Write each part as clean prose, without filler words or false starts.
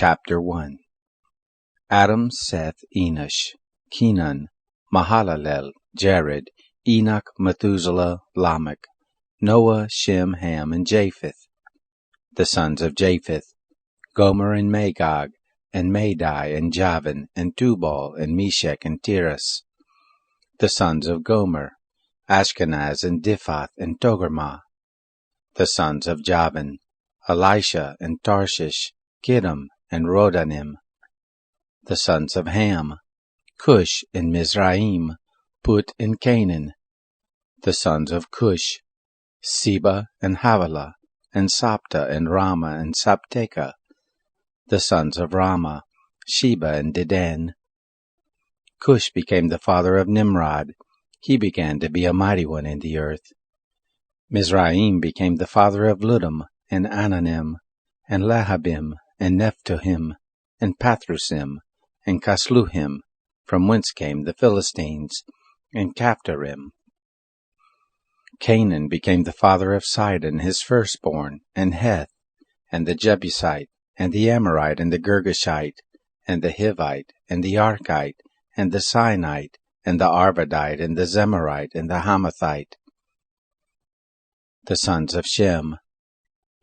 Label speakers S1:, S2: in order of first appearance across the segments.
S1: Chapter 1. Adam, Seth, Enosh, Kenan, Mahalalel, Jared, Enoch, Methuselah, Lamech, Noah, Shem, Ham, and Japheth. The sons of Japheth: Gomer and Magog, and Madai, and Javan, and Tubal, and Meshech, and Tiras. The sons of Gomer: Ashkenaz, and Diphath, and Togarmah. The sons of Javan: Elisha, and Tarshish, Kittim, and Rodanim. The sons of Ham: Cush, and Mizraim, Put, and Canaan. The sons of Cush: Seba, and Havilah, and Sapta, and Rama, and Sabteka. The sons of Rama: Sheba, and Dedan. Cush became the father of Nimrod. He began to be a mighty one in the earth. Mizraim became the father of Ludim, and Ananim, and Lahabim, and Nephtohim, and Pathrusim, and Casluhim, from whence came the Philistines, and Caphtorim. Canaan became the father of Sidon, his firstborn, and Heth, and the Jebusite, and the Amorite, and the Girgashite, and the Hivite, and the Archite, and the Sinite, and the Arvadite, and the Zemarite, and the Hamathite. The sons of Shem: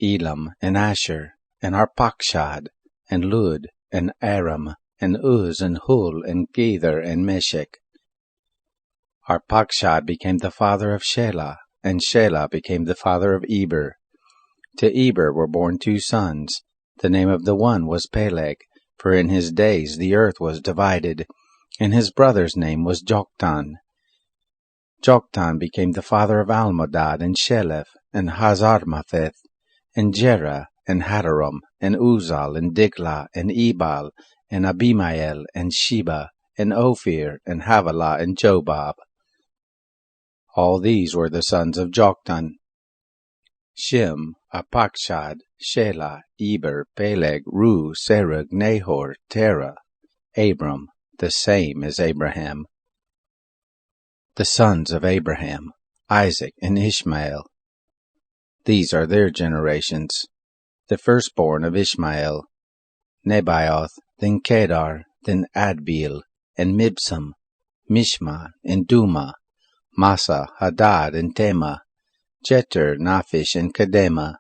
S1: Elam, and Asher, and Arpachshad, and Lud, and Aram, and Uz, and Hul, and Gether, and Meshech. Arpachshad became the father of Shelah, and Shelah became the father of Eber. To Eber were born 2 sons. The name of the one was Peleg, for in his days the earth was divided, and his brother's name was Joktan. Joktan became the father of Almodad, and Sheleph, and Hazarmapheth, and Jerah, and Hadaram, and Uzal, and Digla, and Ebal, and Abimael, and Sheba, and Ophir, and Havilah, and Jobab. All these were the sons of Joktan. Shem, Arpachshad, Shelah, Eber, Peleg, Ru, Serug, Nahor, Terah, Abram, the same as Abraham. The sons of Abraham: Isaac, and Ishmael. These are their generations. The firstborn of Ishmael: Nebaioth, then Kedar, then Adbeel, and Mibsam, Mishma, and Duma, Massa, Hadad, and Tema, Jeter, Naphish, and Kedema.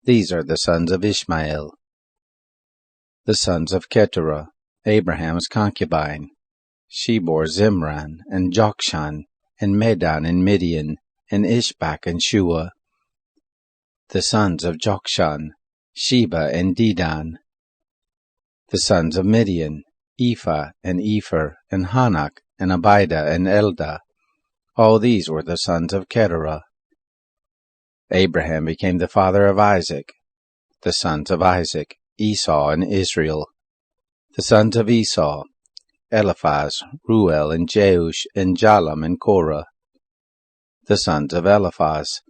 S1: These are the sons of Ishmael. The sons of Keturah: Abraham's concubine. She bore Zimran, and Jokshan, and Medan, and Midian, and Ishbak, and Shua. The sons of Jokshan: Sheba, and Dedan. The sons of Midian: Ephah, and Epher, and Hanok, and Abida, and Eldah. All these were the sons of Keturah. Abraham became the father of Isaac. The sons of Isaac: Esau, and Israel. The sons of Esau: Eliphaz, Ruel, and Jeush, and Jalam, and Korah. The sons of Eliphaz: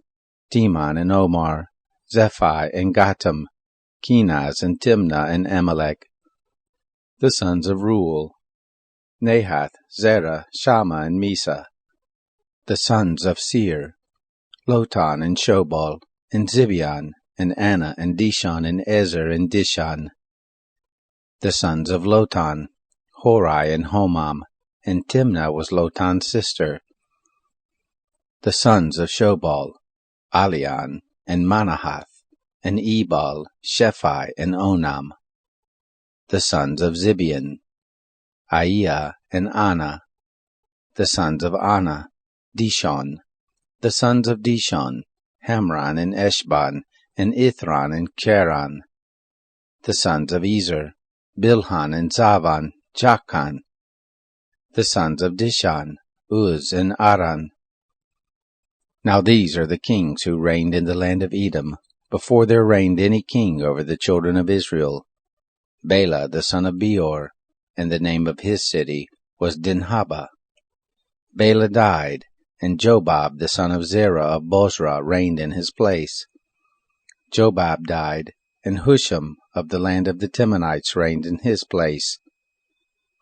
S1: Teman, and Omar, Zephi, and Gatam, Kenaz, and Timnah, and Amalek. The sons of Ruel: Nahath, Zerah, Shammah, and Misa. The sons of Seir: Lotan, and Shobal, and Zibeon, and Anna, and Dishon, and Ezer, and Dishan. The sons of Lotan: Hori, and Homam, and Timnah was Lotan's sister. The sons of Shobal: Alian, and Manahath, and Ebal, Shephi, and Onam. The sons of Zibeon: Aiah, and Anna. The sons of Anna: Dishon. The sons of Dishon: Hamran, and Eshban, and Ithran, and Cheran. The sons of Ezer: Bilhan, and Zavan, Jachan. The sons of Dishan: Uz, and Aran. Now these are the kings who reigned in the land of Edom, before there reigned any king over the children of Israel: Bela the son of Beor, and the name of his city was Dinhaba. Bela died, and Jobab the son of Zerah of Bozrah reigned in his place. Jobab died, and Husham of the land of the Timonites reigned in his place.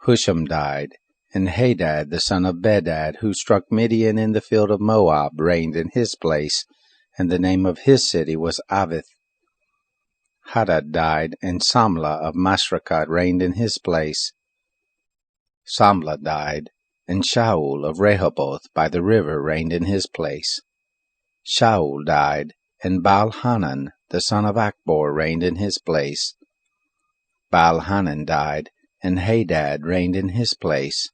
S1: Husham died, and Hadad the son of Bedad, who struck Midian in the field of Moab, reigned in his place, and the name of his city was Avith. Hadad died, and Samlah of Masrekah reigned in his place. Samlah died, and Shaul of Rehoboth by the river reigned in his place. Shaul died, and Baal-Hanan the son of Akbor reigned in his place. Baal-Hanan died, and Hadad reigned in his place.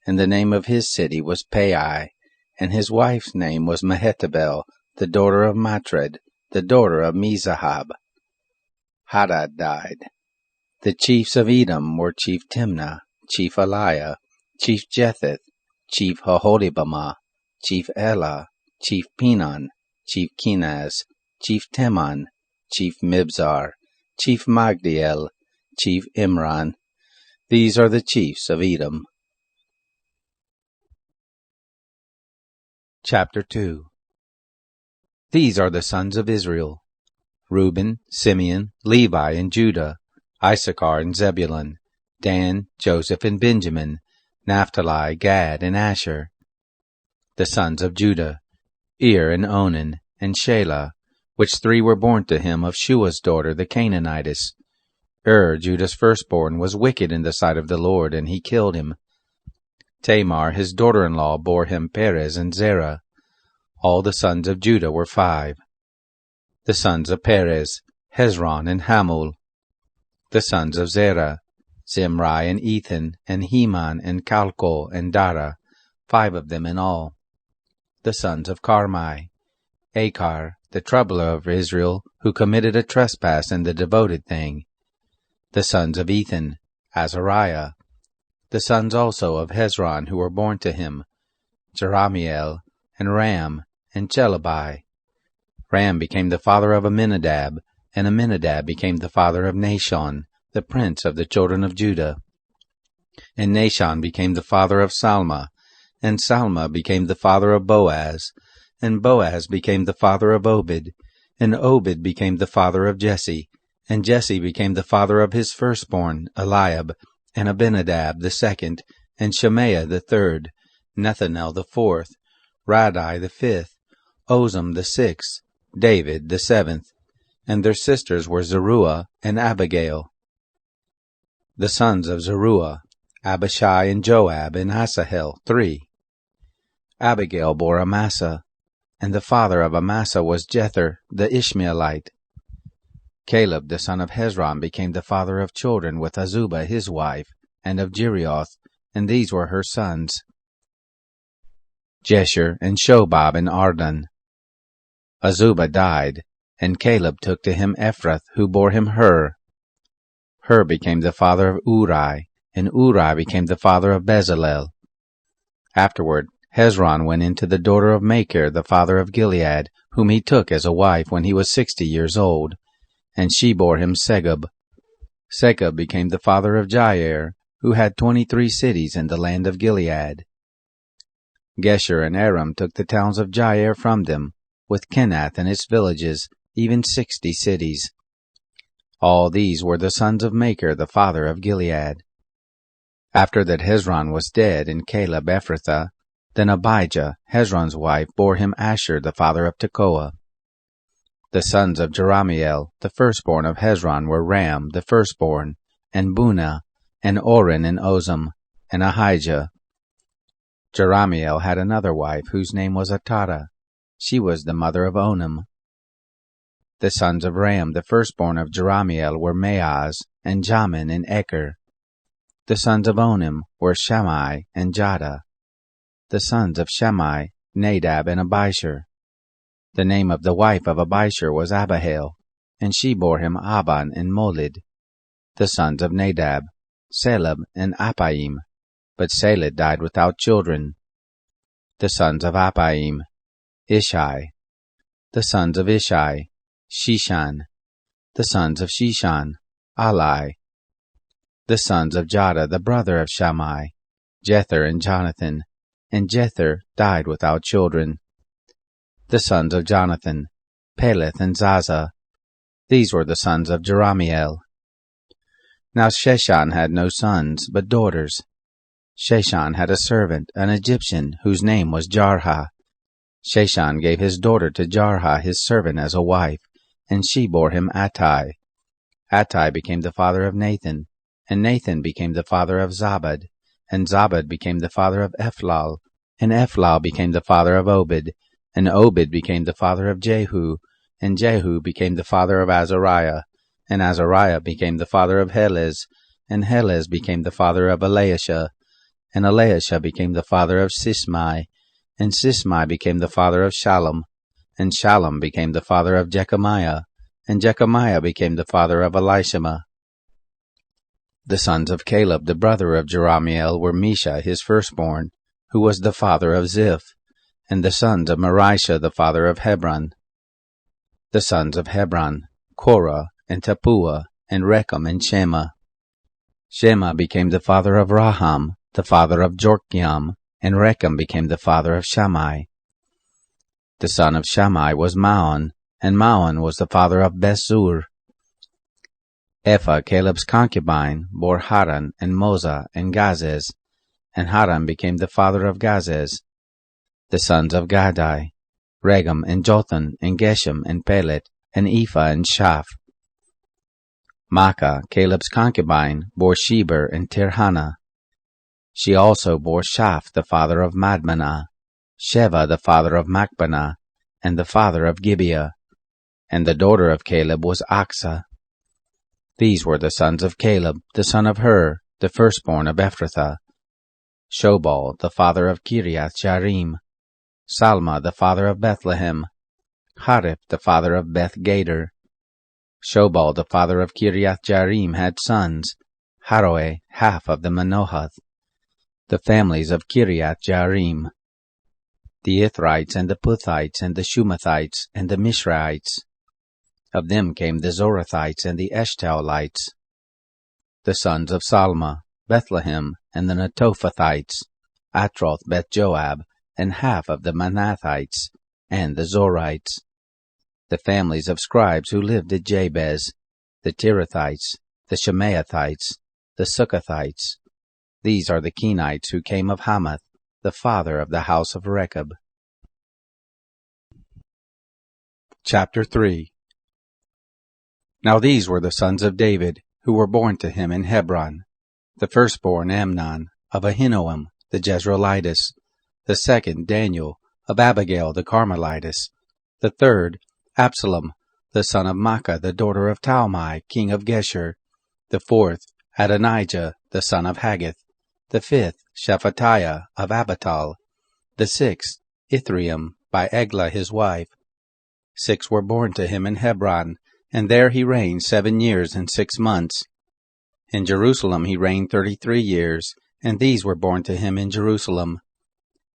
S1: And the name of his city was Pai, and his wife's name was Mehetabel, the daughter of Matred, the daughter of Mezahab. Hadad died. The chiefs of Edom were Chief Timnah, Chief Eliah, Chief Jetheth, Chief Haholibamah, Chief Elah, Chief Pinon, Chief Kenaz, Chief Teman, Chief Mibzar, Chief Magdiel, Chief Imran. These are the chiefs of Edom. Chapter 2. These are the sons of Israel: Reuben, Simeon, Levi, and Judah, Issachar and Zebulun, Dan, Joseph, and Benjamin, Naphtali, Gad, and Asher. The sons of Judah: Ir, and Onan, and Shelah, which three were born to him of Shua's daughter the Canaanitess. Judah's firstborn, was wicked in the sight of the Lord, and he killed him. Tamar his daughter-in-law bore him Perez and Zerah. All the sons of Judah were 5. The sons of Perez: Hezron and Hamul. The sons of Zerah: Zimri and Ethan, and Heman and Calcol and Dara, 5 of them in all. The sons of Carmi: Achar, the troubler of Israel, who committed a trespass in the devoted thing. The sons of Ethan: Azariah. The sons also of Hezron who were born to him: Jerahmeel, and Ram, and Chelabai. Ram became the father of Amminadab, and Amminadab became the father of Nahshon, the prince of the children of Judah. And Nahshon became the father of Salma, and Salma became the father of Boaz, and Boaz became the father of Obed, and Obed became the father of Jesse, and Jesse became the father of his firstborn, Eliab, and Abinadab the second, and Shemaiah the third, Nethanel the fourth, Radai the fifth, Ozem the sixth, David the seventh, and their sisters were Zeruiah and Abigail. The sons of Zeruiah: Abishai and Joab and Asahel, 3. Abigail bore Amasa, and the father of Amasa was Jether the Ishmaelite. Caleb the son of Hezron became the father of children with Azubah his wife, and of Jerioth, and these were her sons: Jesher and Shobab and Ardan. Azubah died, and Caleb took to him Ephrath, who bore him Hur. Hur became the father of Uri, and Uri became the father of Bezalel. Afterward Hezron went into the daughter of Machir the father of Gilead, whom he took as a wife when he was 60 years old, and she bore him Segub. Segub became the father of Jair, who had 23 cities in the land of Gilead. Gesher and Aram took the towns of Jair from them, with Kenath and its villages, even 60 cities. All these were the sons of Machir the father of Gilead. After that Hezron was dead, and Caleb Ephrathah, then Abijah, Hezron's wife, bore him Asher the father of Tekoa. The sons of Jerahmeel, the firstborn of Hezron, were Ram the firstborn, and Bunah, and Oren and Ozem, and Ahijah. Jerahmeel had another wife, whose name was Atara. She was the mother of Onam. The sons of Ram, the firstborn of Jerahmeel, were Maaz, and Jamin, and Eker. The sons of Onam were Shammai and Jada. The sons of Shammai: Nadab and Abishur. The name of the wife of Abishur was Abihail, and she bore him Aban and Molid. The sons of Nadab: Selab and Appaim, but Seled died without children. The sons of Appaim: Ishai. The sons of Ishai: Shishan. The sons of Shishan: Alai. The sons of Jada, the brother of Shammai: Jether and Jonathan, and Jether died without children. The sons of Jonathan: Peleth and Zaza. These were the sons of Jerahmeel. Now Sheshan had no sons, but daughters. Sheshan had a servant, an Egyptian, whose name was Jarha. Sheshan gave his daughter to Jarha his servant as a wife, and she bore him Attai. Attai became the father of Nathan, and Nathan became the father of Zabad, and Zabad became the father of Ephlal, and Ephlal became the father of Obed, and Obed became the father of Jehu, and Jehu became the father of Azariah, and Azariah became the father of Helez, and Helez became the father of Eliashah, and Eliashah became the father of Sismai, and Sismai became the father of Shallum, and Shallum became the father of Jechamiah, and Jechamiah became the father of Elishama. The sons of Caleb the brother of Jerahmeel were Mesha his firstborn, who was the father of Ziph, and the sons of Marishah the father of Hebron. The sons of Hebron, Korah, and Tappuah, and Rechem, and Shema. Shema became the father of Raham, the father of Jorkiam, and Rechem became the father of Shammai. The son of Shammai was Maon, and Maon was the father of Bethzur. Ephah, Caleb's concubine, bore Haran, and Moza, and Gazez, and Haran became the father of Gazez. The sons of Gadai, Regem, and Jotham, and Geshem, and Pelet, and Ephah, and Shaph. Maacah, Caleb's concubine, bore Sheber and Tirhana. She also bore Shaph, the father of Madmanah, Sheva, the father of Machbanah, and the father of Gibeah. And the daughter of Caleb was Achsah. These were the sons of Caleb, the son of Hur, the firstborn of Ephrathah. Shobal, the father of Kiriath-Jearim. Salma, the father of Bethlehem. Hariph, the father of Beth-Gader. Shobal, the father of Kiriath-Jearim, had sons, Haroeh, half of the Manohath. The families of Kiriath-Jearim. The Ithrites, and the Puthites, and the Shumathites, and the Mishraites. Of them came the Zorathites and the Eshtaolites. The sons of Salma, Bethlehem, and the Netophathites, Atroth Beth-Joab, and half of the Manathites, and the Zorites. The families of scribes who lived at Jabez, the Tirathites, the Shemaathites, the Succothites. These are the Kenites who came of Hamath, the father of the house of Rechab. Chapter 3. Now these were the sons of David, who were born to him in Hebron. The firstborn Amnon, of Ahinoam, the Jezreelitess. The second Daniel, of Abigail the Carmelitess. The third Absalom, the son of Maacah, the daughter of Talmai, king of Geshur. The fourth Adonijah, the son of Haggith. The fifth Shephatiah of Abital. The sixth Ithream, by Eglah his wife. 6 were born to him in Hebron, and there he reigned 7 years and 6 months. In Jerusalem he reigned 33 years, and these were born to him in Jerusalem.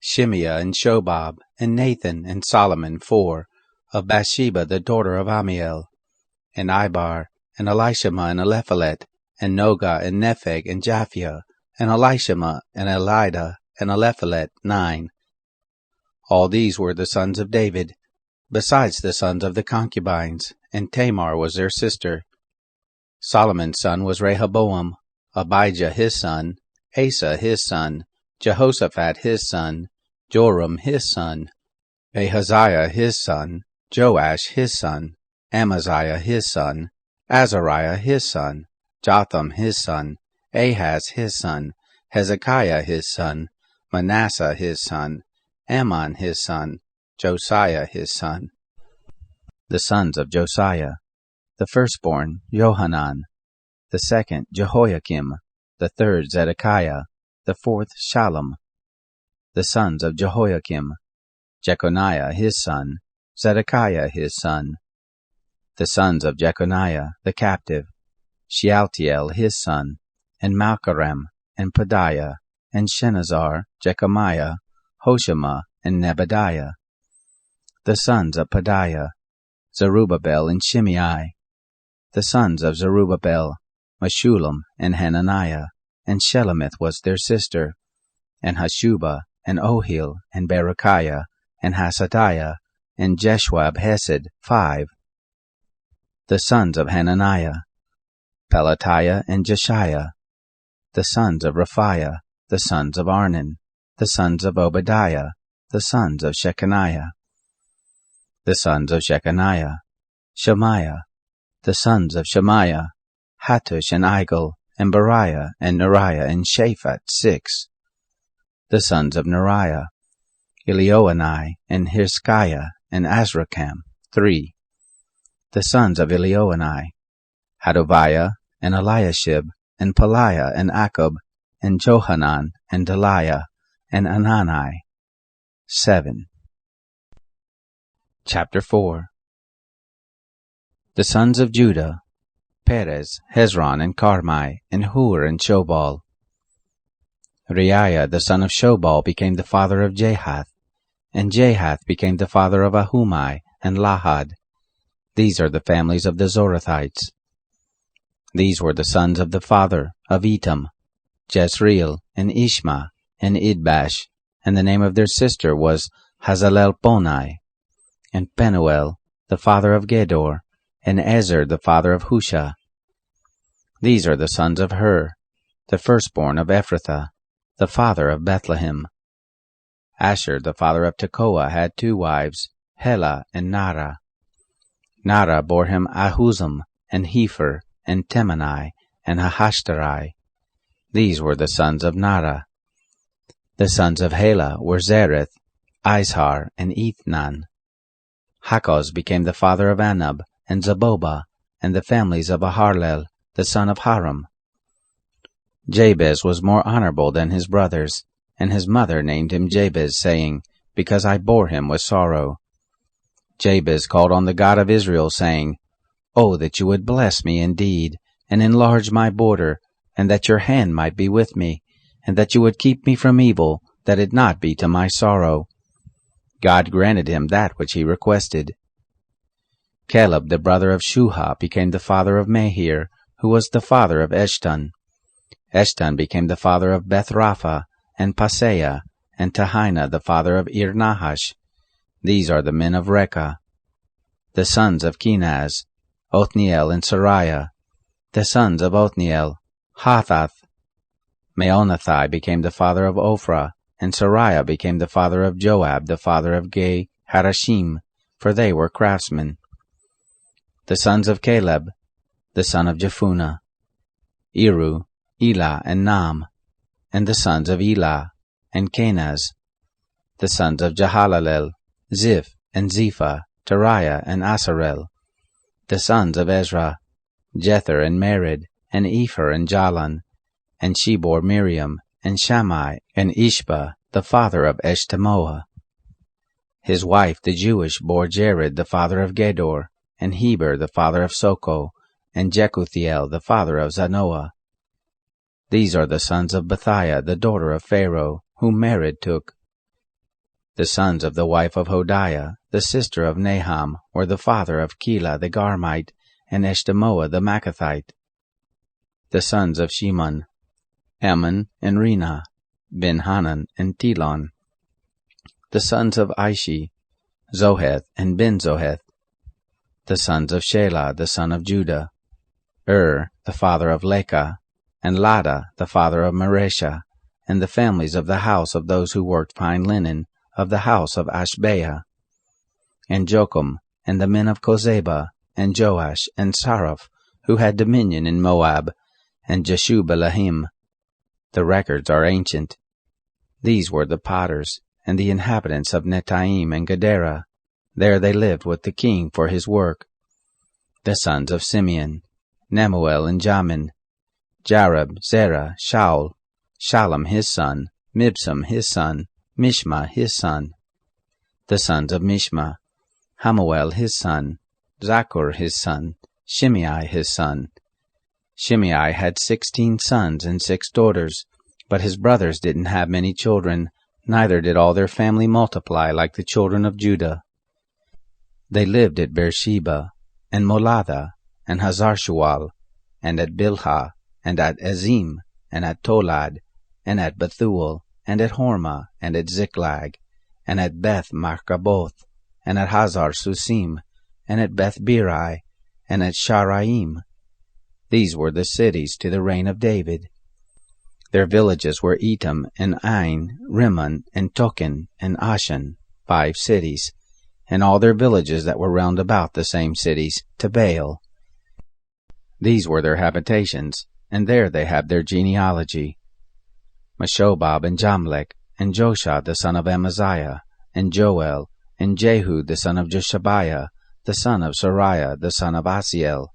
S1: Shimeah and Shobab, and Nathan and Solomon 4, of Bathsheba the daughter of Amiel. And Ibar, and Elishama, and Eliphalet, and Nogah, and Nepheg, and Japhia, and Elishama, and Elida, and Eliphalet 9. All these were the sons of David, besides the sons of the concubines, and Tamar was their sister. Solomon's son was Rehoboam, Abijah his son, Asa his son, Jehoshaphat his son, Joram his son, Ahaziah his son, Joash his son, Amaziah his son, Azariah his son, Jotham his son, Ahaz his son, Hezekiah his son, Manasseh his son, Ammon his son, Josiah his son. The sons of Josiah: the firstborn Johanan, the second Jehoiakim, the third Zedekiah, the fourth Shallum. The sons of Jehoiakim: Jeconiah his son, Zedekiah his son. The sons of Jeconiah the captive: Shealtiel his son, and Malchiram, and Pedaiah, and Shenazar, Jechamiah, Hoshama, and Nebadiah. The sons of Pedaiah: Zerubbabel and Shimei. The sons of Zerubbabel: Meshullam and Hananiah, and Shelemith was their sister, and Hashubah, and Ohil, and Berechiah, and Hasadiah, and Jeshua Hesed 5. The sons of Hananiah: Pelatiah and Jeshiah. The sons of Raphiah: the sons of Arnan. The sons of Obadiah: the sons of Shechaniah. The sons of Shechaniah: Shemaiah. The sons of Shemaiah: Hattush and Igal, and Beriah, and Neriah, and Shaphat, 6. The sons of Neriah, Elioenai, and Hirskiah, and Azrikam, 3. The sons of Elioenai, Hadoviah, and Eliashib, and Peliah, and Akub, and Johanan, and Deliah, and Anani, 7. Chapter 4. The sons of Judah, Perez, Hezron, and Carmi, and Hur, and Shobal. Reiah the son of Shobal became the father of Jahath, and Jahath became the father of Ahumai, and Lahad. These are the families of the Zorathites. These were the sons of the father of Etam, Jezreel, and Ishma, and Idbash, and the name of their sister was Hazalelponai, and Penuel, the father of Gedor, and Ezer, the father of Husha. These are the sons of Hur, the firstborn of Ephrathah, the father of Bethlehem. Asher, the father of Tekoa, had 2 wives, Helah and Nara. Nara bore him Ahuzam, and Hepher, and Temani, and Ahashterai. These were the sons of Nara. The sons of Helah were Zereth, Izhar, and Ethnan. Hakkoz became the father of Anab, and Zabobah, and the families of Aharlel, the son of Haram. Jabez was more honorable than his brothers, and his mother named him Jabez, saying, Because I bore him with sorrow. Jabez called on the God of Israel, saying, Oh, that you would bless me indeed, and enlarge my border, and that your hand might be with me, and that you would keep me from evil, that it not be to my sorrow. God granted him that which he requested. Caleb the brother of Shuha became the father of Mahir, who was the father of Eshton. Eshton became the father of Bethrapha, and Paseah, and Tahina the father of Ir-Nahash. These are the men of Rekah. The sons of Kenaz, Othniel and Sariah. The sons of Othniel, Hathath. Meonothai became the father of Ophrah, and Sariah became the father of Joab, the father of Ge Harashim, for they were craftsmen. The sons of Caleb, the son of Jephunneh, Eru, Elah, and Nam. And the sons of Elah, and Kenaz. The sons of Jehalalel, Ziph, and Zepha, Teriah, and Asarel. The sons of Ezra, Jether, and Mered, and Epher, and Jalan. And she bore Miriam, and Shammai, and Ishba, the father of Eshtemoa. His wife the Jewish bore Jared, the father of Gedor, and Heber, the father of Soko, and Jekuthiel, the father of Zanoah. These are the sons of Bethiah, the daughter of Pharaoh, whom Mered took. The sons of the wife of Hodiah, the sister of Naham, were the father of Keilah the Garmite, and Eshtemoa the Maacathite. The sons of Shimon, Ammon, and Rina, Ben-Hanan, and Telon. The sons of Ishi, Zoheth, and Ben-Zoheth. The sons of Shelah, the son of Judah, the father of Lekah, and Lada, the father of Maresha, and the families of the house of those who worked fine linen, of the house of Ashbea. And Jocham, and the men of Kozeba, and Joash, and Saraph, who had dominion in Moab, and Jeshub-Elahim. The records are ancient. These were the potters, and the inhabitants of Netaim and Gedera. There they lived with the king for his work. The sons of Simeon, Nemuel and Jamin, Jareb, Zerah, Shaul, Shallum his son, Mibsam his son, Mishma his son. The sons of Mishma, Hamuel his son, Zakur his son, Shimei his son. Shimei had 16 sons and 6 daughters, but his brothers didn't have many children, neither did all their family multiply like the children of Judah. They lived at Beersheba, and Molatha, and Hazar-Shual, and at Bilhah, and at Ezim, and at Tolad, and at Bethuel, and at Hormah, and at Ziklag, and at Beth-Markaboth, and at Hazar-Susim, and at Beth-Birai, and at Sharaim. These were the cities to the reign of David. Their villages were Etam, and Ain, Rimmon, and Token, and Ashan, 5 cities, and all their villages that were round about the same cities, to Baal. These were their habitations, and there they have their genealogy. Meshobab and Jamlech, and Joshua the son of Amaziah, and Joel, and Jehu the son of Joshabiah, the son of Sariah the son of Asiel,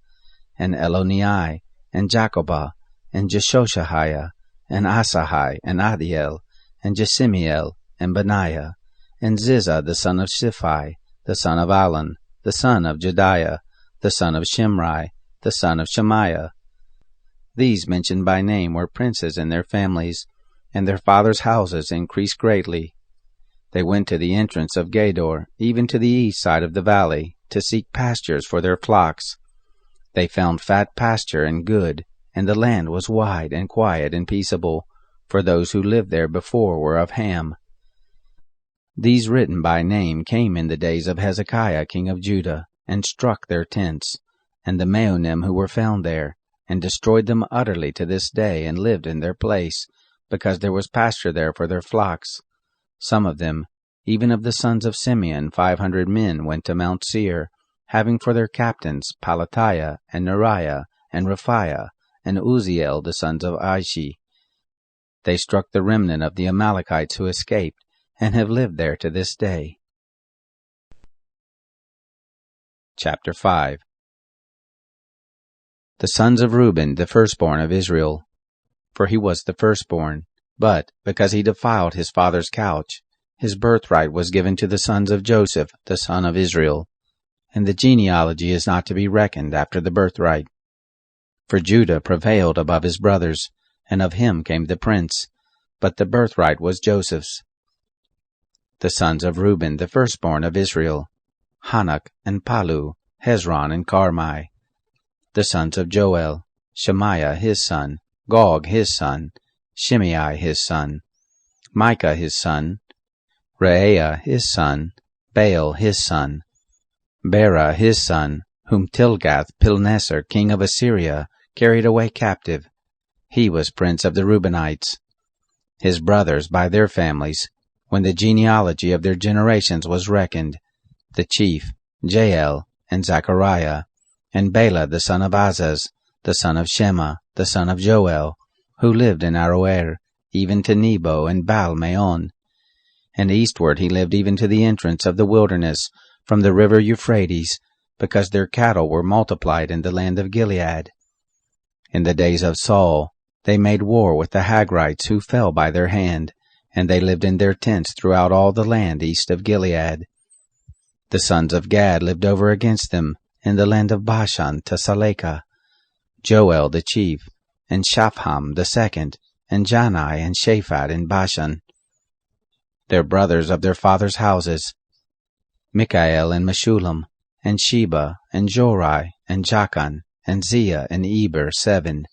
S1: and Elonai, and Jacobah, and Jeshoshahiah, and Asahai, and Adiel, and Jesimiel, and Benaiah, and Ziza the son of Shiphi, the son of Alon, the son of Jediah, the son of Shimri, the son of Shemaiah. These mentioned by name were princes in their families, and their fathers' houses increased greatly. They went to the entrance of Gedor, even to the east side of the valley, to seek pastures for their flocks. They found fat pasture and good, and the land was wide and quiet and peaceable, for those who lived there before were of Ham. These written by name came in the days of Hezekiah king of Judah, and struck their tents, and the Meonim who were found there, and destroyed them utterly to this day, and lived in their place, because there was pasture there for their flocks. Some of them, even of the sons of Simeon, 500 men, went to Mount Seir, having for their captains Pelatiah, and Neriah, and Rephaiah, and Uzziel the sons of Ishi. They struck the remnant of the Amalekites who escaped, and have lived there to this day. Chapter 5. The sons of Reuben, the firstborn of Israel. For he was the firstborn, but, because he defiled his father's couch, his birthright was given to the sons of Joseph, the son of Israel. And the genealogy is not to be reckoned after the birthright. For Judah prevailed above his brothers, and of him came the prince, but the birthright was Joseph's. The sons of Reuben, the firstborn of Israel, Hanok and Palu, Hezron and Carmi. The sons of Joel, Shemaiah his son, Gog his son, Shimei his son, Micah his son, Reaiah his son, Baal his son, Bera his son, whom Tilgath-Pilneser king of Assyria carried away captive. He was prince of the Reubenites. His brothers by their families, when the genealogy of their generations was reckoned, the chief, Jael, and Zechariah, and Bela the son of Azaz, the son of Shema, the son of Joel, who lived in Aroer, even to Nebo and Baal-Meon. And eastward he lived even to the entrance of the wilderness, from the river Euphrates, because their cattle were multiplied in the land of Gilead. In the days of Saul, they made war with the Hagrites who fell by their hand, and they lived in their tents throughout all the land east of Gilead. The sons of Gad lived over against them, in the land of Bashan to Salekah, Joel the chief, and Shapham the second, and Janai and Shaphat in Bashan. Their brothers of their fathers' houses, Mikael and Meshullam, and Sheba, and Jorai, and Jachan, and Zia, and Eber, 7.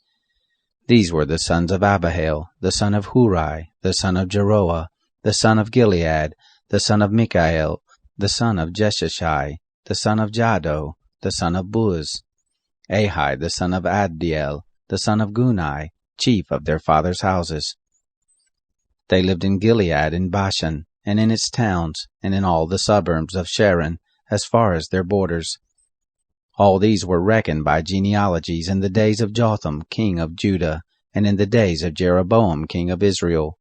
S1: These were the sons of Abihail, the son of Hurai, the son of Jeroah, the son of Gilead, the son of Mikael, the son of Jeshashai, the son of Jado, the son of Buz, Ahai, the son of Addiel, the son of Gunai, chief of their fathers' houses. They lived in Gilead in Bashan, and in its towns, and in all the suburbs of Sharon, as far as their borders. All these were reckoned by genealogies in the days of Jotham king of Judah, and in the days of Jeroboam king of Israel.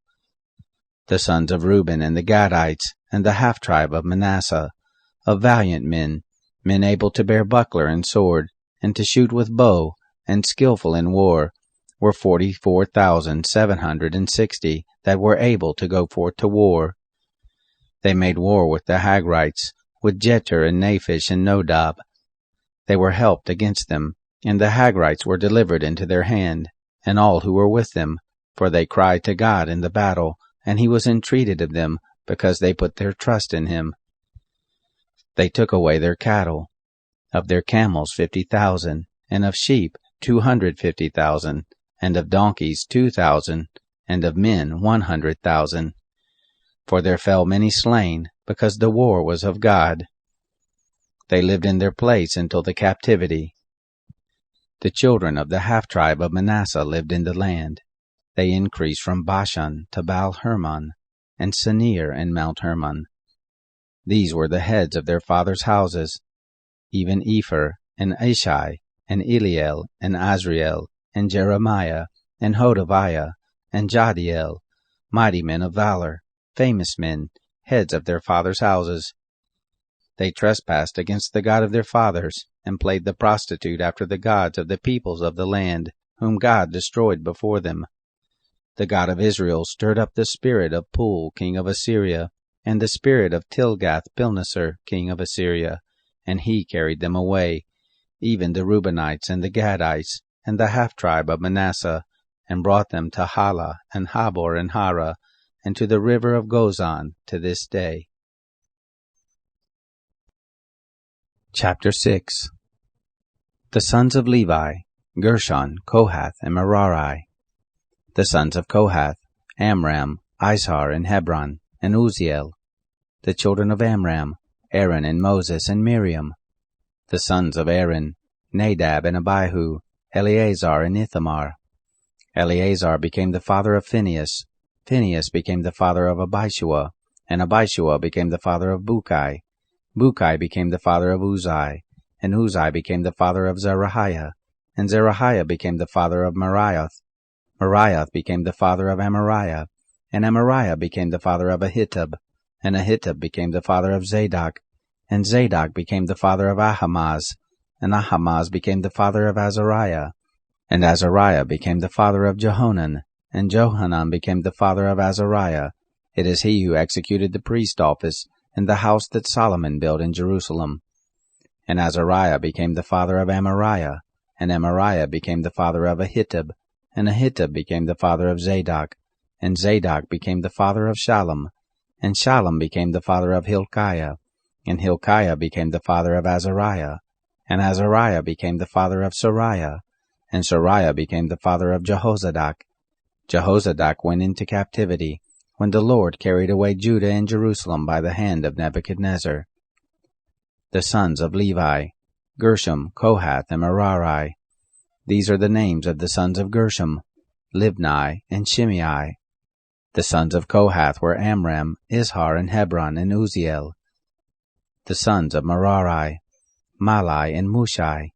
S1: The sons of Reuben and the Gadites, and the half-tribe of Manasseh, of valiant men, men able to bear buckler and sword, and to shoot with bow, and skillful in war, were 44,760 that were able to go forth to war. They made war with the Hagrites, with Jeter and Naphish and Nodab. They were helped against them, and the Hagrites were delivered into their hand, and all who were with them, for they cried to God in the battle, and he was entreated of them, because they put their trust in him. They took away their cattle, of their camels 50,000, and of sheep 250,000, and of donkeys 2,000, and of men 100,000. For there fell many slain, because the war was of God. They lived in their place until the captivity. The children of the half-tribe of Manasseh lived in the land. They increased from Bashan to Baal-Hermon, and Senir and Mount Hermon. These were the heads of their fathers' houses, even Epher, and Ashai, and Eliel, and Azriel, and Jeremiah, and Hodaviah, and Jadiel, mighty men of valor, famous men, heads of their fathers' houses. They trespassed against the God of their fathers, and played the prostitute after the gods of the peoples of the land, whom God destroyed before them. The God of Israel stirred up the spirit of Pul, king of Assyria, and the spirit of Tilgath-Pilneser, king of Assyria, and he carried them away, even the Reubenites and the Gadites, and the half-tribe of Manasseh, and brought them to Hala, and Habor, and Hara, and to the river of Gozan to this day. Chapter 6. The sons of Levi, Gershon, Kohath, and Merari. The sons of Kohath, Amram, Izhar, and Hebron, and Uzziel. The children of Amram, Aaron, and Moses, and Miriam. The sons of Aaron, Nadab, and Abihu, Eleazar, and Ithamar. Eleazar became the father of Phinehas. Phinehas became the father of Abishua, and Abishua became the father of Bukai. Bukai became the father of Uzai, and Uzai became the father of Zerahiah, and Zerahiah became the father of Meraioth. Meraioth became the father of Amariah, and Amariah became the father of Ahitub, and Ahitub became the father of Zadok, and Zadok became the father of Ahimaaz, and Ahimaaz became the father of Azariah, and Azariah became the father of Johanan, and Johanan became the father of Azariah. It is he who executed the priest office in the house that Solomon built in Jerusalem. And Azariah became the father of Amariah, and Amariah became the father of Ahitub, and Ahitub became the father of Zadok, and Zadok became the father of Shallum, and Shallum became the father of Hilkiah, and Hilkiah became the father of Azariah, and Azariah became the father of Sariah, and Sariah became the father of Jehozadak. Jehozadak went into captivity, when the Lord carried away Judah and Jerusalem by the hand of Nebuchadnezzar. The sons of Levi, Gershom, Kohath, and Merari. These are the names of the sons of Gershom, Libni, and Shimei. The sons of Kohath were Amram, Izhar, and Hebron, and Uzziel. The sons of Merari, Mahli, and Mushi.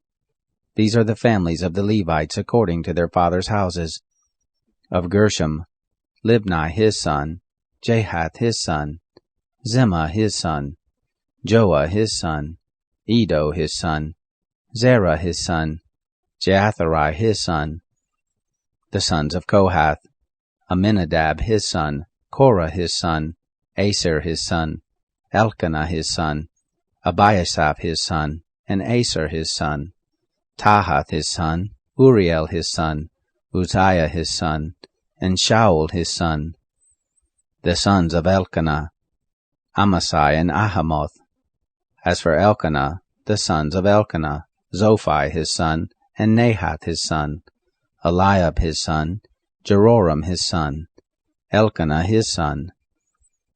S1: These are the families of the Levites according to their fathers' houses. Of Gershom, Libni his son, Jahath his son, Zimmah his son, Joah his son, Edo his son, Zerah his son, Jeathari his son. The sons of Kohath, Aminadab his son, Korah his son, Aser his son, Elkanah his son, Abiasaph his son, and Aser his son, Tahath his son, Uriel his son, Uzziah his son, and Shaul his son. The sons of Elkanah, Amasai and Ahamoth. As for Elkanah, the sons of Elkanah, Zophai his son, and Nahath his son, Eliab his son, Jeroram his son, Elkanah his son.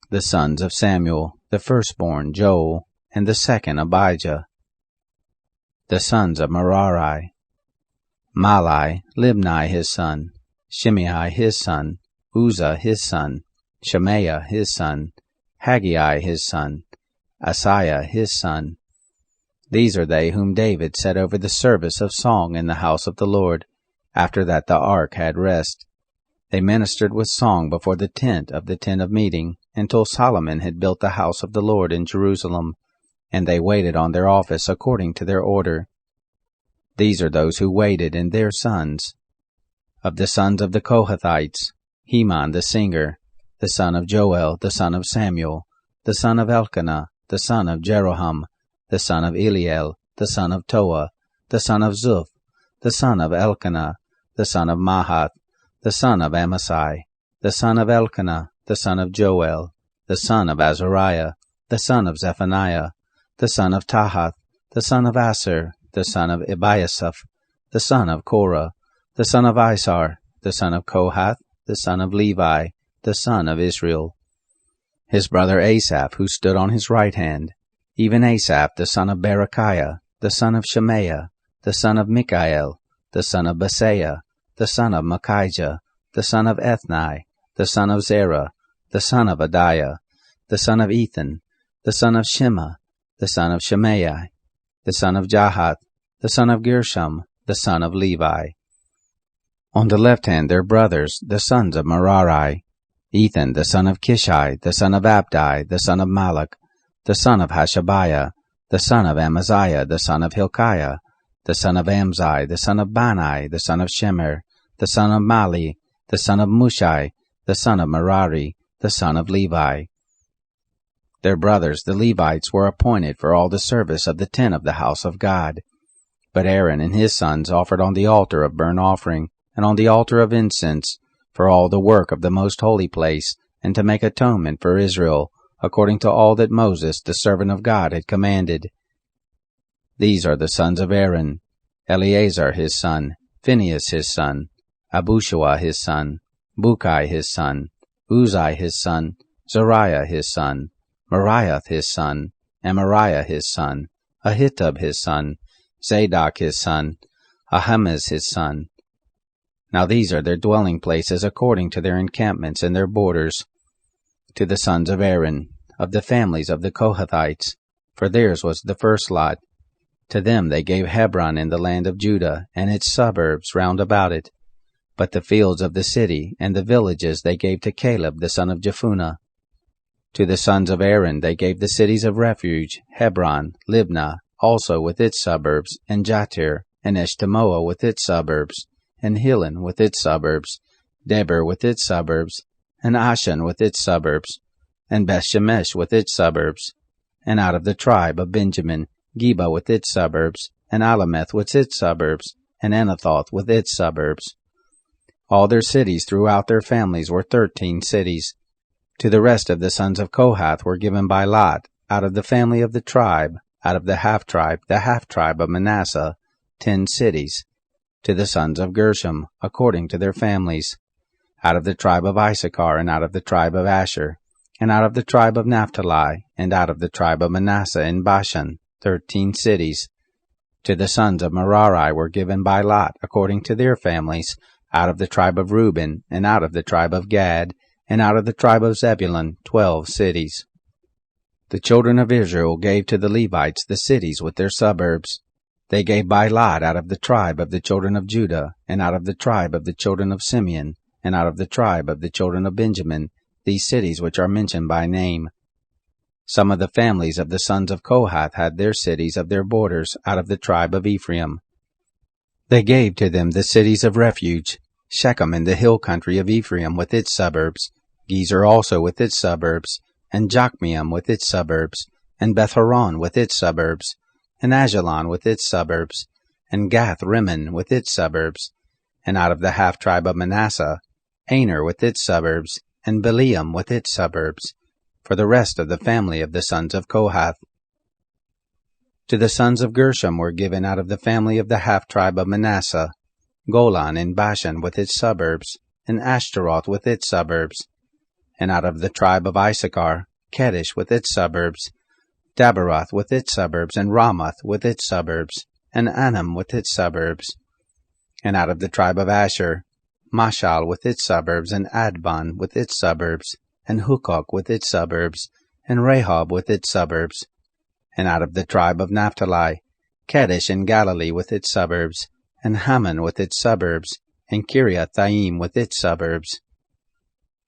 S1: The sons of Samuel, the firstborn Joel, and the second Abijah. The sons of Merari, Mahli, Libni his son, Shimei his son, Uzzah his son, Shemaiah his son, Haggai his son, Asaiah his son. These are they whom David set over the service of song in the house of the Lord, after that the ark had rest. They ministered with song before the tent of meeting, until Solomon had built the house of the Lord in Jerusalem, and they waited on their office according to their order. These are those who waited, and their sons. Of the sons of the Kohathites, Heman the singer, the son of Joel, the son of Samuel, the son of Elkanah, the son of Jeroham, the son of Eliel, the son of Toah, the son of Zuph, the son of Elkanah, the son of Mahath, the son of Amasai, the son of Elkanah, the son of Joel, the son of Azariah, the son of Zephaniah, the son of Tahath, the son of Aser, the son of Ebiasaph, the son of Korah, the son of Isar, the son of Kohath, the son of Levi, the son of Israel. His brother Asaph, who stood on his right hand, even Asaph, the son of Berechiah, the son of Shemaiah, the son of Mikael, the son of Basaiah, the son of Machijah, the son of Ethni, the son of Zerah, the son of Adiah, the son of Ethan, the son of Shema, the son of Shemaiah, the son of Jahath, the son of Gershom, the son of Levi. On the left hand their brothers, the sons of Merari, Ethan the son of Kishai, the son of Abdi, the son of Malach, the son of Hashabiah, the son of Amaziah, the son of Hilkiah, the son of Amzi, the son of Bani, the son of Shemer, the son of Mali, the son of Mushai, the son of Merari, the son of Levi. Their brothers, the Levites, were appointed for all the service of the tent of the house of God. But Aaron and his sons offered on the altar of burnt offering, and on the altar of incense, for all the work of the most holy place, and to make atonement for Israel, according to all that Moses the servant of God had commanded. These are the sons of Aaron: Eleazar his son, Phinehas his son, Abushua his son, Bukai his son, Uzai his son, Zariah his son, Meriath his son, Amariah his son, Ahitub his son, Zadok his son, Ahimaaz his son. Now these are their dwelling places according to their encampments and their borders. To the sons of Aaron, of the families of the Kohathites, for theirs was the first lot, to them they gave Hebron in the land of Judah, and its suburbs round about it. But the fields of the city and the villages they gave to Caleb the son of Jephunneh. To the sons of Aaron they gave the cities of refuge, Hebron, Libnah, also with its suburbs, and Jatir, and Eshtemoa with its suburbs, and Hilen with its suburbs, Debir with its suburbs, and Ashan with its suburbs, and Bethshemesh with its suburbs, and out of the tribe of Benjamin, Geba with its suburbs, and Alameth with its suburbs, and Anathoth with its suburbs. All their cities throughout their families were 13 cities. To the rest of the sons of Kohath were given by lot, out of the family of the tribe, out of the half-tribe of Manasseh, 10 cities. To the sons of Gershom, according to their families, out of the tribe of Issachar, and out of the tribe of Asher, and out of the tribe of Naphtali, and out of the tribe of Manasseh in Bashan, 13 cities. To the sons of Merari were given by lot, according to their families, out of the tribe of Reuben, and out of the tribe of Gad, and out of the tribe of Zebulun, 12 cities. The children of Israel gave to the Levites the cities with their suburbs. They gave by lot out of the tribe of the children of Judah, and out of the tribe of the children of Simeon, and out of the tribe of the children of Benjamin, these cities which are mentioned by name. Some of the families of the sons of Kohath had their cities of their borders out of the tribe of Ephraim. They gave to them the cities of refuge, Shechem in the hill country of Ephraim with its suburbs, Gezer also with its suburbs, and Jokmeam with its suburbs, and Beth-horon with its suburbs, and Ajalon with its suburbs, and Gath-rimmon with its suburbs, and out of the half-tribe of Manasseh, Aner with its suburbs, and Beleam with its suburbs, for the rest of the family of the sons of Kohath. To the sons of Gershom were given out of the family of the half-tribe of Manasseh, Golan in Bashan with its suburbs, and Ashtaroth with its suburbs, and out of the tribe of Issachar, Kedesh with its suburbs, Daberoth with its suburbs, and Ramoth with its suburbs, and Anam with its suburbs, and out of the tribe of Asher, Mashal with its suburbs, and Adbon with its suburbs, and Hukok with its suburbs, and Rehob with its suburbs, and out of the tribe of Naphtali, Kedesh in Galilee with its suburbs, and Hammon with its suburbs, and Kiriathaim with its suburbs.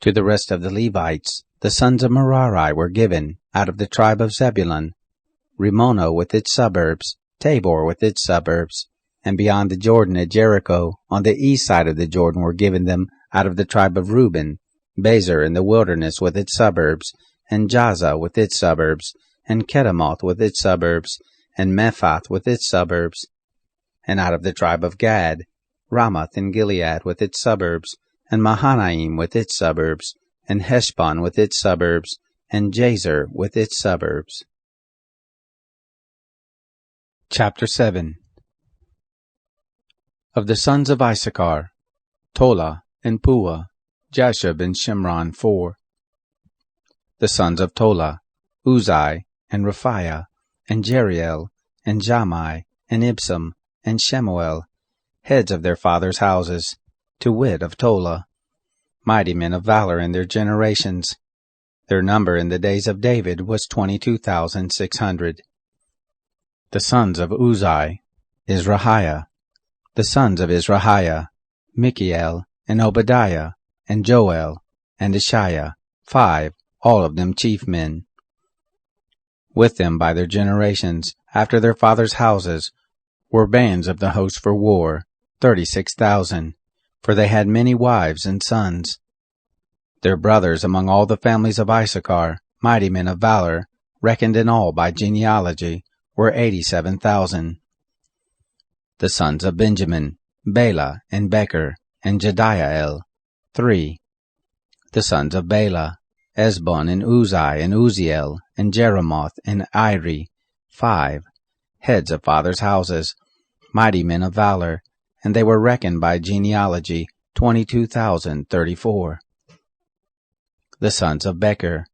S1: To the rest of the Levites, the sons of Merari were given, out of the tribe of Zebulun, Rimono with its suburbs, Tabor with its suburbs, and beyond the Jordan at Jericho, on the east side of the Jordan were given them, out of the tribe of Reuben, Bezer in the wilderness with its suburbs, and Jaza with its suburbs, and Kedemoth with its suburbs, and Mephath with its suburbs, and out of the tribe of Gad, Ramoth in Gilead with its suburbs, and Mahanaim with its suburbs, and Heshbon with its suburbs, and Jazer with its suburbs. Chapter 7. Of the sons of Issachar, Tola and Puah, Jashub and Shimron 4. The sons of Tola, Uzai and Raphiah, and Jeriel, and Jamai, and Ibsam, and Shemuel, heads of their fathers' houses, to wit of Tola, mighty men of valor in their generations. Their number in the days of David was 22,600. The sons of Uzai, Izrahiah, The sons of Israhiah, Michael, and Obadiah, and Joel, and Ishiah, 5, all of them chief men. With them by their generations, after their fathers' houses, were bands of the host for war, 36,000, for they had many wives and sons. Their brothers among all the families of Issachar, mighty men of valor, reckoned in all by genealogy, were 87,000. The sons of Benjamin, Bela, and Becher, and Jediael, 3. The sons of Bela, Esbon, and Uzai, and Uziel, and Jeremoth, and Iri, 5. Heads of fathers' houses, mighty men of valor, and they were reckoned by genealogy, 22,034. The sons of Becher,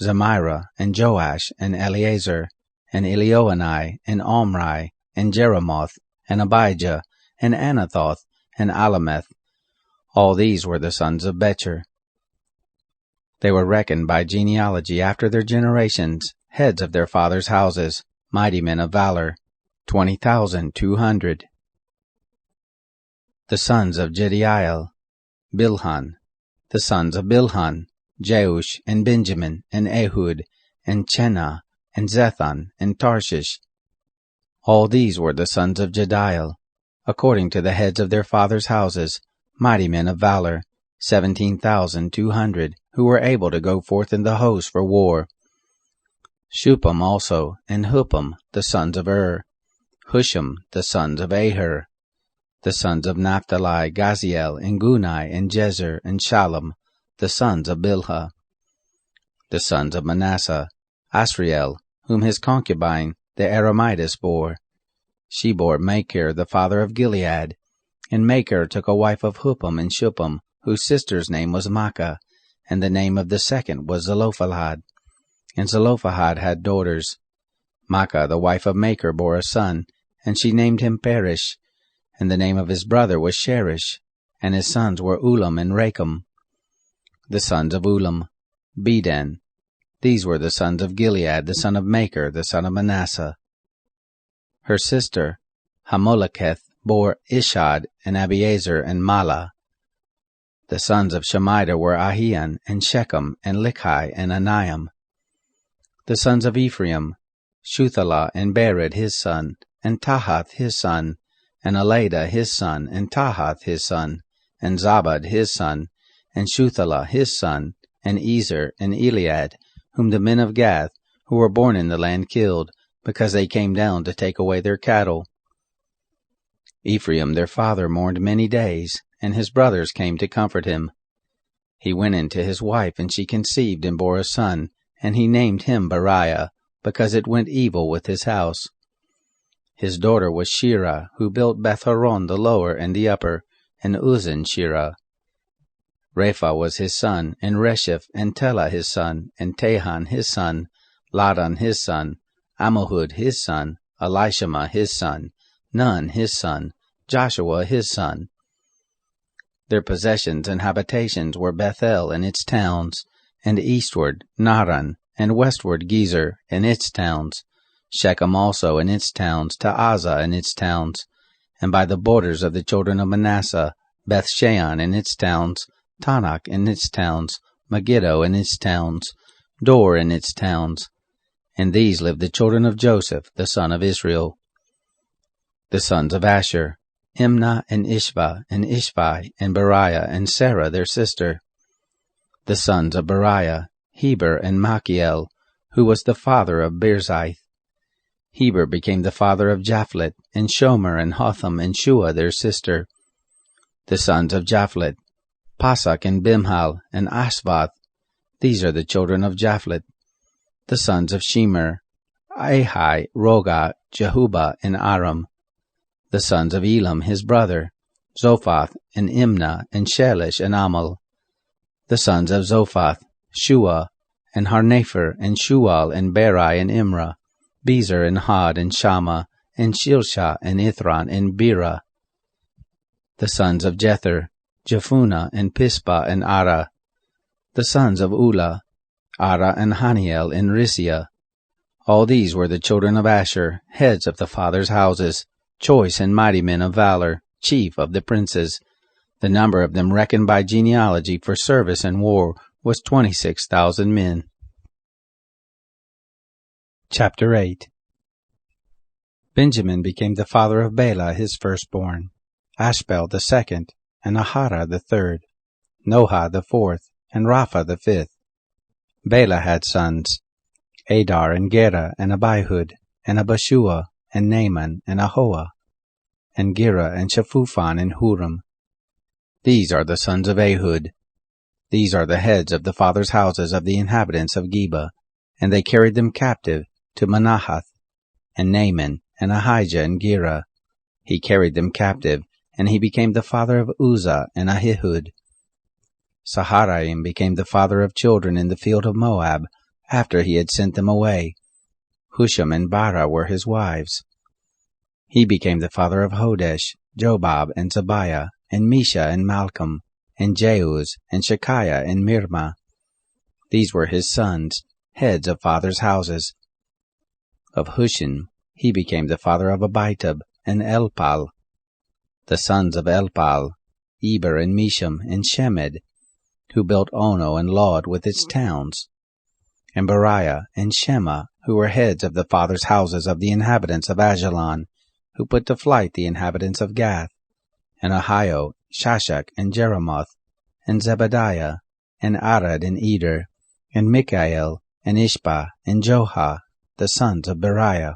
S1: Zemira, and Joash, and Eleazar, and Elioenai, and Omri, and Jeremoth, and Abijah, and Anathoth, and Alameth. All these were the sons of Becher. They were reckoned by genealogy after their generations, heads of their fathers' houses, mighty men of valor, 20,200. The sons of Jediael, Bilhan. The sons of Bilhan, Jeush, and Benjamin, and Ehud, and Chenah, and Zethan, and Tarshish. All these were the sons of Jediael, according to the heads of their fathers' houses, mighty men of valor, 17,200, who were able to go forth in the host for war. Shupam also, and Huppam, the sons of Husham, the sons of Aher. The sons of Naphtali, Gaziel, and Gunai, and Jezer, and Shalom, the sons of Bilhah. The sons of Manasseh, Asriel, whom his concubine, the Aramitess, bore. She bore Machir, the father of Gilead. And Machir took a wife of Huppam and Shupam, whose sister's name was Maachah, and the name of the second was Zelophehad. And Zelophehad had daughters. Maachah, the wife of Machir, bore a son, and she named him Perish. And the name of his brother was Sherish, and his sons were Ulam and Rakem. The sons of Ulam, Bedan. These were the sons of Gilead, the son of Machir, the son of Manasseh. Her sister, Hamoleketh, bore Ishad, and Abiezer, and Malah. The sons of Shemida were Ahian, and Shechem, and Likhai, and Aniam. The sons of Ephraim, Shuthalah, and Bered his son, and Tahath his son, and Eladah his son, and Tahath his son, and Zabad his son, and Shuthalah his son, and Ezer, and Eliad, whom the men of Gath, who were born in the land, killed, because they came down to take away their cattle. Ephraim their father mourned many days, and his brothers came to comfort him. He went in to his wife, and she conceived and bore a son, and he named him Beriah, because it went evil with his house. His daughter was Shirah, who built Beth-horon the lower and the upper, and Uzan Shirah. Rapha was his son, and Resheph, and Telah his son, and Tahan his son, Ladan his son, Ammihud his son, Elishama his son, Nun his son, Joshua his son. Their possessions and habitations were Bethel and its towns, and eastward Naran, and westward Gezer and its towns, Shechem also and its towns, Ta'azah and its towns, and by the borders of the children of Manasseh, Bethshean and its towns, Tanakh and its towns, Megiddo and its towns, Dor and its towns. In these lived the children of Joseph, the son of Israel. The sons of Asher, Imnah and Ishva, and Ishvi, and Beriah, and Sarah their sister. The sons of Beriah, Heber and Machiel, who was the father of Birzith. Heber became the father of Japhlet, and Shomer, and Hotham, and Shua their sister. The sons of Japhlet, Pasak, and Bimhal, and Ashvath. These are the children of Japhlet. The sons of Shemer, Ahai, Roga, Jehuba, and Aram. The sons of Elam his brother, Zophath, and Imnah, and Shelish, and Amal. The sons of Zophath, Shua, and Harnepher, and Shual, and Beri, and Imrah, Bezer, and Had, and Shammah, and Shilshah, and Ithran, and Bera. The sons of Jether, Jephunneh, and Pispa, and Ara. The sons of Ulah, Ara, and Haniel, and Risiah. All these were the children of Asher, heads of the fathers' houses, choice and mighty men of valor. chief of the princes. The number of them reckoned by genealogy for service in war was 26,000 men. Chapter 8. Benjamin became the father of Bela his firstborn, Ashbel the second, and Ahara the third, Noha the fourth, and Rapha the fifth. Bela had sons, Adar and Gera and Abihud, and Abishua, and Naaman, and Ahoah, and Gera, and Shaphupan, and Huram. These are the sons of Ehud. These are the heads of the fathers' houses of the inhabitants of Geba, and they carried them captive to Manahath, and Naaman, and Ahijah, and Gera. He carried them captive, and he became the father of Uzzah and Ahihud. Saharaim became the father of children in the field of Moab, after he had sent them away. Husham and Bara were his wives. He became the father of Hodesh, Jobab, and Zabiah, and Mesha, and Malcolm, and Jeuz, and Shekiah, and Mirma. These were his sons, heads of fathers' houses. Of Hushim he became the father of Abitub, and Elpal. The sons of Elpal, Eber, and Misham, and Shemed, who built Ono and Lod with its towns, and Beriah, and Shema, who were heads of the fathers' houses of the inhabitants of Ajalon, who put to flight the inhabitants of Gath, and Ahio, Shashak, and Jeremoth, and Zebadiah, and Arad, and Eder, and Mikael, and Ishbah, and Joha, the sons of Beriah,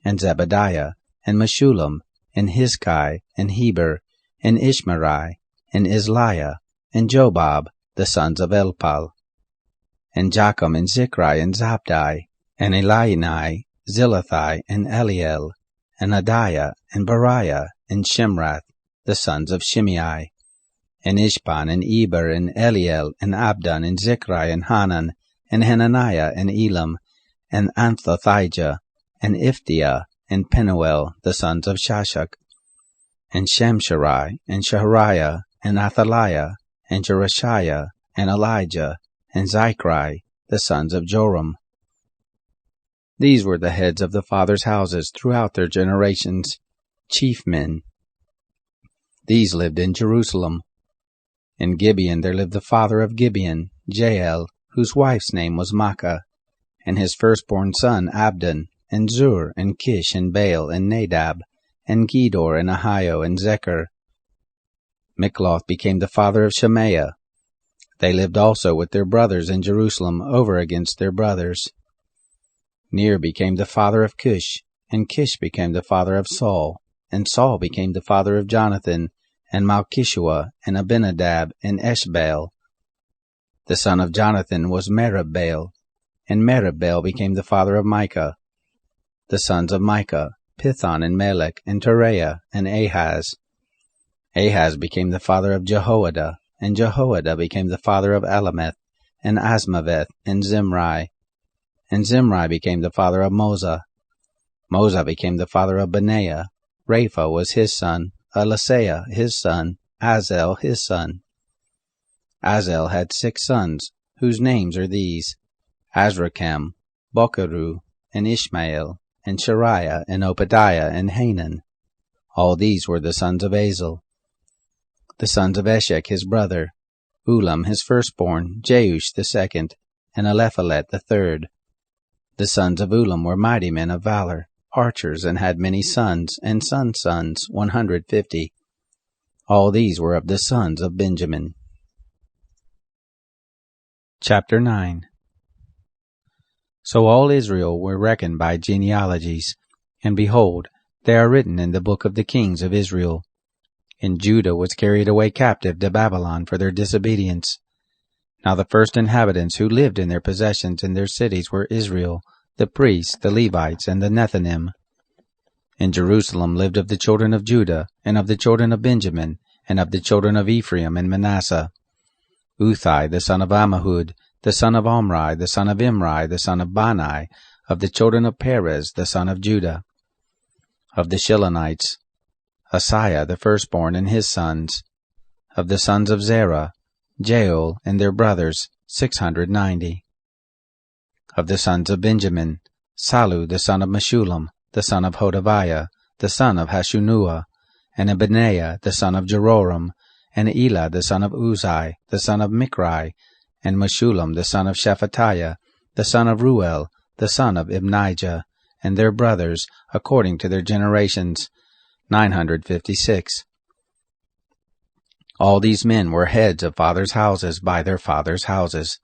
S1: and Zebadiah, and Meshullam, and Hizkai, and Heber, and Ishmerai, and Isliah, and Jobab, the sons of Elpal, and Jacham, and Zichri, and Zabdi, and Elionai, Zilathai, and Eliel, and Adiah, and Beriah, and Shimrath, the sons of Shimei, and Ishban, and Eber, and Eliel, and Abdon, and Zichri, and Hanan, and Hananiah, and Elam, and Anthothijah, and Iphthiah, and Penuel, the sons of Shashak, and Shemsharai, and Shahariah, and Athaliah, and Jerushiah, and Elijah, and Zichri, the sons of Joram. These were the heads of the fathers' houses throughout their generations, chief men. These lived in Jerusalem. In Gibeon there lived the father of Gibeon, Jael, whose wife's name was Maachah, and his firstborn son Abdon, and Zur, and Kish, and Baal, and Nadab, and Gedor, and Ahio, and Zechar. Mikloth became the father of Shemaiah. They lived also with their brothers in Jerusalem over against their brothers. Ner became the father of Cush, and Kish became the father of Saul, and Saul became the father of Jonathan, and Malchishua, and Abinadab, and Eshbaal. The son of Jonathan was Meribbaal, and Meribbaal became the father of Micah. The sons of Micah, Pithon, and Melech, and Tereah, and Ahaz. Ahaz became the father of Jehoiada, and Jehoiada became the father of Alameth, and Asmaveth, and Zimri. And Zimri became the father of Moza. Moza became the father of Benaiah. Rapha was his son, Elisaiah his son, Azel his son. Azel had 6 sons, whose names are these: Azrikam, Bokeru, and Ishmael, and Shariah, and Obadiah, and Hanan. All these were the sons of Azel. The sons of Eshek his brother: Ulam his firstborn, Jeush the second, and Eliphalet the third. The sons of Ulam were mighty men of valor, archers, and had many sons, and sons, 150. All these were of the sons of Benjamin. Chapter 9. So all Israel were reckoned by genealogies, and behold, they are written in the book of the kings of Israel. And Judah was carried away captive to Babylon for their disobedience. Now the first inhabitants who lived in their possessions in their cities were Israel, the priests, the Levites, and the Nethinim. In Jerusalem lived of the children of Judah, and of the children of Benjamin, and of the children of Ephraim and Manasseh: Uthai the son of Ammihud, the son of Omri, the son of Imri, the son of Bani, of the children of Perez, the son of Judah. Of the Shilonites: Asaiah the firstborn and his sons. Of the sons of Zerah: Jeuel and their brothers, 690. Of the sons of Benjamin: Salu the son of Meshullam, the son of Hodaviah, the son of Hashunua, and Benaiah the son of Jeroram, and Elah the son of Uzai, the son of Michri, and Meshullam the son of Shephatiah, the son of Ruel, the son of Ibnijah, and their brothers, according to their generations, 956. All these men were heads of fathers' houses by their fathers' houses.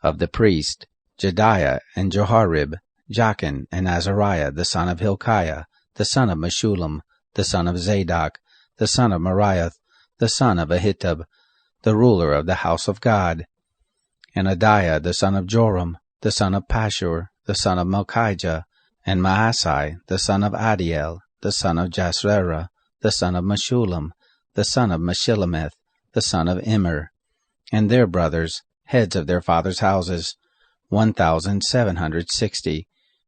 S1: Of the priests, Jediah and Joharib, Jachin and Azariah the son of Hilkiah, the son of Meshullam, the son of Zadok, the son of Meriath, the son of Ahitub, the ruler of the house of God, and Adiah the son of Joram, the son of Pashur, the son of Malchijah, and Maasai the son of Adiel, the son of Jasrerah, the son of Meshullam, the son of Meshillemeth, the son of Immer, and their brothers, heads of their fathers' houses, 1,760,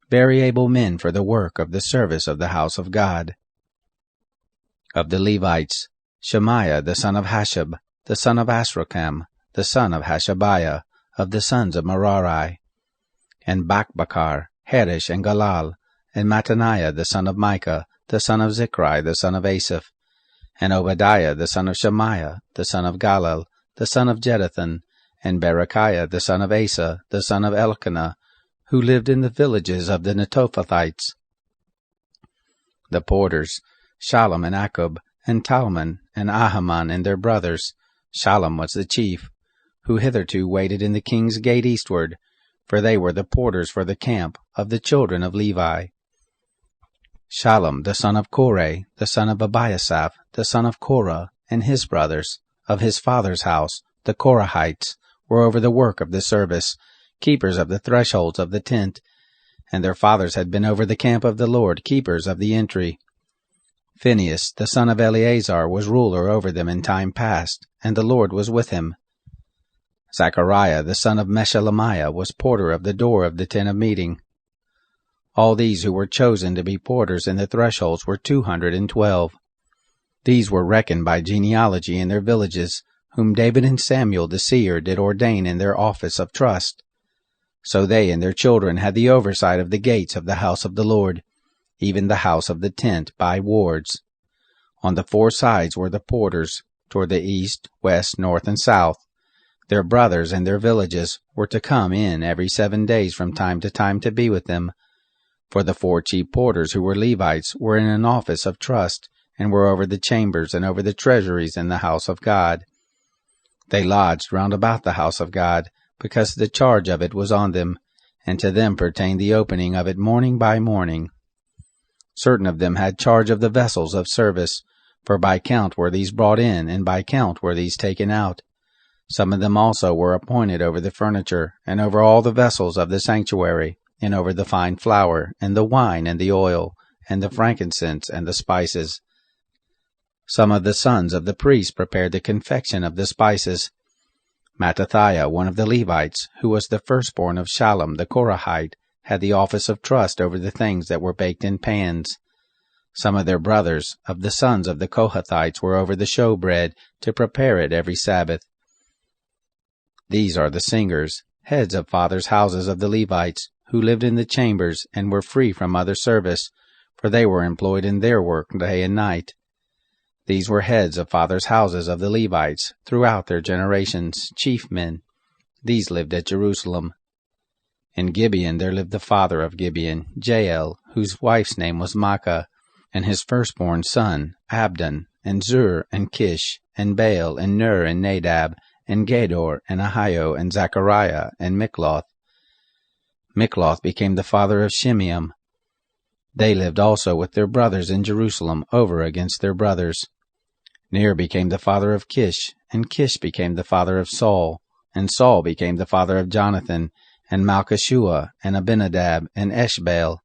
S1: very able men for the work of the service of the house of God. Of the Levites, Shemaiah the son of Hashab, the son of Asrakam, the son of Hashabiah, of the sons of Merari, and Bakbakar, Herish, and Galal, and Mattaniah the son of Micah, the son of Zichri, the son of Asaph, and Obadiah the son of Shemaiah, the son of Galal, the son of Jeduthun, and Berechiah the son of Asa, the son of Elkanah, who lived in the villages of the Netophathites. The porters, Shallum and Akub, and Talmon, and Ahaman, and their brothers. Shallum was the chief, who hitherto waited in the king's gate eastward, for they were the porters for the camp of the children of Levi. Shallum the son of Korah, the son of Abiasaph, the son of Korah, and his brothers, of his father's house, the Korahites, were over the work of the service, keepers of the thresholds of the tent, and their fathers had been over the camp of the Lord, keepers of the entry. Phinehas, the son of Eleazar, was ruler over them in time past, and the Lord was with him. Zechariah, the son of Meshelemiah, was porter of the door of the tent of meeting. All these who were chosen to be porters in the thresholds were 212. These were reckoned by genealogy in their villages, whom David and Samuel the seer did ordain in their office of trust. So they and their children had the oversight of the gates of the house of the Lord, even the house of the tent, by wards. On the 4 sides were the porters, toward the east, west, north, and south. Their brothers and their villages were to come in every 7 days from time to time to be with them. For the 4 chief porters who were Levites were in an office of trust, and were over the chambers and over the treasuries in the house of God. They lodged round about the house of God, because the charge of it was on them, and to them pertained the opening of it morning by morning. Certain of them had charge of the vessels of service, for by count were these brought in, and by count were these taken out. Some of them also were appointed over the furniture, and over all the vessels of the sanctuary, and over the fine flour, and the wine, and the oil, and the frankincense, and the spices. Some of the sons of the priests prepared the confection of the spices. Mattathiah, one of the Levites, who was the firstborn of Shallum the Korahite, had the office of trust over the things that were baked in pans. Some of their brothers, of the sons of the Kohathites, were over the showbread, to prepare it every Sabbath. These are the singers, heads of fathers' houses of the Levites, who lived in the chambers, and were free from other service, for they were employed in their work day and night. These were heads of fathers' houses of the Levites, throughout their generations, chief men. These lived at Jerusalem. In Gibeon there lived the father of Gibeon, Jael, whose wife's name was Maachah, and his firstborn son, Abdon, and Zur, and Kish, and Baal, and Ner, and Nadab, and Gedor, and Ahio, and Zechariah, and Mikloth. Mikloth became the father of Shimeam. They lived also with their brothers in Jerusalem, over against their brothers. Ner became the father of Kish, and Kish became the father of Saul, and Saul became the father of Jonathan, and Malchishua, and Abinadab, and Eshbaal.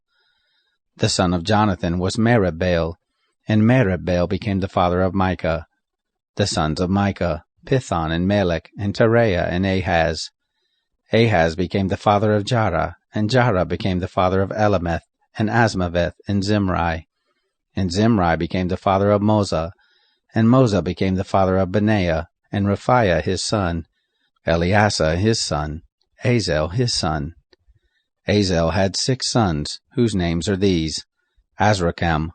S1: The son of Jonathan was Merib-Baal, and Merib-Baal became the father of Micah. The sons of Micah, Pithon, and Melech, and Tereah, and Ahaz. Ahaz became the father of Jarah, and Jarah became the father of Elameth, and Asmaveth, and Zimri. And Zimri became the father of Moza, and Moza became the father of Benaiah, and Raphiah his son, Eleasah his son, Azel his son. Azel had 6 sons, whose names are these: Azrikam,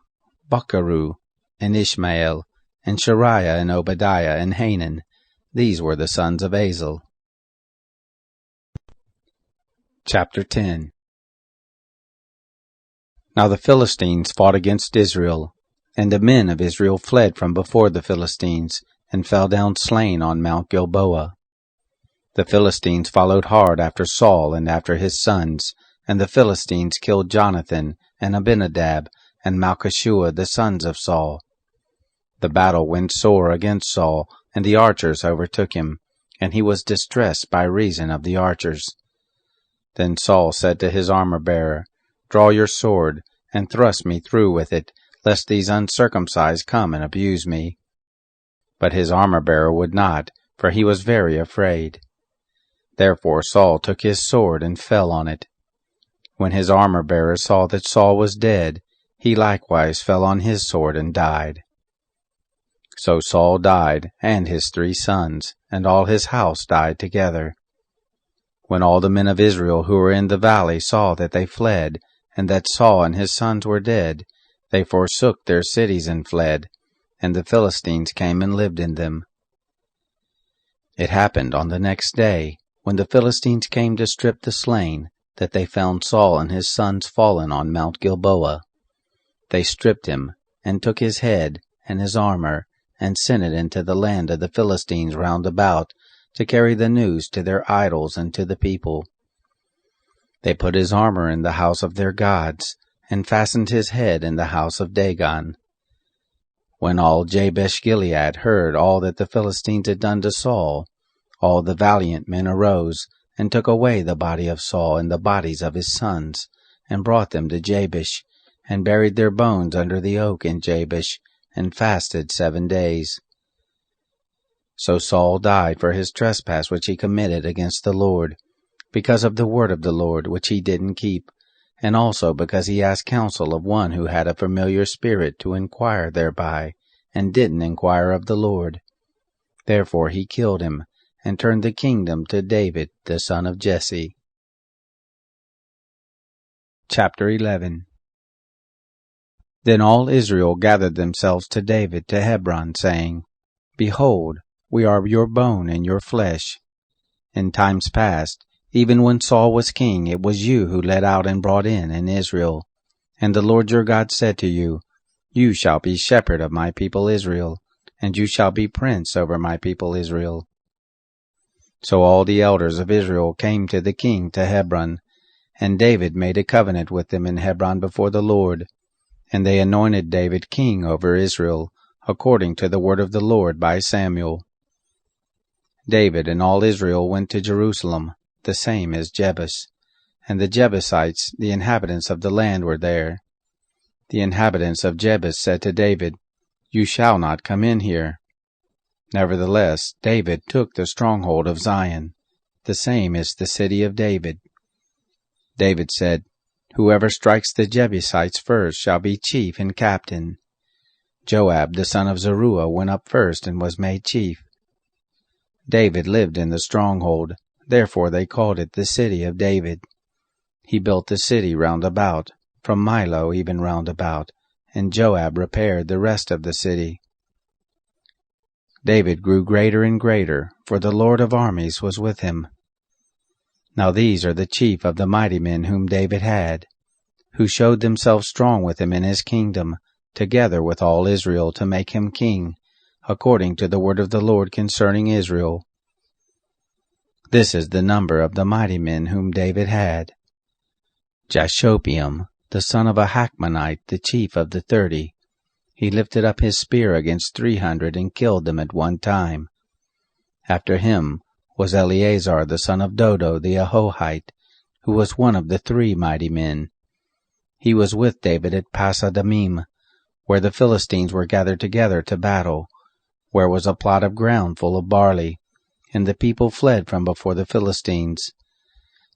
S1: Bokeru, and Ishmael, and Shariah, and Obadiah, and Hanan. These were the sons of Azel. Chapter 10. Now the Philistines fought against Israel, and the men of Israel fled from before the Philistines, and fell down slain on Mount Gilboa. The Philistines followed hard after Saul and after his sons, and the Philistines killed Jonathan, and Abinadab, and Malchishua, the sons of Saul. The battle went sore against Saul, and the archers overtook him, and he was distressed by reason of the archers. Then Saul said to his armor-bearer, Draw your sword, and thrust me through with it, lest these uncircumcised come and abuse me. But his armor-bearer would not, for he was very afraid. Therefore Saul took his sword and fell on it. When his armor-bearer saw that Saul was dead, he likewise fell on his sword and died. So Saul died, and his 3 sons, and all his house died together. When all the men of Israel who were in the valley saw that they fled, and that Saul and his sons were dead, they forsook their cities and fled, and the Philistines came and lived in them. It happened on the next day, when the Philistines came to strip the slain, that they found Saul and his sons fallen on Mount Gilboa. They stripped him, and took his head and his armor, and sent it into the land of the Philistines round about, to carry the news to their idols and to the people. They put his armor in the house of their gods, and fastened his head in the house of Dagon. When all Jabesh-Gilead heard all that the Philistines had done to Saul, all the valiant men arose, and took away the body of Saul and the bodies of his sons, and brought them to Jabesh, and buried their bones under the oak in Jabesh, and fasted 7 days. So Saul died for his trespass which he committed against the Lord, because of the word of the Lord which he didn't keep, and also because he asked counsel of one who had a familiar spirit to inquire thereby, and didn't inquire of the Lord. Therefore he killed him, and turned the kingdom to David the son of Jesse. Chapter 11. Then all Israel gathered themselves to David to Hebron, saying, Behold, we are your bone and your flesh. In times past, even when Saul was king, it was you who led out and brought in Israel. And the Lord your God said to you, You shall be shepherd of my people Israel, and you shall be prince over my people Israel. So all the elders of Israel came to the king to Hebron, and David made a covenant with them in Hebron before the Lord. And they anointed David king over Israel, according to the word of the Lord by Samuel. David and all Israel went to Jerusalem, the same as Jebus, and the Jebusites, the inhabitants of the land, were there. The inhabitants of Jebus said to David, You shall not come in here. Nevertheless, David took the stronghold of Zion, the same is the city of David. David said, Whoever strikes the Jebusites first shall be chief and captain. Joab the son of Zeruiah went up first and was made chief. David lived in the stronghold, therefore they called it the city of David. He built the city round about, from Milo even round about, and Joab repaired the rest of the city. David grew greater and greater, for the Lord of armies was with him. Now these are the chief of the mighty men whom David had, who showed themselves strong with him in his kingdom, together with all Israel, to make him king, according to the word of the Lord concerning Israel. This is the number of the mighty men whom David had. Jashobeam, the son of a Hachmonite, the chief of the 30. He lifted up his spear against 300 and killed them at one time. After him was Eleazar the son of Dodo the Ahohite, who was one of the 3 mighty men. He was with David at Pasadamim, where the Philistines were gathered together to battle, where was a plot of ground full of barley, and the people fled from before the Philistines.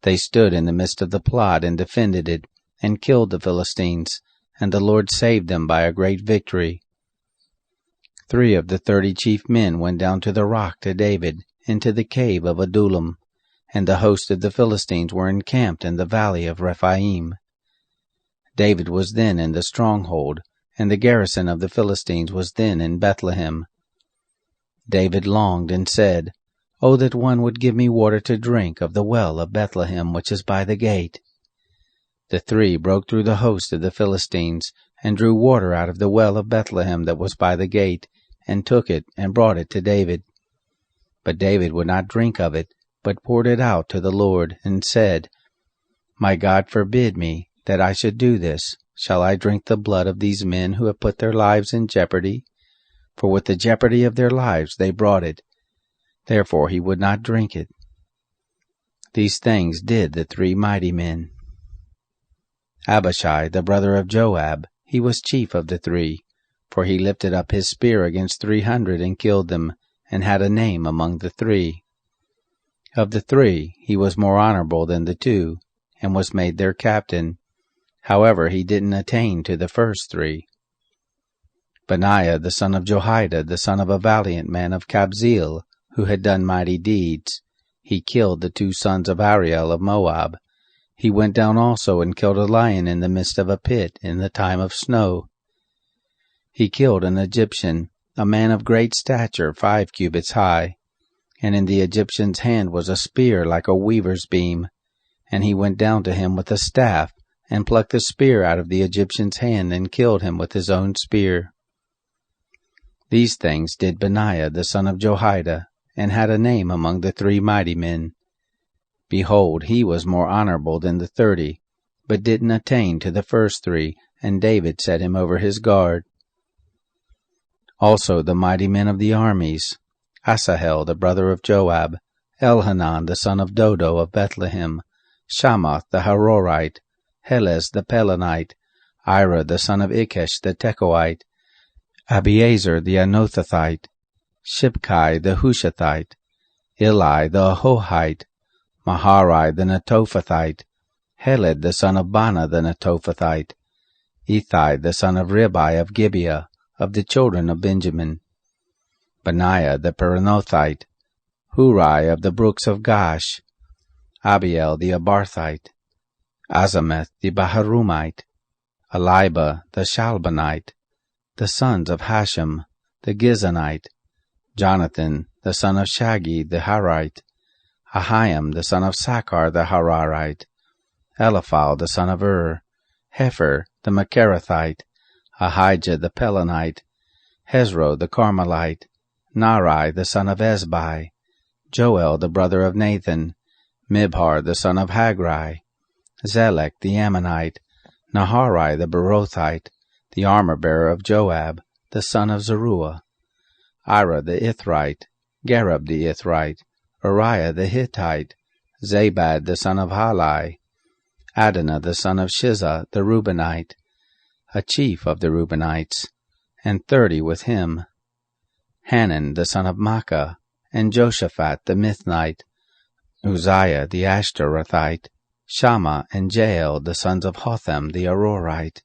S1: They stood in the midst of the plot and defended it, and killed the Philistines, and the Lord saved them by a great victory. 3 of the 30 chief men went down to the rock to David, into the cave of Adullam, and the host of the Philistines were encamped in the valley of Rephaim. David was then in the stronghold, and the garrison of the Philistines was then in Bethlehem. David longed and said, "Oh, that one would give me water to drink of the well of Bethlehem which is by the gate." The three broke through the host of the Philistines, and drew water out of the well of Bethlehem that was by the gate, and took it, and brought it to David. But David would not drink of it, but poured it out to the Lord, and said, "My God forbid me, that I should do this. Shall I drink the blood of these men who have put their lives in jeopardy? For with the jeopardy of their lives they brought it. Therefore he would not drink it." These things did the three mighty men. Abishai, the brother of Joab, he was chief of the three, for he lifted up his spear against 300 and killed them, and had a name among the three. Of the three, he was more honorable than the two, and was made their captain. However, he didn't attain to the first three. Benaiah, the son of Jehoiada, the son of a valiant man of Kabzeel, who had done mighty deeds, he killed the 2 sons of Ariel of Moab. He went down also and killed a lion in the midst of a pit in the time of snow. He killed an Egyptian, a man of great stature, 5 cubits high, and in the Egyptian's hand was a spear like a weaver's beam, and he went down to him with a staff, and plucked the spear out of the Egyptian's hand, and killed him with his own spear. These things did Benaiah the son of Jehoiada, and had a name among the three mighty men. Behold, he was more honorable than the 30, but didn't attain to the first three, and David set him over his guard. Also the mighty men of the armies, Asahel the brother of Joab, Elhanan the son of Dodo of Bethlehem, Shammoth the Harorite, Helez the Pelonite, Ira the son of Ikesh the Tekoite, Abiezer the Anothathite, Shibkai the Hushathite, Eli the Ahohite, Maharai the Netophathite, Heled the son of Bana the Netophathite, Ithai the son of Ribai of Gibeah, of the children of Benjamin, Benaiah the Peranothite, Hurai of the brooks of Gash, Abiel the Abarthite, Azameth the Baharumite, Eliba the Shalbanite, the sons of Hashem the Gizonite, Jonathan the son of Shagi the Harite, Ahiam the son of Sakar the Hararite, Eliphal the son of Hefer the Macherathite, Ahijah the Pelonite, Hezro the Carmelite, Nari the son of Ezbai, Joel the brother of Nathan, Mibhar the son of Hagri, Zelek the Ammonite, Naharai the Berothite, the armor-bearer of Joab, the son of Zeruiah, Ira the Ithrite, Gareb the Ithrite, Uriah the Hittite, Zabad the son of Halai, Adonah the son of Shiza the Reubenite, a chief of the Reubenites, and 30 with him, Hanan the son of Makkah, and Joshaphat the Mithnite, Uzziah the Ashtarothite, Shammah and Jael the sons of Hotham the Arorite,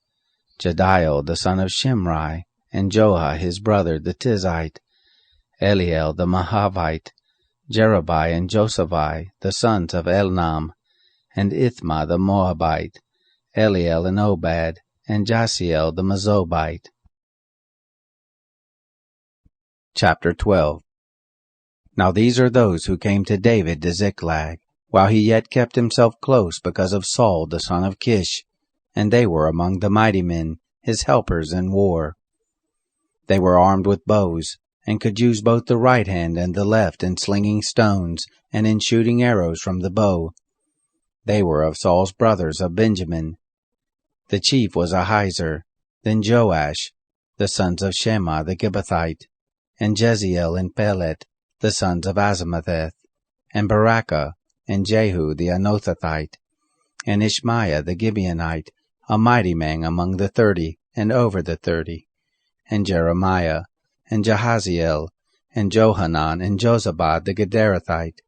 S1: Jediel the son of Shimri, and Joah his brother the Tizite, Eliel the Mahavite, Jerubai and Josaphi the sons of Elnam, and Ithma the Moabite, Eliel and Obad, and Jasiel the Mezobite. Chapter 12. Now these are those who came to David to Ziklag, while he yet kept himself close because of Saul the son of Kish, and they were among the mighty men, his helpers in war. They were armed with bows, and could use both the right hand and the left in slinging stones, and in shooting arrows from the bow. They were of Saul's brothers of Benjamin. The chief was Ahiezer, then Joash, the sons of Shema the Gibbethite, and Jeziel and Pelet, the sons of Azamatheth, and Barakah, and Jehu the Anothathite, and Ishmaiah the Gibeonite, a mighty man among the 30, and over the 30, and Jeremiah, and Jahaziel, and Johanan, and Jozabad the Gederathite,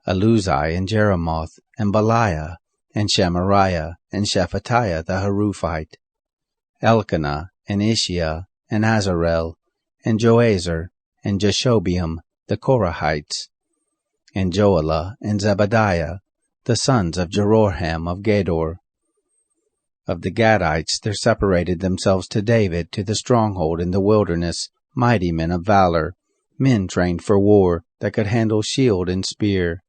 S1: Eluzai, and Jeremoth, and Beliah, and Shemariah, and Shephatiah the Haruphite, Elkanah, and Ishiah, and Azarel, and Joazer, and Jeshobeam, the Korahites, and Joelah, and Zebadiah, the sons of Jeroham of Gedor, Of the Gadites there separated themselves to David to the stronghold in the wilderness mighty men of valor, men trained for war, that could handle shield and spear,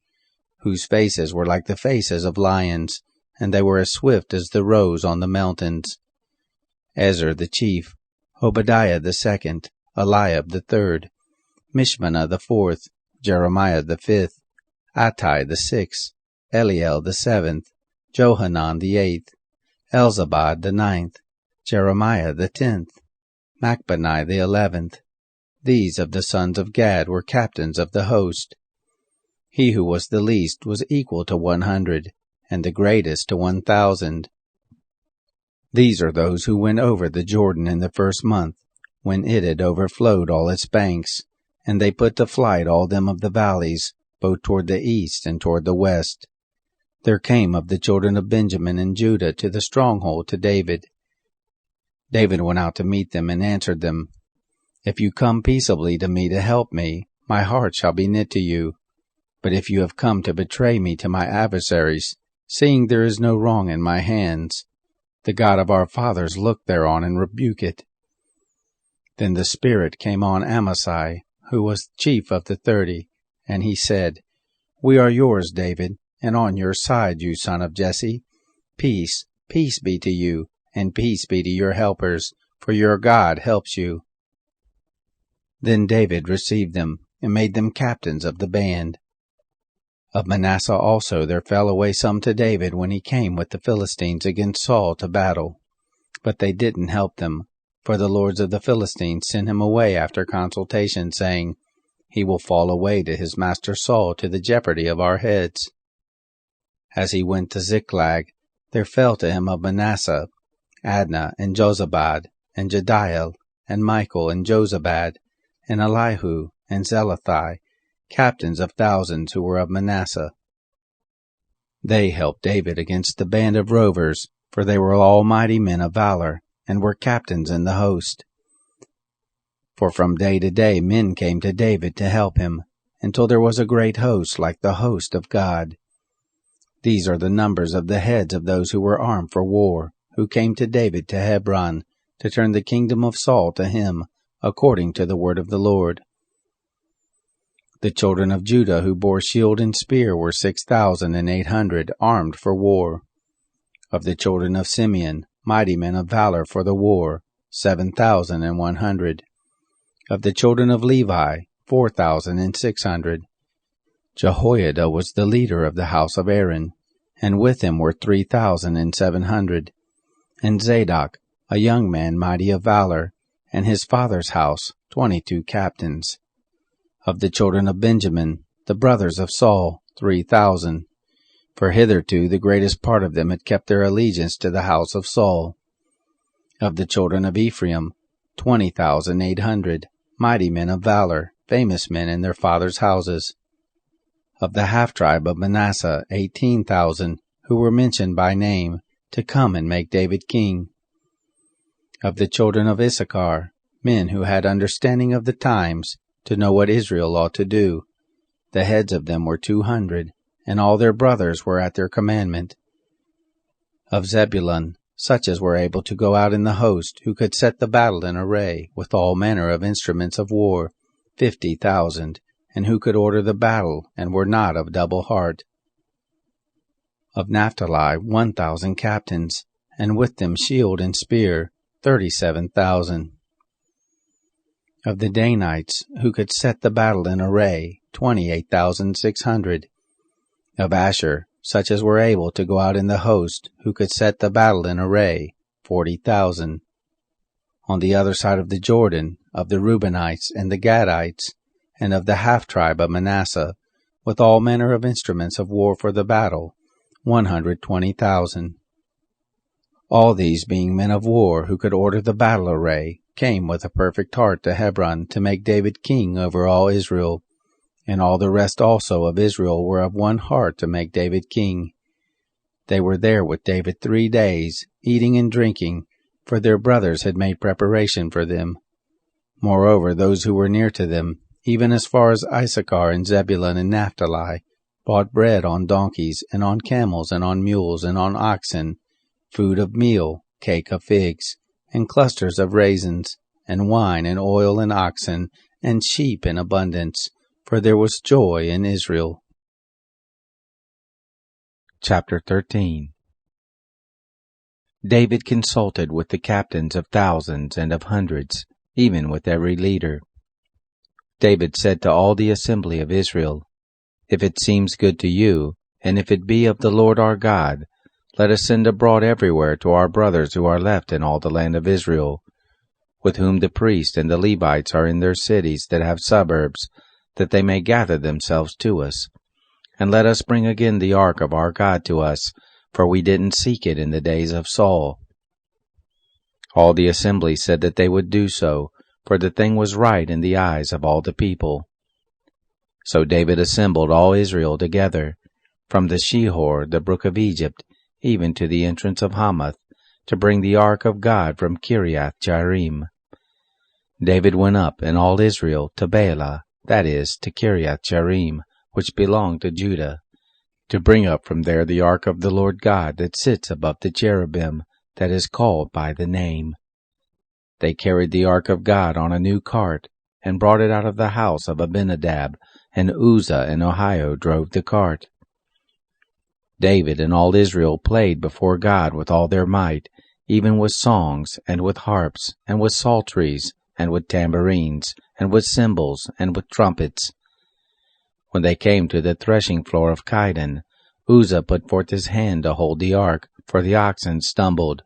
S1: whose faces were like the faces of lions, and they were as swift as the roes on the mountains. Ezer the chief, Obadiah the second, Eliab the third, Mishmannah the fourth, Jeremiah the fifth, Attai the sixth, Eliel the seventh, Johanan the eighth, Elzabad the ninth, Jeremiah the 10th, Machbani the 11th. These of the sons of Gad were captains of the host. He who was the least was equal to 100, and the greatest to 1,000. These are those who went over the Jordan in the first month, when it had overflowed all its banks, and they put to flight all them of the valleys, both toward the east and toward the west. There came of the children of Benjamin and Judah to the stronghold to David. David went out to meet them and answered them, If you come peaceably to me to help me, my heart shall be knit to you. But if you have come to betray me to my adversaries, seeing there is no wrong in my hands, the God of our fathers look thereon and rebuke it. Then the Spirit came on Amasai, who was chief of the 30, and he said, We are yours, David, and on your side, you son of Jesse. Peace, peace be to you, and peace be to your helpers, for your God helps you. Then David received them, and made them captains of the band. Of Manasseh also there fell away some to David when he came with the Philistines against Saul to battle. But they didn't help them, for the lords of the Philistines sent him away after consultation, saying, He will fall away to his master Saul to the jeopardy of our heads. As he went to Ziklag, there fell to him of Manasseh, Adnah and Jozabad, and Jediel, and Michael and Jozabad, and Elihu and Zelathai, captains of thousands who were of Manasseh. They helped David against the band of rovers, for they were all mighty men of valor, and were captains in the host. For from day to day men came to David to help him, until there was a great host like the host of God. These are the numbers of the heads of those who were armed for war, who came to David to Hebron, to turn the kingdom of Saul to him, according to the word of the Lord. The children of Judah who bore shield and spear were 6,800, armed for war. Of the children of Simeon, mighty men of valor for the war, 7,100. Of the children of Levi, 4,600. Jehoiada was the leader of the house of Aaron, and with him were 3,700. And Zadok, a young man mighty of valor, and his father's house, 22 captains. Of the children of Benjamin, the brothers of Saul, 3,000. For hitherto the greatest part of them had kept their allegiance to the house of Saul. Of the children of Ephraim, 20,800, mighty men of valor, famous men in their fathers' houses. Of the half-tribe of Manasseh, 18,000, who were mentioned by name, to come and make David king. Of the children of Issachar, men who had understanding of the times, to know what Israel ought to do. The heads of them were 200, and all their brothers were at their commandment. Of Zebulun, such as were able to go out in the host, who could set the battle in array, with all manner of instruments of war, 50,000, and who could order the battle, and were not of double heart. Of Naphtali 1,000 captains, and with them shield and spear, 37,000. Of the Danites, who could set the battle in array, 28,600. Of Asher, such as were able to go out in the host, who could set the battle in array, 40,000. On the other side of the Jordan, of the Reubenites and the Gadites, and of the half-tribe of Manasseh, with all manner of instruments of war for the battle, 120,000. All these being men of war who could order the battle array, came with a perfect heart to Hebron to make David king over all Israel. And all the rest also of Israel were of one heart to make David king. They were there with David 3 days, eating and drinking, for their brothers had made preparation for them. Moreover, those who were near to them, even as far as Issachar and Zebulun and Naphtali, bought bread on donkeys, and on camels, and on mules, and on oxen, food of meal, cake of figs, and clusters of raisins, and wine and oil and oxen, and sheep in abundance, for there was joy in Israel. Chapter 13. David consulted with the captains of thousands and of hundreds, even with every leader. David said to all the assembly of Israel, If it seems good to you, and if it be of the Lord our God, let us send abroad everywhere to our brothers who are left in all the land of Israel, with whom the priests and the Levites are in their cities that have suburbs, that they may gather themselves to us. And let us bring again the ark of our God to us, for we didn't seek it in the days of Saul. All the assembly said that they would do so, for the thing was right in the eyes of all the people. So David assembled all Israel together, from the Shihor, the brook of Egypt, even to the entrance of Hamath, to bring the ark of God from Kiriath-Jearim. David went up, and all Israel, to Baalah, that is, to Kiriath-Jearim, which belonged to Judah, to bring up from there the ark of the Lord God that sits above the cherubim, that is called by the name. They carried the ark of God on a new cart, and brought it out of the house of Abinadab, and Uzzah and Ahio drove the cart. David and all Israel played before God with all their might, even with songs, and with harps, and with psalteries, and with tambourines, and with cymbals, and with trumpets. When they came to the threshing floor of Chidon, Uzzah put forth his hand to hold the ark, for the oxen stumbled.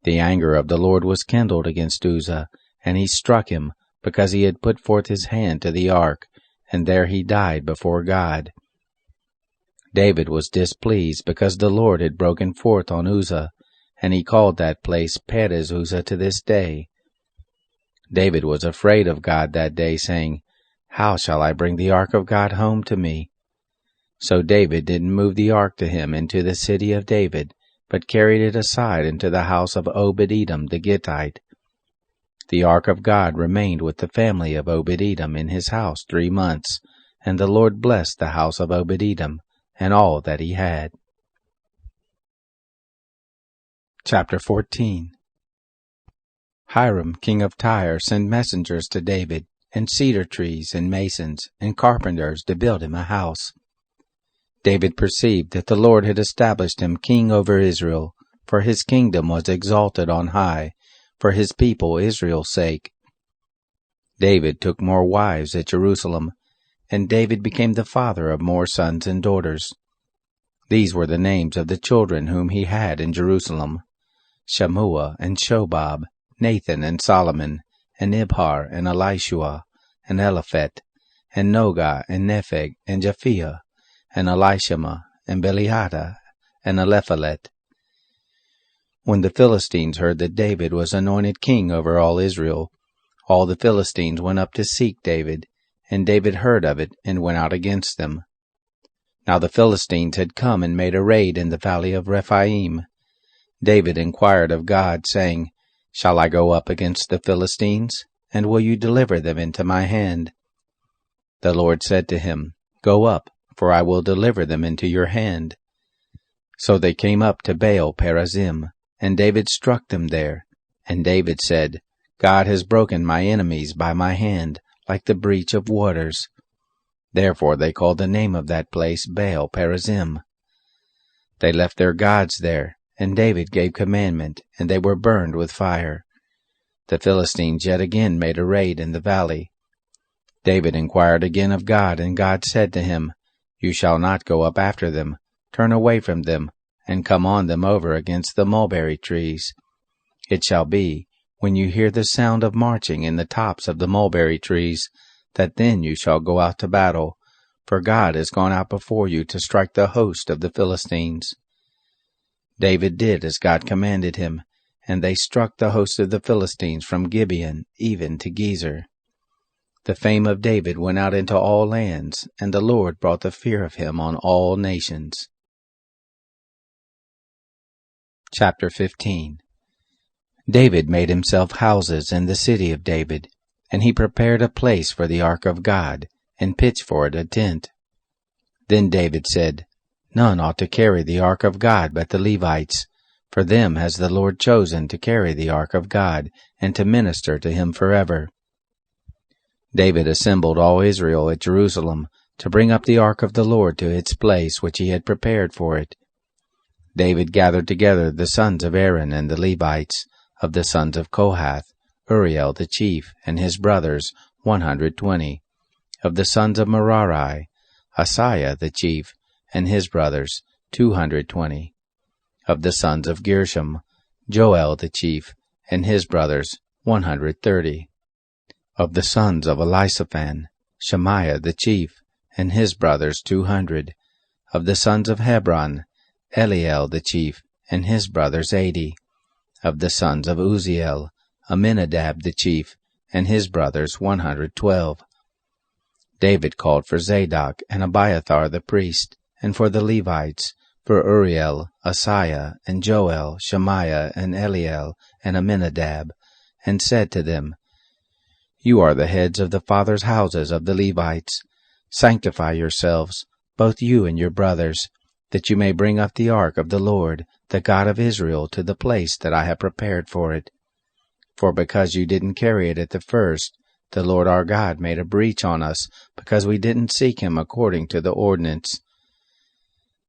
S1: The anger of the Lord was kindled against Uzzah, and he struck him, because he had put forth his hand to the ark, and there he died before God. David was displeased because the Lord had broken forth on Uzzah, and he called that place Perez Uzzah to this day. David was afraid of God that day, saying, How shall I bring the ark of God home to me? So David didn't move the ark to him into the city of David, but carried it aside into the house of Obed-Edom the Gittite. The ark of God remained with the family of Obed-Edom in his house 3 months, and the Lord blessed the house of Obed-Edom, and all that he had. Chapter 14. Hiram king of Tyre sent messengers to David, and cedar trees, and masons, and carpenters to build him a house. David perceived that the Lord had established him king over Israel, for his kingdom was exalted on high, for his people Israel's sake. David took more wives at Jerusalem, and David became the father of more sons and daughters. These were the names of the children whom he had in Jerusalem: Shammua and Shobab, Nathan and Solomon, and Ibhar and Elishua, and Eliphet, and Nogah and Nepheg, and Japhia, and Elishama, and Beliada, and Elephalet. When the Philistines heard that David was anointed king over all Israel, all the Philistines went up to seek David, and David heard of it, and went out against them. Now the Philistines had come and made a raid in the valley of Rephaim. David inquired of God, saying, Shall I go up against the Philistines, and will you deliver them into my hand? The Lord said to him, Go up, for I will deliver them into your hand. So they came up to Baal Perazim, and David struck them there. And David said, God has broken my enemies by my hand, like the breach of waters. Therefore they called the name of that place Baal Perazim. They left their gods there, and David gave commandment, and they were burned with fire. The Philistines yet again made a raid in the valley. David inquired again of God, and God said to him, You shall not go up after them. Turn away from them, and come on them over against the mulberry trees. It shall be, when you hear the sound of marching in the tops of the mulberry trees, that then you shall go out to battle, for God has gone out before you to strike the host of the Philistines. David did as God commanded him, and they struck the host of the Philistines from Gibeon even to Gezer. The fame of David went out into all lands, and the Lord brought the fear of him on all nations. Chapter 15. David made himself houses in the city of David, and he prepared a place for the ark of God, and pitched for it a tent. Then David said, None ought to carry the ark of God but the Levites, For them has the Lord chosen to carry the ark of God, and to minister to him forever. David assembled all Israel at Jerusalem, to bring up the ark of the Lord to its place which he had prepared for it. David gathered together the sons of Aaron and the Levites, of the sons of Kohath, Uriel the chief, and his brothers, 120. Of the sons of Merari, Asaiah the chief, and his brothers, 220. Of the sons of Gershom, Joel the chief, and his brothers, 130. Of the sons of Elisaphan, Shemaiah the chief, and his brothers, 200. Of the sons of Hebron, Eliel the chief, and his brothers, 80. Of the sons of Uzziel, Aminadab the chief, and his brothers, 112. David called for Zadok and Abiathar the priest, and for the Levites, for Uriel, Asaiah, and Joel, Shemaiah, and Eliel, and Aminadab, and said to them, You are the heads of the fathers' houses of the Levites. Sanctify yourselves, both you and your brothers, that you may bring up the ark of the Lord, the God of Israel, to the place that I have prepared for it. For because you didn't carry it at the first, the Lord our God made a breach on us, because we didn't seek him according to the ordinance.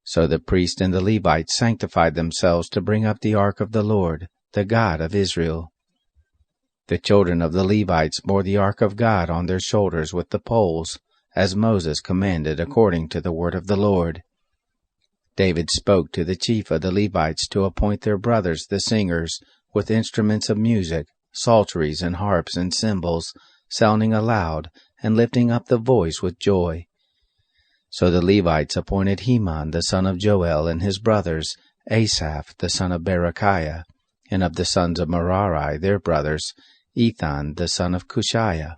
S1: So the priest and the Levites sanctified themselves to bring up the ark of the Lord, the God of Israel. The children of the Levites bore the ark of God on their shoulders with the poles, as Moses commanded according to the word of the Lord. David spoke to the chief of the Levites to appoint their brothers the singers, with instruments of music, psalteries and harps and cymbals, sounding aloud, and lifting up the voice with joy. So the Levites appointed Heman the son of Joel and his brothers, Asaph the son of Berechiah, and of the sons of Merari their brothers, Ethan the son of Cushiah,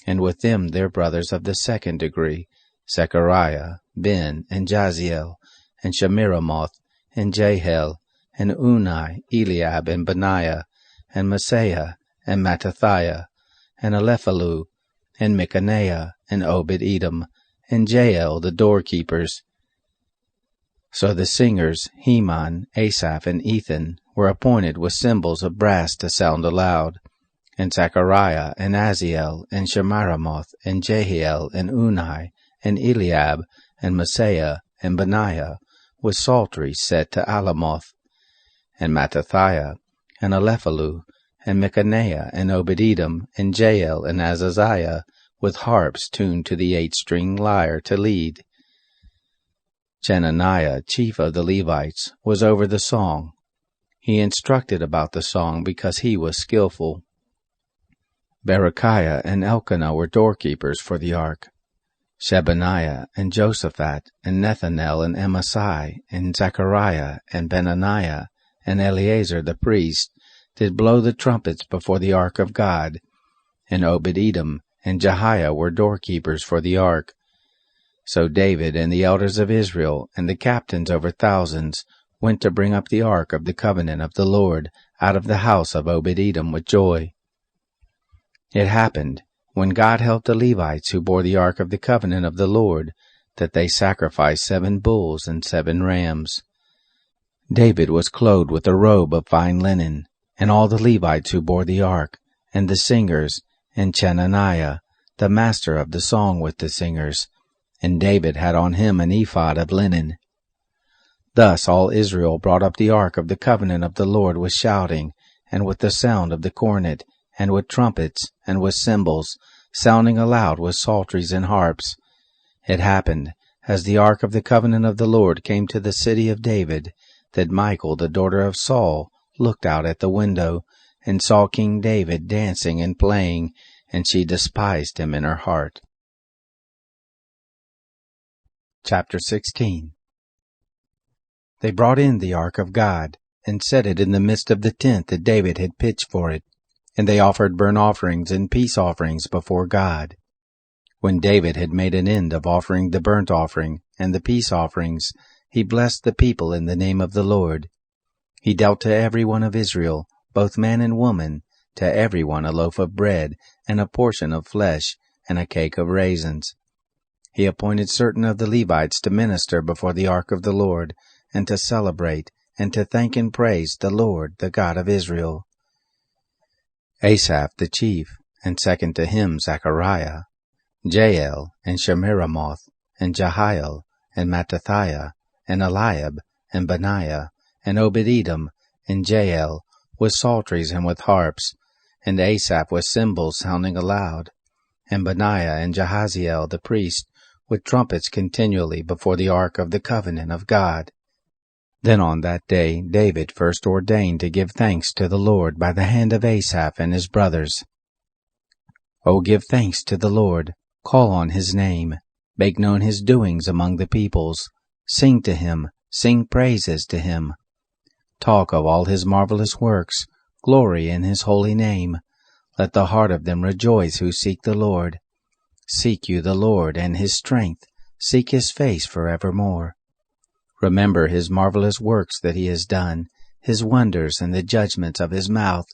S1: and with them their brothers of the second degree, Zechariah, Ben, and Jaziel, and Shemiramoth, and Jehiel, and Unai, Eliab, and Benaiah, and Maaseiah, and Mattathiah, and Elephalu, and Micaiah, and Obed-Edom, and Jael the doorkeepers. So the singers, Heman, Asaph, and Ethan, were appointed with cymbals of brass to sound aloud, and Zechariah, and Aziel, and Shemiramoth, and Jehiel, and Unai, and Eliab, and Maaseiah, and Benaiah, with psalteries set to Alamoth, and Mattathiah, and Elephalu, and Micaiah, and Obed-Edom, and Jael, and Azaziah, with harps tuned to the 8-string lyre to lead. Chenaniah, chief of the Levites, was over the song. He instructed about the song because he was skillful. Berechiah and Elkanah were doorkeepers for the ark. Shebaniah and Josaphat and Nethanel and Amasai and Zechariah and Benaniah and Eleazar the priest did blow the trumpets before the ark of God, and Obed-Edom and Jehiah were doorkeepers for the ark. So David and the elders of Israel and the captains over thousands went to bring up the ark of the covenant of the Lord out of the house of Obed-Edom with joy. It happened, when God helped the Levites who bore the ark of the covenant of the Lord, that they sacrificed 7 bulls and 7 rams. David was clothed with a robe of fine linen, and all the Levites who bore the ark, and the singers, and Chenaniah, the master of the song with the singers, and David had on him an ephod of linen. Thus all Israel brought up the ark of the covenant of the Lord with shouting, and with the sound of the cornet, and with trumpets, and with cymbals, sounding aloud with psalteries and harps. It happened, as the ark of the covenant of the Lord came to the city of David, that Michal the daughter of Saul looked out at the window, and saw King David dancing and playing, and she despised him in her heart. Chapter 16. They brought in the ark of God, and set it in the midst of the tent that David had pitched for it, and they offered burnt offerings and peace offerings before God. When David had made an end of offering the burnt offering and the peace offerings, he blessed the people in the name of the Lord. He dealt to every one of Israel, both man and woman, to every one a loaf of bread, and a portion of flesh, and a cake of raisins. He appointed certain of the Levites to minister before the ark of the Lord, and to celebrate, and to thank and praise the Lord, the God of Israel. Asaph the chief, and second to him Zechariah, Jael, and Shemiramoth, and Jehiel, and Mattithiah, and Eliab, and Benaiah, and Obed-Edom, and Jael, with psalteries and with harps, and Asaph with cymbals sounding aloud, and Benaiah and Jahaziel the priest, with trumpets continually before the ark of the covenant of God. Then on that day David first ordained to give thanks to the Lord by the hand of Asaph and his brothers. O give thanks to the Lord, call on his name, make known his doings among the peoples, sing to him, sing praises to him. Talk of all his marvelous works, glory in his holy name. Let the heart of them rejoice who seek the Lord. Seek you the Lord and his strength, seek his face forevermore. Remember his marvelous works that he has done, his wonders and the judgments of his mouth.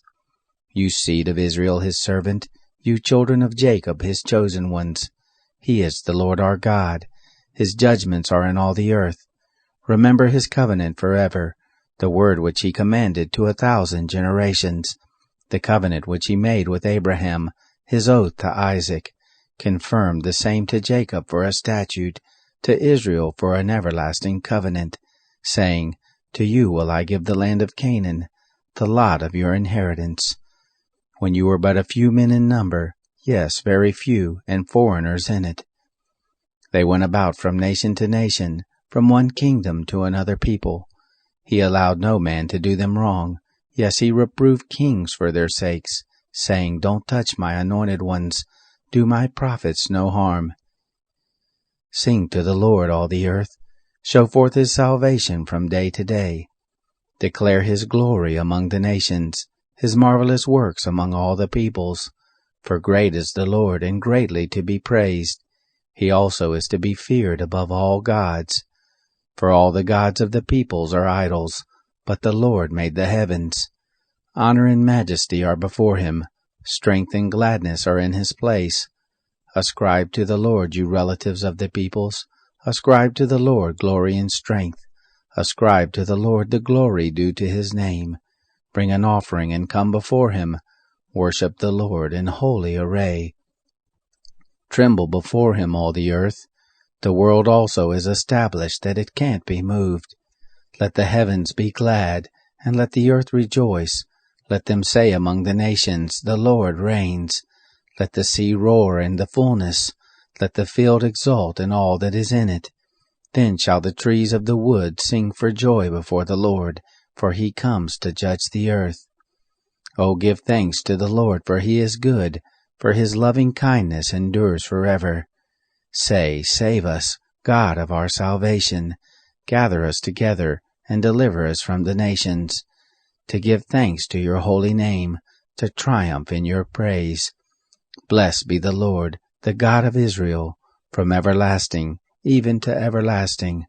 S1: You seed of Israel his servant, you children of Jacob his chosen ones. He is the Lord our God. His judgments are in all the earth. Remember his covenant forever, the word which he commanded to 1,000 generations, the covenant which he made with Abraham, his oath to Isaac, confirmed the same to Jacob for a statute, to Israel for an everlasting covenant, saying, To you will I give the land of Canaan, the lot of your inheritance. When you were but a few men in number, yes, very few, and foreigners in it. They went about from nation to nation, from one kingdom to another people. He allowed no man to do them wrong. Yes, he reproved kings for their sakes, saying, Don't touch my anointed ones, do my prophets no harm. Sing to the Lord, all the earth. Show forth his salvation from day to day. Declare his glory among the nations, his marvelous works among all the peoples. For great is the Lord, and greatly to be praised. He also is to be feared above all gods. For all the gods of the peoples are idols, but the Lord made the heavens. Honor and majesty are before him, strength and gladness are in his place. Ascribe to the Lord, you relatives of the peoples. Ascribe to the Lord glory and strength. Ascribe to the Lord the glory due to his name. Bring an offering and come before him. Worship the Lord in holy array. Tremble before him, all the earth. The world also is established that it can't be moved. Let the heavens be glad, and let the earth rejoice. Let them say among the nations, The Lord reigns. Let the sea roar in the fullness. Let the field exult in all that is in it. Then shall the trees of the wood sing for joy before the Lord, for he comes to judge the earth. O give thanks to the Lord, for he is good, for his loving kindness endures forever. Say, Save us, God of our salvation. Gather us together, and deliver us from the nations, to give thanks to your holy name, to triumph in your praise. Blessed be the Lord, the God of Israel, from everlasting even to everlasting.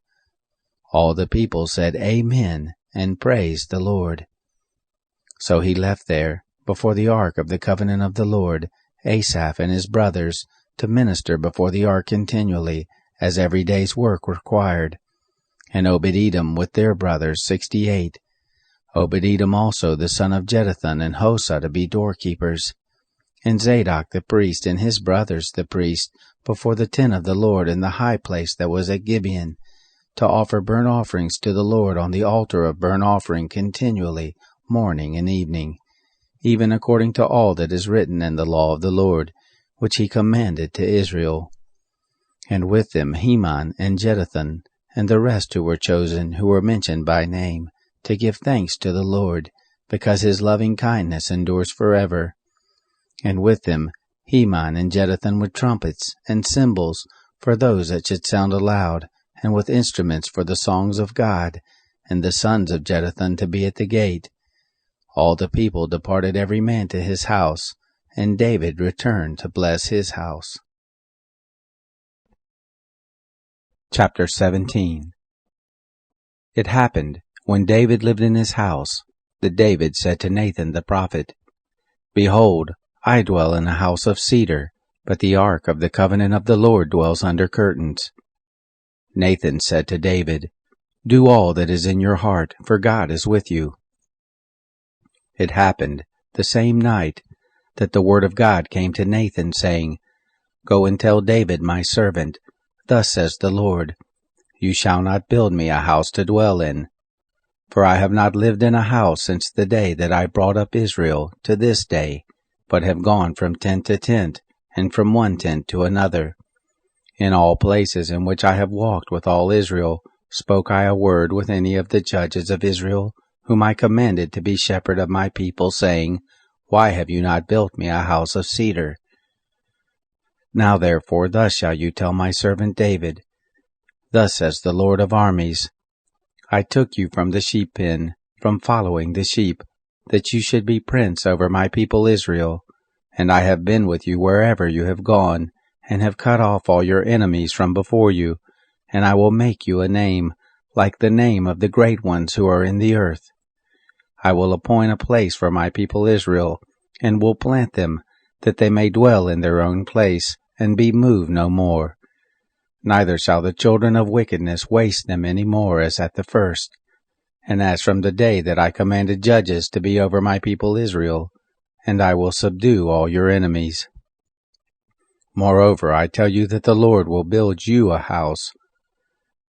S1: All the people said, Amen, and praised the Lord. So he left there, before the ark of the covenant of the Lord, Asaph and his brothers, to minister before the ark continually, as every day's work required. And Obed-Edom with their brothers 68. Obed-Edom also the son of Jeduthun and Hosah to be doorkeepers. And Zadok the priest and his brothers the priest, before the tent of the Lord in the high place that was at Gibeon, to offer burnt offerings to the Lord on the altar of burnt offering continually, morning and evening, even according to all that is written in the law of the Lord, which he commanded to Israel. And with them Heman and Jeduthun, and the rest who were chosen, who were mentioned by name, to give thanks to the Lord, because his loving kindness endures forever. And with them Heman and Jeduthun with trumpets and cymbals, for those that should sound aloud, and with instruments for the songs of God, and the sons of Jeduthun to be at the gate. All the people departed every man to his house, and David returned to bless his house. Chapter 17. It happened, when David lived in his house, that David said to Nathan the prophet, Behold, I dwell in a house of cedar, but the ark of the covenant of the Lord dwells under curtains. Nathan said to David, Do all that is in your heart, for God is with you." It happened the same night that the word of God came to Nathan, saying, "Go and tell David my servant, Thus says the Lord, You shall not build me a house to dwell in. For I have not lived in a house since the day that I brought up Israel to this day, but have gone from tent to tent, and from one tent to another. In all places in which I have walked with all Israel, spoke I a word with any of the judges of Israel, whom I commanded to be shepherd of my people, saying, Why have you not built me a house of cedar? Now therefore thus shall you tell my servant David, Thus says the Lord of armies, I took you from the sheep pen, from following the sheep, that you should be prince over my people Israel, and I have been with you wherever you have gone, and have cut off all your enemies from before you, and I will make you a name, like the name of the great ones who are in the earth. I will appoint a place for my people Israel, and will plant them, that they may dwell in their own place, and be moved no more. Neither shall the children of wickedness waste them any more as at the first, and as from the day that I commanded judges to be over my people Israel, and I will subdue all your enemies. Moreover, I tell you that the Lord will build you a house.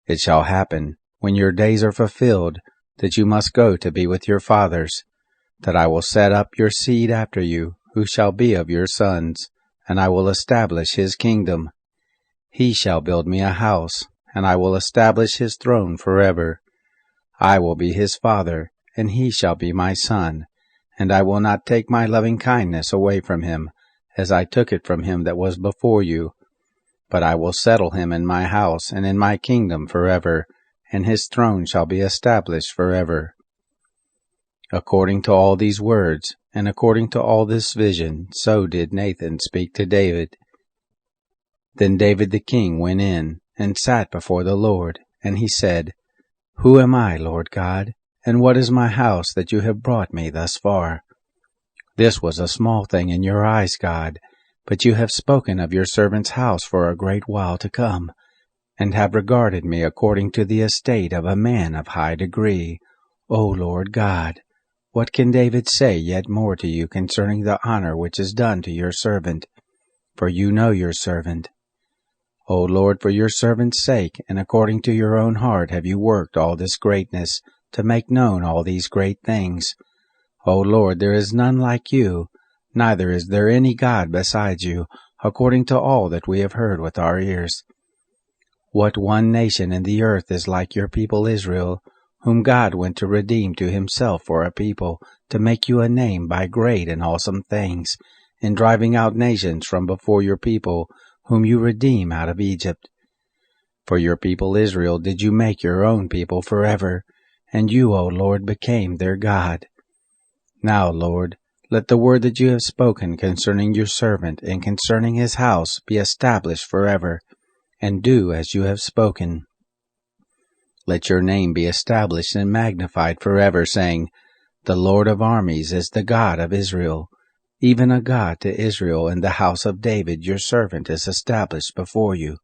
S1: It shall happen, when your days are fulfilled, that you must go to be with your fathers, that I will set up your seed after you, who shall be of your sons, and I will establish his kingdom. He shall build me a house, and I will establish his throne forever. I will be his father, and he shall be my son, and I will not take my loving kindness away from him, as I took it from him that was before you. But I will settle him in my house and in my kingdom forever, and his throne shall be established forever. According to all these words, and according to all this vision, so did Nathan speak to David. Then David the king went in, and sat before the Lord, and he said, Who am I, Lord God, and what is my house that you have brought me thus far? This was a small thing in your eyes, God, but you have spoken of your servant's house for a great while to come, and have regarded me according to the estate of a man of high degree. O Lord God, what can David say yet more to you concerning the honor which is done to your servant? For you know your servant. O Lord, for your servant's sake, and according to your own heart have you worked all this greatness, to make known all these great things. O Lord, there is none like you, neither is there any God besides you, according to all that we have heard with our ears. What one nation in the earth is like your people Israel, whom God went to redeem to himself for a people, to make you a name by great and awesome things, in driving out nations from before your people, whom you redeem out of Egypt. For your people Israel did you make your own people forever, and you, O Lord, became their God. Now, Lord, let the word that you have spoken concerning your servant and concerning his house be established forever, and do as you have spoken. Let your name be established and magnified forever, saying, The Lord of armies is the God of Israel. Even a God to Israel, and the house of David your servant is established before you.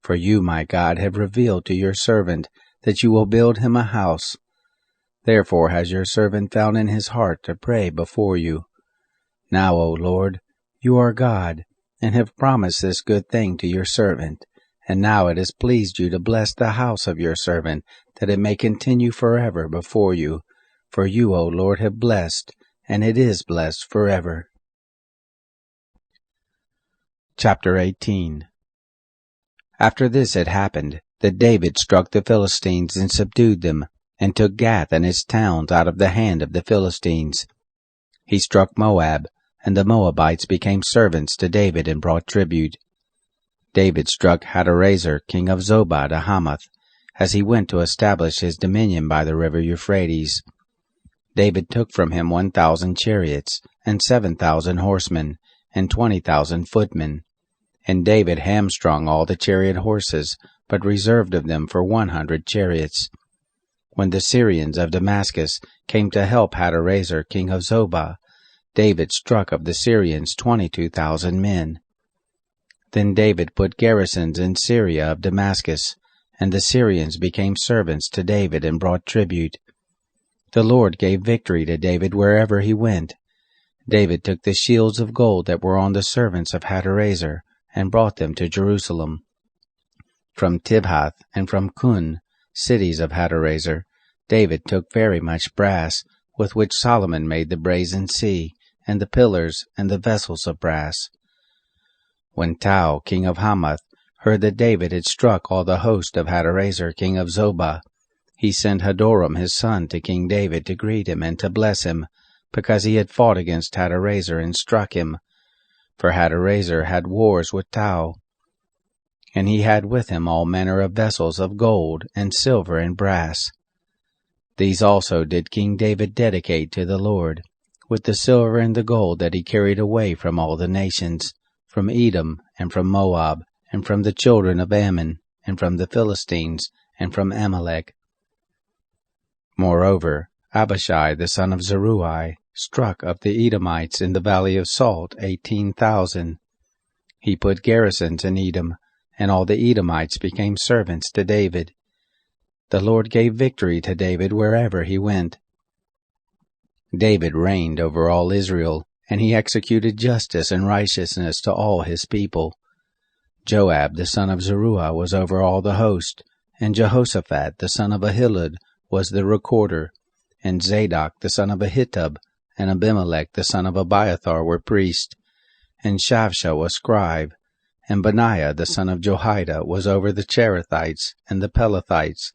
S1: For you, my God, have revealed to your servant that you will build him a house. Therefore has your servant found in his heart to pray before you. Now, O Lord, you are God, and have promised this good thing to your servant. And now it has pleased you to bless the house of your servant, that it may continue forever before you. For you, O Lord, have blessed, and it is blessed forever. Chapter 18. After this it happened, that David struck the Philistines and subdued them, and took Gath and its towns out of the hand of the Philistines. He struck Moab, and the Moabites became servants to David and brought tribute. David struck Hadarezer, king of Zobah, to Hamath, as he went to establish his dominion by the river Euphrates. David took from him 1,000 chariots, and 7,000 horsemen, and 20,000 footmen. And David hamstrung all the chariot horses, but reserved of them for 100 chariots. When the Syrians of Damascus came to help Hadarezer, king of Zobah, David struck of the Syrians 22,000 men. Then David put garrisons in Syria of Damascus, and the Syrians became servants to David and brought tribute. The Lord gave victory to David wherever he went. David took the shields of gold that were on the servants of Hadarezer and brought them to Jerusalem. From Tibhath and from Kun, cities of Hadarezer, David took very much brass, with which Solomon made the brazen sea, and the pillars and the vessels of brass. When Tau, king of Hamath, heard that David had struck all the host of Hadarezer, king of Zobah, he sent Hadoram his son to King David to greet him and to bless him, because he had fought against Hadarezer and struck him. For Hadarezer had wars with Tau, and he had with him all manner of vessels of gold and silver and brass. These also did King David dedicate to the Lord, with the silver and the gold that he carried away from all the nations, from Edom and from Moab, and from the children of Ammon, and from the Philistines, and from Amalek. Moreover, Abishai the son of Zeruiah struck of the Edomites in the valley of Salt 18,000. He put garrisons in Edom, and all the Edomites became servants to David. The Lord gave victory to David wherever he went. David reigned over all Israel, and he executed justice and righteousness to all his people. Joab the son of Zeruiah was over all the host, and Jehoshaphat the son of Ahilud was the recorder, and Zadok the son of Ahitub, and Abimelech the son of Abiathar were priests, and Shavsha was scribe, and Benaiah the son of Jehoiada was over the Cherethites and the Pelethites,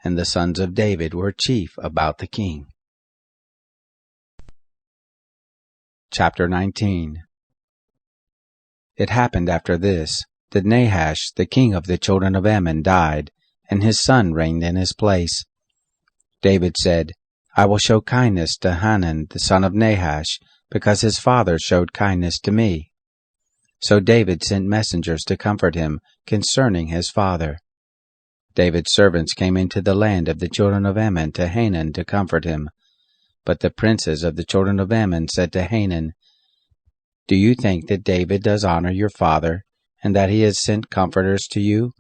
S1: and the sons of David were chief about the king. Chapter 19. It happened after this, that Nahash the king of the children of Ammon died, and his son reigned in his place. David said, I will show kindness to Hanan the son of Nahash, because his father showed kindness to me. So David sent messengers to comfort him concerning his father. David's servants came into the land of the children of Ammon to Hanan to comfort him. But the princes of the children of Ammon said to Hanan, Do you think that David does honor your father, and that he has sent comforters to you?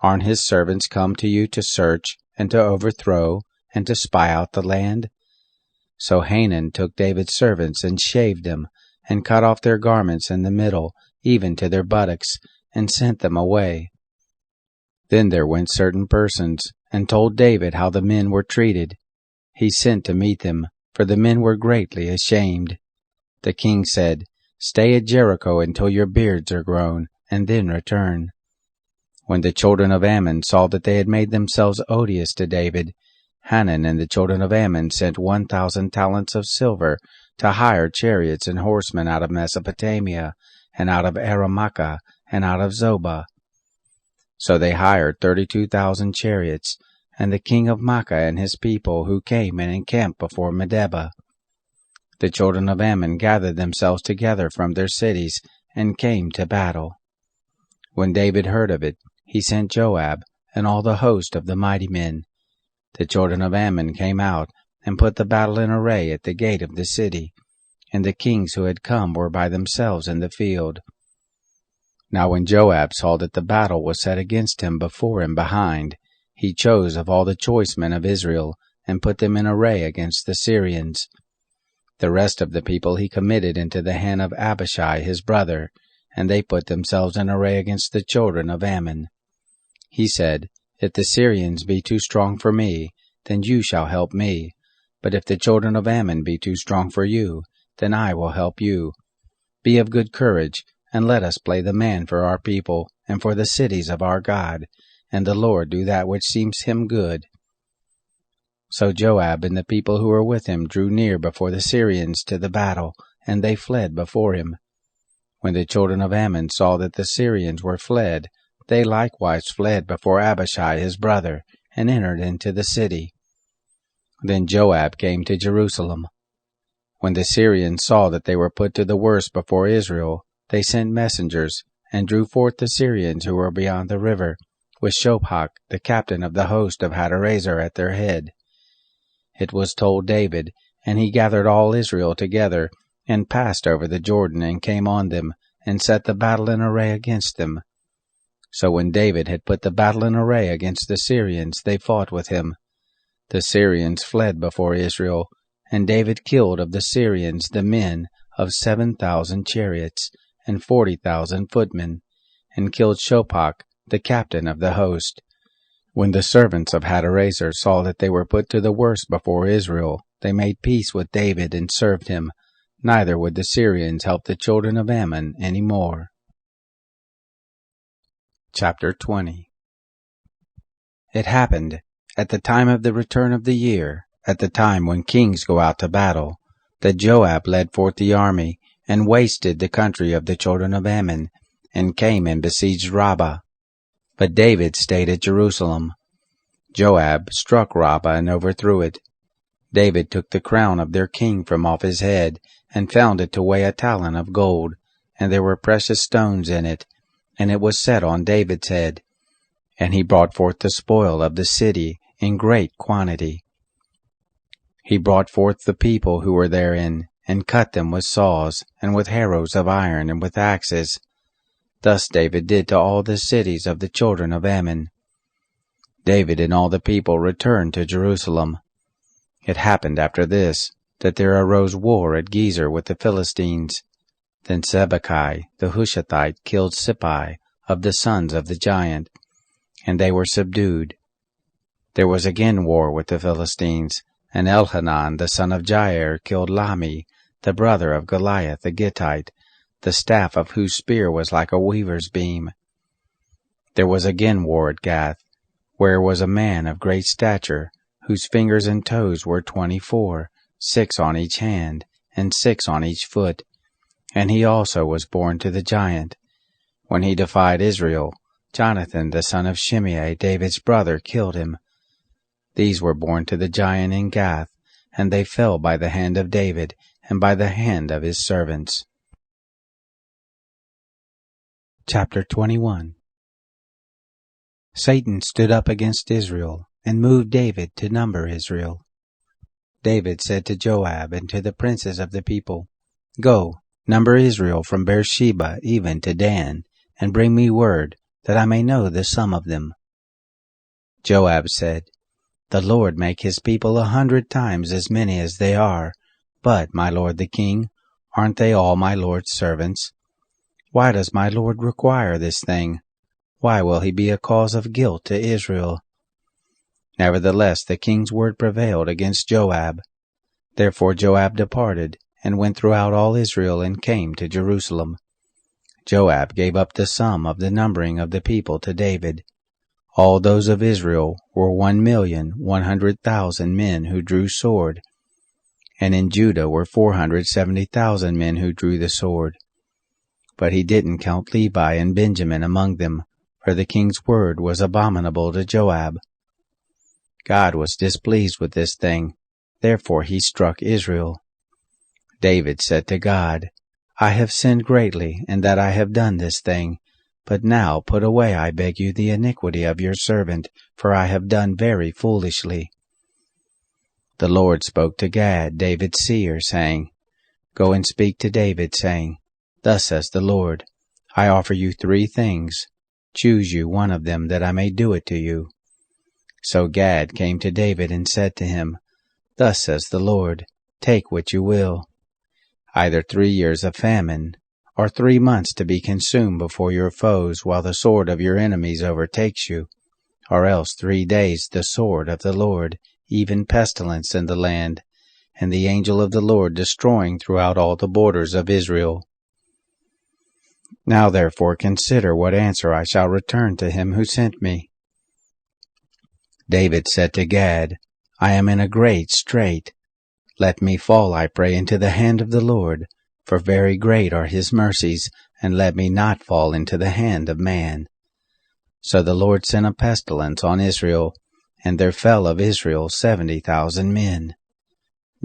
S1: Aren't his servants come to you to search, and to overthrow, and to spy out the land? So Hanan took David's servants and shaved them, and cut off their garments in the middle, even to their buttocks, and sent them away. Then there went certain persons, and told David how the men were treated. He sent to meet them, for the men were greatly ashamed. The king said, Stay at Jericho until your beards are grown, and then return. When the children of Ammon saw that they had made themselves odious to David, Hanan and the children of Ammon sent 1,000 talents of silver to hire chariots and horsemen out of Mesopotamia, and out of Aramacah, and out of Zobah. So they hired 32,000 chariots, and the king of Makkah and his people, who came and encamped before Medeba. The children of Ammon gathered themselves together from their cities, and came to battle. When David heard of it, he sent Joab, and all the host of the mighty men. The children of Ammon came out, and put the battle in array at the gate of the city, and the kings who had come were by themselves in the field. Now when Joab saw that the battle was set against him before and behind, he chose of all the choice men of Israel, and put them in array against the Syrians. The rest of the people he committed into the hand of Abishai his brother, and they put themselves in array against the children of Ammon. He said, If the Syrians be too strong for me, then you shall help me. But if the children of Ammon be too strong for you, then I will help you. Be of good courage, and let us play the man for our people, and for the cities of our God, and the Lord do that which seems him good. So Joab and the people who were with him drew near before the Syrians to the battle, and they fled before him. When the children of Ammon saw that the Syrians were fled, they likewise fled before Abishai his brother, and entered into the city. Then Joab came to Jerusalem. When the Syrians saw that they were put to the worse before Israel, they sent messengers, and drew forth the Syrians who were beyond the river, with Shophak the captain of the host of Hadarezer at their head. It was told David, and he gathered all Israel together, and passed over the Jordan, and came on them, and set the battle in array against them. So when David had put the battle in array against the Syrians, they fought with him. The Syrians fled before Israel, and David killed of the Syrians the men of 7,000 chariots and 40,000 footmen, and killed Shophach, the captain of the host. When the servants of Hadarezer saw that they were put to the worse before Israel, they made peace with David and served him, neither would the Syrians help the children of Ammon any more. Chapter 20. It happened, at the time of the return of the year, at the time when kings go out to battle, that Joab led forth the army, and wasted the country of the children of Ammon, and came and besieged Rabbah. But David stayed at Jerusalem. Joab struck Rabbah and overthrew it. David took the crown of their king from off his head, and found it to weigh a talent of gold, and there were precious stones in it, and it was set on David's head. And he brought forth the spoil of the city in great quantity. He brought forth the people who were therein, and cut them with saws, and with harrows of iron, and with axes. Thus David did to all the cities of the children of Ammon. David and all the people returned to Jerusalem. It happened after this, that there arose war at Gezer with the Philistines. Then Sibbechai the Hushathite killed Sippai of the sons of the giant, and they were subdued. There was again war with the Philistines, and Elhanan the son of Jair killed Lahmi, the brother of Goliath the Gittite, the staff of whose spear was like a weaver's beam. There was again war at Gath, where was a man of great stature, whose fingers and toes were 24, 6 on each hand, and 6 on each foot, and he also was born to the giant. When he defied Israel, Jonathan the son of Shimei, David's brother, killed him. These were born to the giant in Gath, and they fell by the hand of David, and by the hand of his servants. Chapter 21. Satan stood up against Israel, and moved David to number Israel. David said to Joab and to the princes of the people, Go, number Israel from Beersheba even to Dan, and bring me word, that I may know the sum of them. Joab said, The Lord make his people 100 times as many as they are, but, my lord the king, aren't they all my lord's servants? Why does my lord require this thing? Why will he be a cause of guilt to Israel? Nevertheless the king's word prevailed against Joab. Therefore Joab departed, and went throughout all Israel, and came to Jerusalem. Joab gave up the sum of the numbering of the people to David. All those of Israel were 1,100,000 men who drew sword, and in Judah were 470,000 men who drew the sword. But he didn't count Levi and Benjamin among them, for the king's word was abominable to Joab. God was displeased with this thing, therefore he struck Israel. David said to God, I have sinned greatly, in that I have done this thing. But now put away, I beg you, the iniquity of your servant, for I have done very foolishly. The Lord spoke to Gad, David's seer, saying, Go and speak to David, saying, Thus says the Lord, I offer you 3 things. Choose you one of them, that I may do it to you. So Gad came to David and said to him, Thus says the Lord, Take what you will. Either 3 years of famine, or 3 months to be consumed before your foes, while the sword of your enemies overtakes you, or else 3 days the sword of the Lord, even pestilence in the land, and the angel of the Lord destroying throughout all the borders of Israel. Now therefore consider what answer I shall return to him who sent me. David said to Gad, I am in a great strait. Let me fall, I pray, into the hand of the Lord, for very great are his mercies, and let me not fall into the hand of man. So the Lord sent a pestilence on Israel, and there fell of Israel 70,000 men.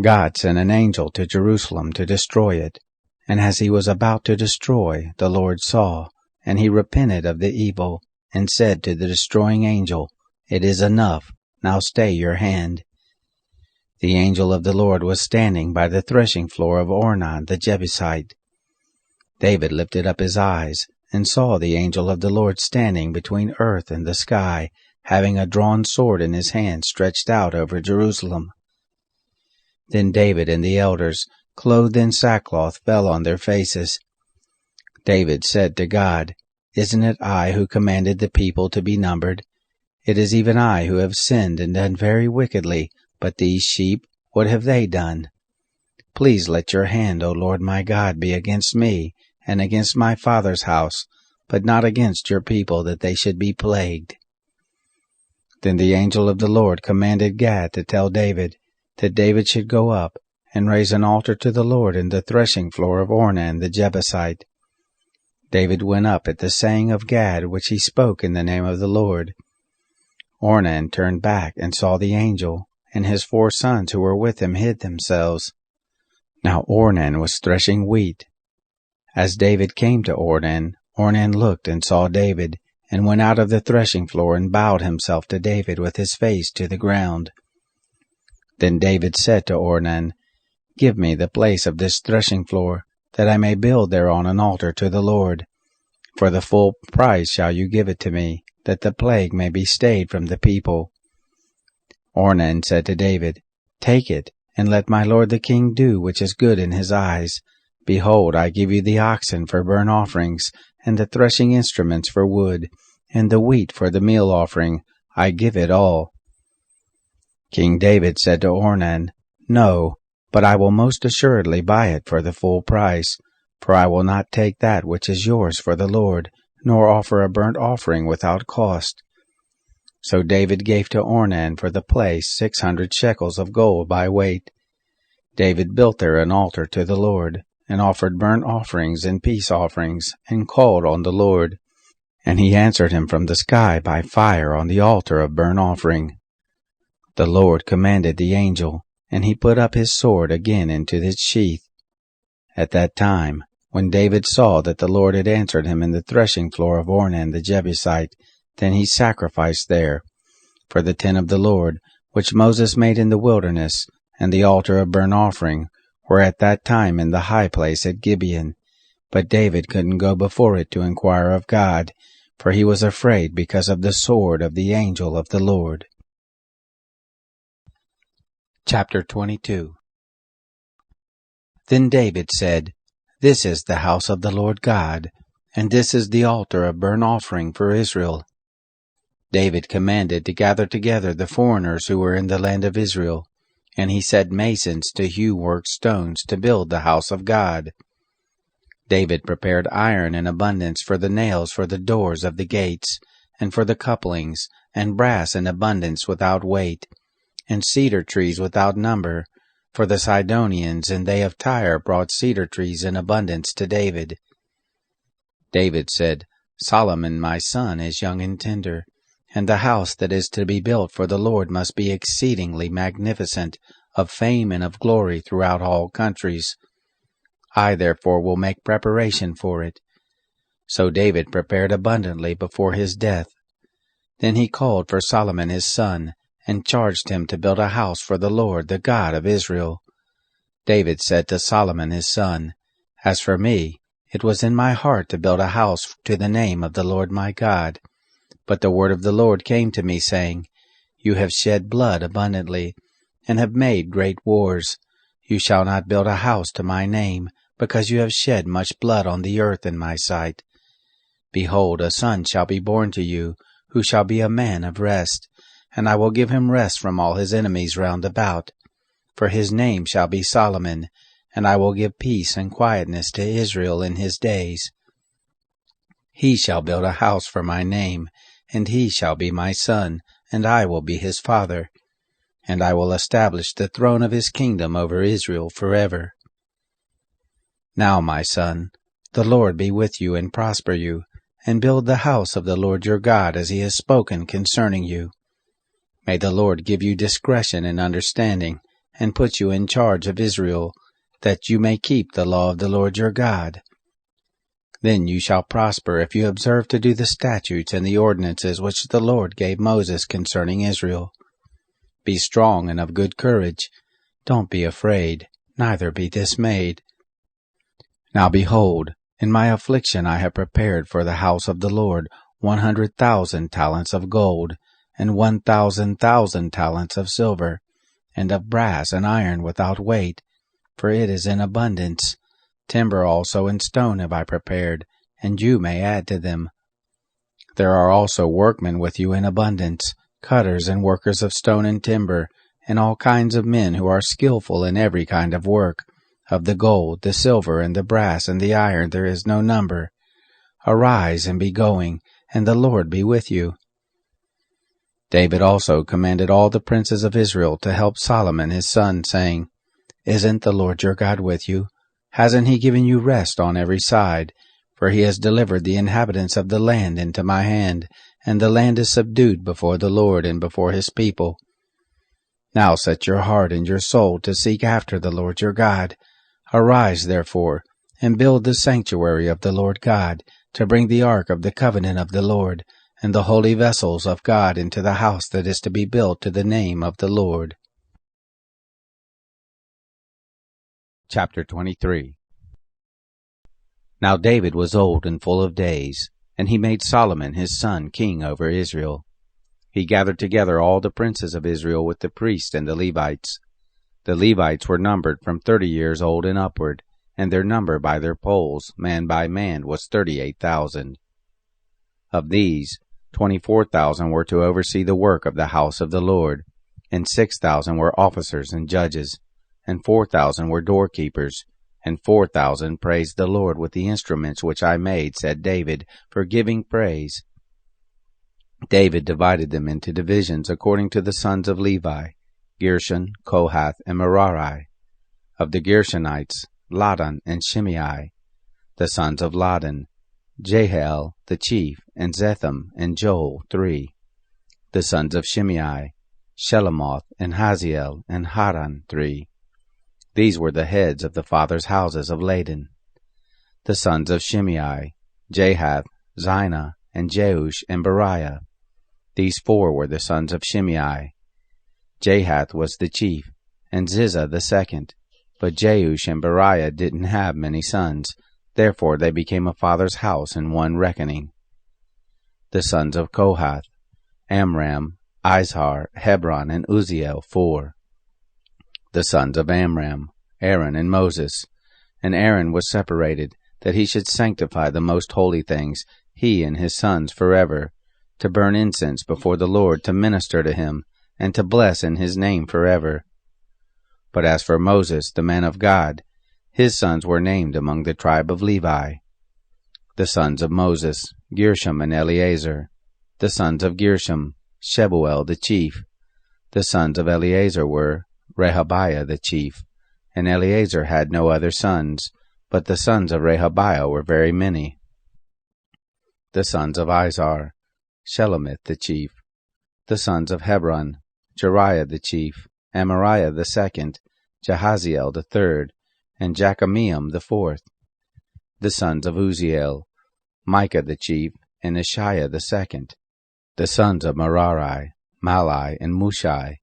S1: God sent an angel to Jerusalem to destroy it, and as he was about to destroy, the Lord saw, and he repented of the evil, and said to the destroying angel, It is enough, now stay your hand. The angel of the Lord was standing by the threshing floor of Ornan the Jebusite. David lifted up his eyes, and saw the angel of the Lord standing between earth and the sky, having a drawn sword in his hand stretched out over Jerusalem. Then David and the elders, clothed in sackcloth, fell on their faces. David said to God, "Isn't it I who commanded the people to be numbered? It is even I who have sinned and done very wickedly, but these sheep, what have they done? Please let your hand, O Lord my God, be against me and against my father's house, but not against your people, that they should be plagued." Then the angel of the Lord commanded Gad to tell David that David should go up and raise an altar to the Lord in the threshing floor of Ornan the Jebusite. David went up at the saying of Gad, which he spoke in the name of the Lord. Ornan turned back and saw the angel, and his 4 sons who were with him hid themselves. Now Ornan was threshing wheat. As David came to Ornan, Ornan looked and saw David, and went out of the threshing floor and bowed himself to David with his face to the ground. Then David said to Ornan, "Give me the place of this threshing floor, that I may build thereon an altar to the Lord. For the full price shall you give it to me, that the plague may be stayed from the people." Ornan said to David, "Take it, and let my lord the king do which is good in his eyes. Behold, I give you the oxen for burnt offerings, and the threshing instruments for wood, and the wheat for the meal offering. I give it all." King David said to Ornan, "No, but I will most assuredly buy it for the full price, for I will not take that which is yours for the Lord, nor offer a burnt offering without cost." So David gave to Ornan for the place 600 shekels of gold by weight. David built there an altar to the Lord, and offered burnt offerings and peace offerings, and called on the Lord. And he answered him from the sky by fire on the altar of burnt offering. The Lord commanded the angel, and he put up his sword again into its sheath. At that time, when David saw that the Lord had answered him in the threshing floor of Ornan the Jebusite, then he sacrificed there. For the tent of the Lord, which Moses made in the wilderness, and the altar of burnt offering, were at that time in the high place at Gibeon. But David couldn't go before it to inquire of God, for he was afraid because of the sword of the angel of the Lord. Chapter 22. Then David said, "This is the house of the Lord God, and this is the altar of burnt offering for Israel." David commanded to gather together the foreigners who were in the land of Israel, and he set masons to hew worked stones to build the house of God. David prepared iron in abundance for the nails for the doors of the gates, and for the couplings, and brass in abundance without weight, and cedar trees without number, for the Sidonians and they of Tyre brought cedar trees in abundance to David. David said, "Solomon my son is young and tender, and the house that is to be built for the Lord must be exceedingly magnificent, of fame and of glory throughout all countries. I therefore will make preparation for it." So David prepared abundantly before his death. Then he called for Solomon his son, and charged him to build a house for the Lord, the God of Israel. David said to Solomon his son, "As for me, it was in my heart to build a house to the name of the Lord my God. But the word of the Lord came to me, saying, You have shed blood abundantly, and have made great wars. You shall not build a house to my name, because you have shed much blood on the earth in my sight. Behold, a son shall be born to you, who shall be a man of rest, and I will give him rest from all his enemies round about. For his name shall be Solomon, and I will give peace and quietness to Israel in his days. He shall build a house for my name, and he shall be my son, and I will be his father. And I will establish the throne of his kingdom over Israel forever. Now, my son, the Lord be with you and prosper you, and build the house of the Lord your God as he has spoken concerning you. May the Lord give you discretion and understanding, and put you in charge of Israel, that you may keep the law of the Lord your God. Then you shall prosper if you observe to do the statutes and the ordinances which the Lord gave Moses concerning Israel. Be strong and of good courage. Don't be afraid, neither be dismayed. Now behold, In my affliction I have prepared for the house of the Lord 100,000 talents of gold, and 1,000,000 talents of silver, and of brass and iron without weight, for it is in abundance. Timber also and stone have I prepared, and you may add to them. There are also workmen with you in abundance, cutters and workers of stone and timber, and all kinds of men who are skillful in every kind of work. Of the gold, the silver, and the brass, and the iron there is no number. Arise and be going, and the Lord be with you. David also commanded all the princes of Israel to help Solomon his son, saying, Isn't the Lord your God with you? Hasn't he given you rest on every side? For he has delivered the inhabitants of the land into my hand, and the land is subdued before the Lord and before his people. Now set your heart and your soul to seek after the Lord your God. Arise, therefore, and build the sanctuary of the Lord God, to bring the ark of the covenant of the Lord, and the holy vessels of God into the house that is to be built to the name of the Lord. Chapter 23. Now David was old and full of days, and he made Solomon his son king over Israel. He gathered together all the princes of Israel with the priests and the Levites. The Levites were numbered from 30 years old and upward, and their number by their polls, man by man, was 38,000. Of these, 24,000 were to oversee the work of the house of the Lord, and 6,000 were officers and judges, and 4,000 were doorkeepers, and 4,000 praised the Lord with the instruments which I made, said David, for giving praise. David divided them into divisions according to the sons of Levi, Gershon, Kohath, and Merari. Of the Gershonites, Ladan and Shimei. The sons of Ladan, Jehiel the chief, and Zetham and Joel 3. The sons of Shimei, Shelomoth and Haziel and Haran 3. These were the heads of the fathers' houses of Ladan. The sons of Shimei, Jahath, Zina, and Jeush and Beriah. These 4 were the sons of Shimei. Jahath was the chief, and Ziza the second, but Jeush and Beriah didn't have many sons, therefore they became a father's house in one reckoning. The sons of Kohath, Amram, Izhar, Hebron, and Uzziel 4. The sons of Amram, Aaron and Moses. And Aaron was separated, that he should sanctify the most holy things, he and his sons forever, to burn incense before the Lord, to minister to him, and to bless in his name forever. But as for Moses, the man of God, his sons were named among the tribe of Levi. The sons of Moses, Gershom and Eleazar. The sons of Gershom, Shebuel the chief. The sons of Eleazar were Rehabiah the chief, and Eleazar had no other sons, but the sons of Rehabiah were very many. The sons of Izhar, Shelomith the chief. The sons of Hebron, Jeriah the chief, Amariah the second, Jahaziel the third, and Jekameam the fourth. The sons of Uzziel, Micah the chief, and Ishiah the second. The sons of Merari, Malai and Mushai.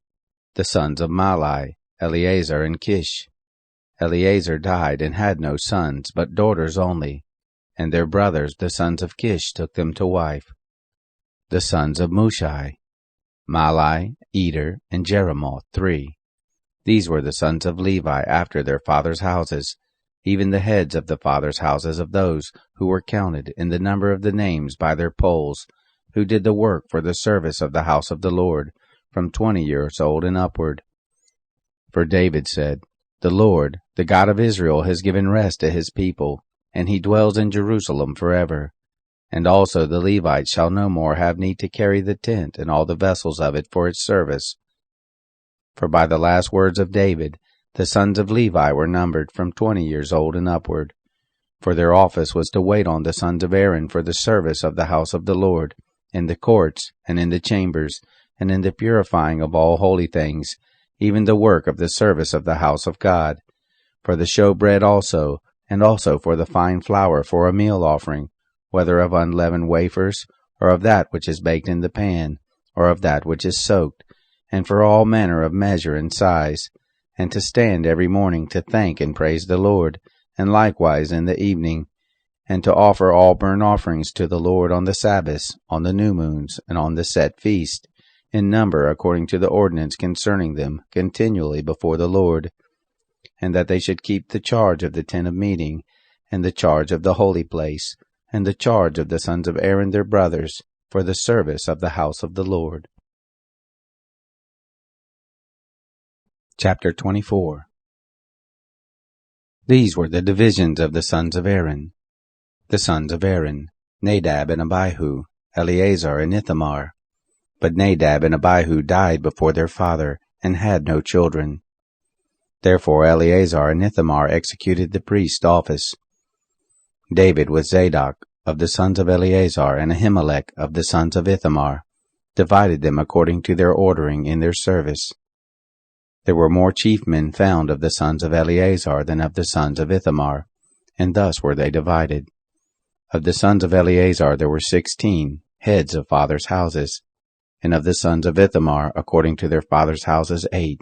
S1: The sons of Malai, Eleazar and Kish. Eleazar died and had no sons, but daughters only, and their brothers, the sons of Kish, took them to wife. The sons of Mushai, Malai, Eder, and Jeremoth 3. These were the sons of Levi after their fathers' houses, even the heads of the fathers' houses of those who were counted in the number of the names by their polls, who did the work for the service of the house of the Lord, from 20 years old and upward. For David said, The Lord, the God of Israel, has given rest to his people, and he dwells in Jerusalem forever. And also the Levites shall no more have need to carry the tent and all the vessels of it for its service. For by the last words of David, the sons of Levi were numbered from 20 years old and upward. For their office was to wait on the sons of Aaron for the service of the house of the Lord, in the courts, and in the chambers, and in the purifying of all holy things, even the work of the service of the house of God, for the showbread also, and also for the fine flour for a meal offering, whether of unleavened wafers, or of that which is baked in the pan, or of that which is soaked, and for all manner of measure and size, and to stand every morning to thank and praise the Lord, and likewise in the evening, and to offer all burnt offerings to the Lord on the Sabbaths, on the new moons, and on the set feast, in number according to the ordinance concerning them, continually before the Lord, and that they should keep the charge of the tent of meeting, and the charge of the holy place, and the charge of the sons of Aaron their brothers, for the service of the house of the Lord. Chapter 24. These were the divisions of the sons of Aaron. The sons of Aaron, Nadab and Abihu, Eleazar and Ithamar. But Nadab and Abihu died before their father, and had no children. Therefore Eleazar and Ithamar executed the priest's office. David with Zadok, of the sons of Eleazar, and Ahimelech, of the sons of Ithamar, divided them according to their ordering in their service. There were more chief men found of the sons of Eleazar than of the sons of Ithamar, and thus were they divided. Of the sons of Eleazar there were 16, heads of fathers' houses, and of the sons of Ithamar, according to their fathers' houses, 8.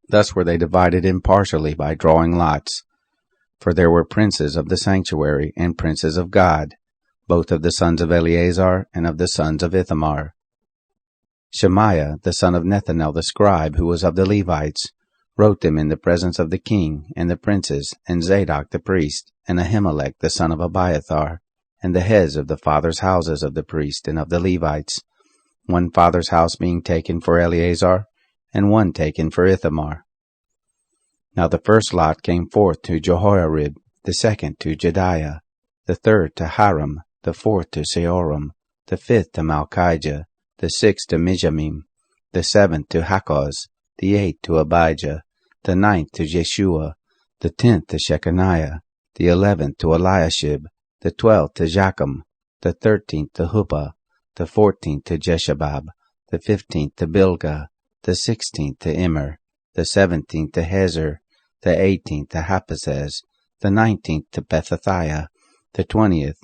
S1: Thus were they divided impartially by drawing lots. For there were princes of the sanctuary and princes of God, both of the sons of Eleazar and of the sons of Ithamar. Shemaiah, the son of Nethanel the scribe, who was of the Levites, wrote them in the presence of the king and the princes, and Zadok the priest, and Ahimelech the son of Abiathar, and the heads of the fathers' houses of the priest and of the Levites, one father's house being taken for Eleazar, and one taken for Ithamar. Now the first lot came forth to Jehoiarib, the second to Jediah, the third to Haram, the fourth to Seoram, the fifth to Malchijah, the sixth to Mijamim, the seventh to Hakkoz, the eighth to Abijah, the ninth to Jeshua, the 10th to Shechaniah, the 11th to Eliashib, the 12th to Jacham, the 13th to Huppah, the 14th to Jeshabab, the 15th to Bilgah, the 16th to Immer, the 17th to Hezer, the 18th to Haphazez, the 19th to Pethathiah, the 20th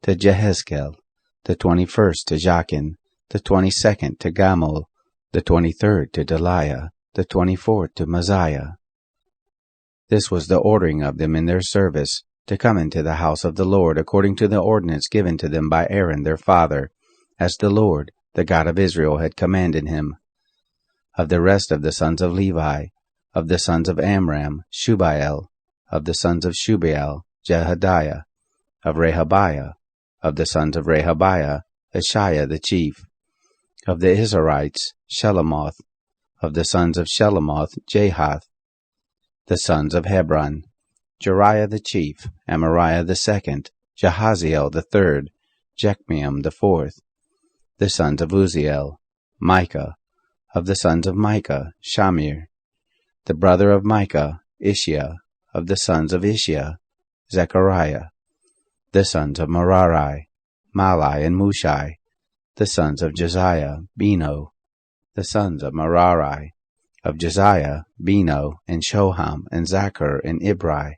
S1: to Jehezkel, the 21st to Jachin, the 22nd to Gamul, the 23rd to Deliah, the 24th to Mosiah. This was the ordering of them in their service, to come into the house of the Lord according to the ordinance given to them by Aaron their father, as the Lord, the God of Israel, had commanded him. Of the rest of the sons of Levi, of the sons of Amram, Shubael, of the sons of Shubael, Jehadiah, of Rehabiah, of the sons of Rehabiah, Ashiah the chief, of the Israelites, Shelomoth, of the sons of Shelomoth, Jahath, the sons of Hebron, Jeriah the chief, Amariah the second, Jahaziel the third, Jechmeam the fourth, the sons of Uziel, Micah, of the sons of Micah, Shamir, the brother of Micah, Ishiah, of the sons of Ishiah, Zechariah, the sons of Merari, Malai and Mushai, the sons of Josiah, Beno, the sons of Merari, of Josiah, Beno, and Shoham, and Zachar, and Ibri,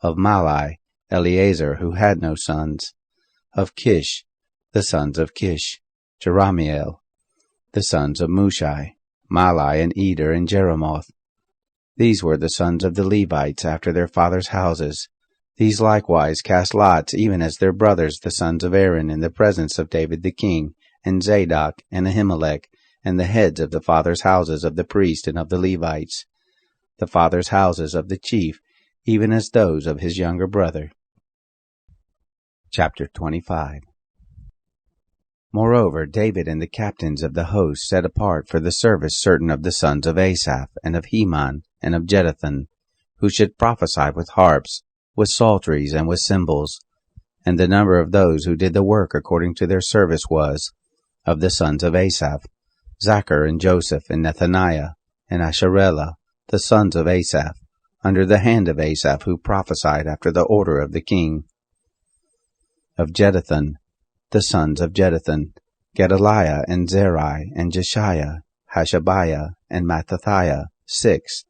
S1: of Malai, Eleazar, who had no sons, of Kish, the sons of Kish, Jeramiel, the sons of Mushai, Malai, and Eder, and Jeremoth. These were the sons of the Levites after their fathers' houses. These likewise cast lots, even as their brothers the sons of Aaron, in the presence of David the king, and Zadok, and Ahimelech, and the heads of the fathers' houses of the priest and of the Levites, the fathers' houses of the chief, even as those of his younger brother. Chapter 25. Moreover, David and the captains of the host set apart for the service certain of the sons of Asaph, and of Heman, and of Jeduthun, who should prophesy with harps, with psalteries, and with cymbals. And the number of those who did the work according to their service was, of the sons of Asaph, Zachar, and Joseph, and Nethaniah, and Asherellah, the sons of Asaph, under the hand of Asaph, who prophesied after the order of the king. Of Jeduthun, the sons of Jeduthun, Gedaliah, and Zerai, and Jeshiah, Hashabiah, and Mattathiah, 6,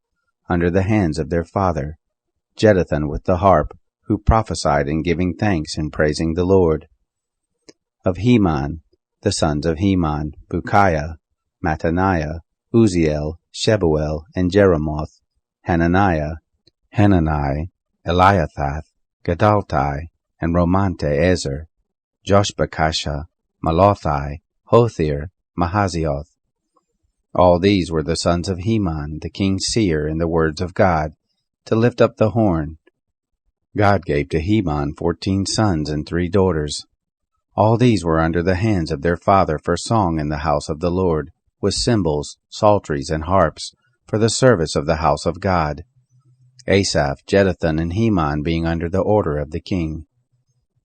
S1: under the hands of their father, Jeduthun with the harp, who prophesied in giving thanks and praising the Lord. Of Heman, the sons of Heman, Bukiah, Mattaniah, Uziel, Shebuel, and Jeremoth, Hananiah, Hanani, Eliathath, Gedaltai, and Romante-Ezer, Joshbekasha, Malothai, Hothir, Mahazioth. All these were the sons of Heman, the king's seer, in the words of God, to lift up the horn. God gave to Heman 14 sons and 3 daughters. All these were under the hands of their father for song in the house of the Lord, with cymbals, psalteries, and harps, for the service of the house of God. Asaph, Jeduthun, and Heman being under the order of the king.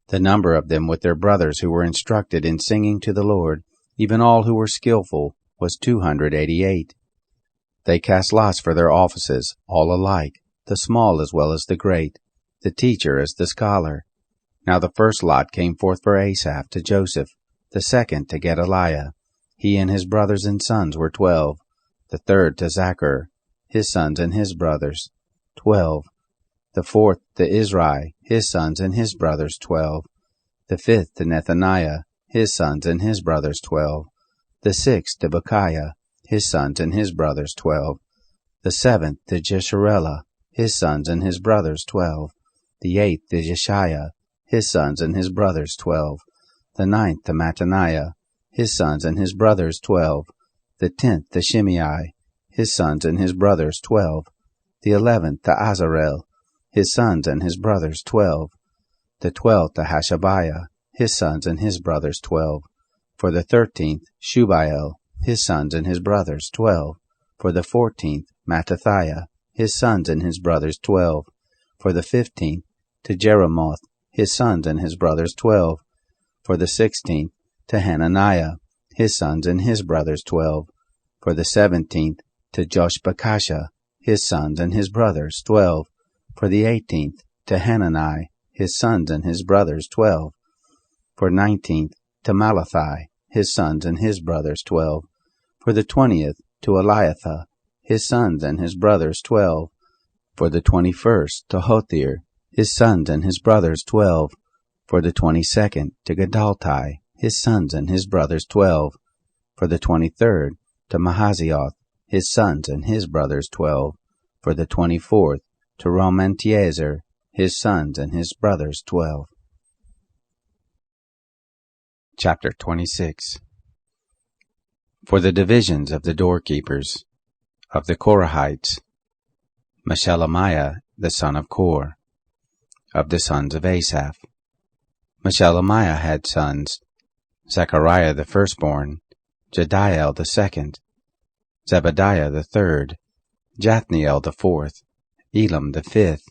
S1: The number of them with their brothers who were instructed in singing to the Lord, even all who were skillful, was 288. They cast lots for their offices, all alike, the small as well as the great, the teacher as the scholar. Now the first lot came forth for Asaph to Joseph, the second to Gedaliah. He and his brothers and sons were 12. The third to Zachar, his sons and his brothers, 12. The fourth to Izri, his sons and his brothers, 12. The fifth to Nethaniah, his sons and his brothers, 12. The sixth to Bechiah, his sons and his brothers, 12. The seventh to Jesharela, his sons and his brothers, 12. The eighth to Jeshiah, his sons and his brothers, 12. The ninth to Mattaniah, his sons and his brothers, 12. The 10th to Shimei, his sons and his brothers, 12. The 11th to Azarel, his sons and his brothers, 12. The 12th to Hashabiah, his sons and his brothers, 12. For the 13th, Shubael, his sons and his brothers, 12. For the 14th, Mattathiah, his sons and his brothers, 12. For the 15th, to Jeremoth, his sons and his brothers, 12. For the 16th, to Hananiah, his sons and his brothers, 12. For the 17th, to Joshbekasha, his sons and his brothers, 12. For the 18th, to Hanani, his sons and his brothers, 12. For 19th, to Malathi, his sons and his brothers, 12. For the 20th, to Eliathah, his sons and his brothers, 12. For the 21st, to Hothir, his sons and his brothers, 12. For the 22nd, to Gedaltai, his sons and his brothers, 12. For the 23rd, to Mahazioth, his sons and his brothers, 12. For the 24th, to Romantiezer, his sons and his brothers, 12. Chapter 26. For the divisions of the doorkeepers, of the Korahites, Meshelemiah the son of Kor. Of the sons of Asaph, Meshelemiah had sons, Zechariah the firstborn, Jediael the second, Zebadiah the third, Jathniel the fourth, Elam the fifth,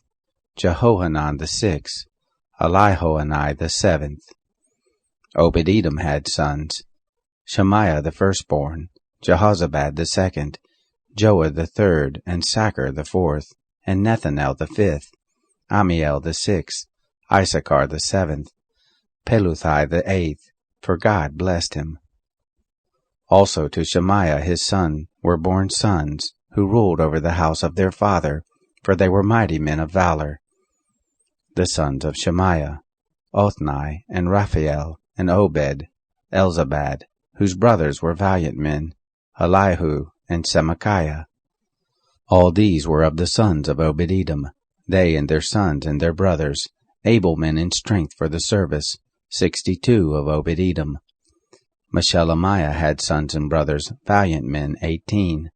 S1: Jehohanan the sixth, Elihoenai the seventh. Obed-Edom had sons, Shemaiah the firstborn, Jehozabad the second, Joah the third, and Sacher the fourth, and Nethanel the fifth, Amiel the sixth, Issachar the seventh, Peluthai the eighth, for God blessed him. Also to Shemaiah his son were born sons, who ruled over the house of their father, for they were mighty men of valor. The sons of Shemaiah, Othni, and Raphael, and Obed, Elzabad, whose brothers were valiant men, Elihu, and Semachiah. All these were of the sons of Obed-Edom, they and their sons and their brothers, able men in strength for the service, 62 of Obed-Edom. Meshelemiah had sons and brothers, valiant men, 18.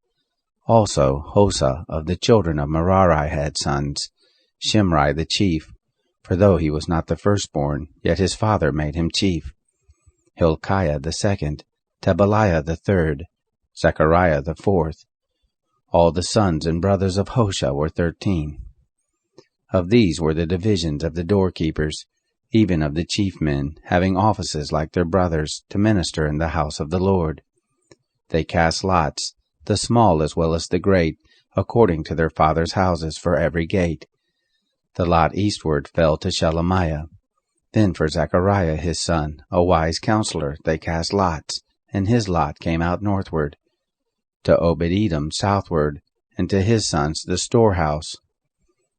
S1: Also Hosa of the children of Merari had sons, Shimri the chief, for though he was not the firstborn, yet his father made him chief. Hilkiah the second, Tebaliah the third, Zechariah the fourth. All the sons and brothers of Hosha were 13. Of these were the divisions of the doorkeepers, even of the chief men, having offices like their brothers, to minister in the house of the Lord. They cast lots, the small as well as the great, according to their fathers' houses for every gate. The lot eastward fell to Shelemiah. Then for Zechariah his son, a wise counselor, they cast lots, and his lot came out northward. To Obed-Edom southward, and to his sons the storehouse.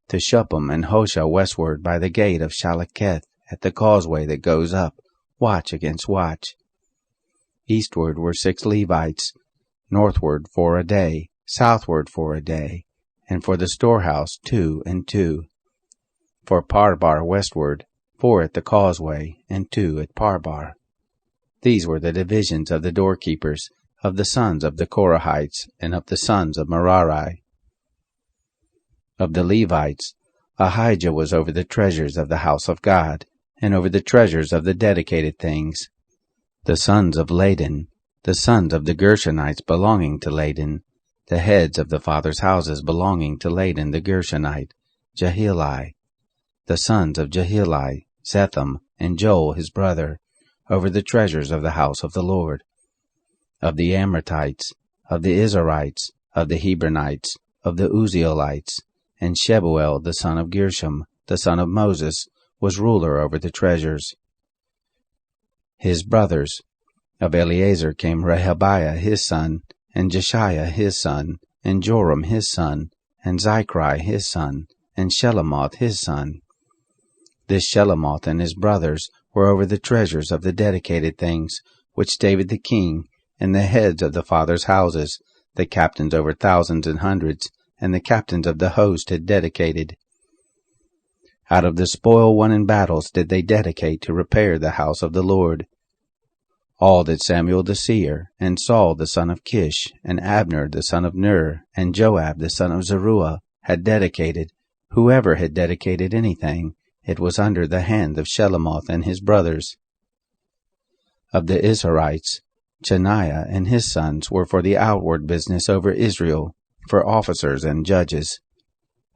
S1: To Shuppim and Hosha westward by the gate of Shalaketh, at the causeway that goes up, watch against watch. Eastward were 6 Levites, northward 4 a day, southward 4 a day, and for the storehouse 2 and 2. for Parbar westward, 4 at the causeway, and 2 at Parbar. These were the divisions of the doorkeepers, of the sons of the Korahites, and of the sons of Merari. Of the Levites, Ahijah was over the treasures of the house of God, and over the treasures of the dedicated things. The sons of Laden, the sons of the Gershonites belonging to Laden, the heads of the fathers' houses belonging to Laden the Gershonite, Jahili. The sons of Jahili, Zetham, and Joel his brother, over the treasures of the house of the Lord. Of the Amratites, of the Izharites, of the Hebronites, of the Uzzielites, and Shebuel the son of Gershom, the son of Moses, was ruler over the treasures. His brothers, of Eleazar came Rehabiah his son, and Jeshiah his son, and Joram his son, and Zichri his son, and Shelomoth his son. This Shelomoth and his brothers were over the treasures of the dedicated things, which David the king, and the heads of the fathers' houses, the captains over thousands and hundreds, and the captains of the host had dedicated. Out of the spoil won in battles did they dedicate to repair the house of the Lord. All that Samuel the seer, and Saul the son of Kish, and Abner the son of Ner, and Joab the son of Zeruiah had dedicated, whoever had dedicated anything, it was under the hand of Shelomoth and his brothers. Of the Izharites, Chaniah and his sons were for the outward business over Israel, for officers and judges.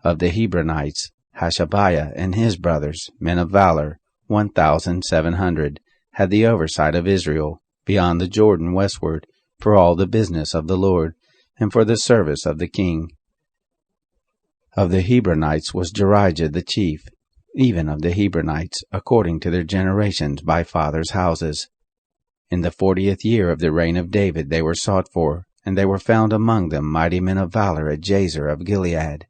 S1: Of the Hebronites, Hashabiah and his brothers, men of valor, 1,700, had the oversight of Israel, beyond the Jordan westward, for all the business of the Lord, and for the service of the king. Of the Hebronites was Jerijah the chief, even of the Hebronites, according to their generations by fathers' houses. In the 40th year of the reign of David they were sought for, and they were found among them mighty men of valor at Jazer of Gilead.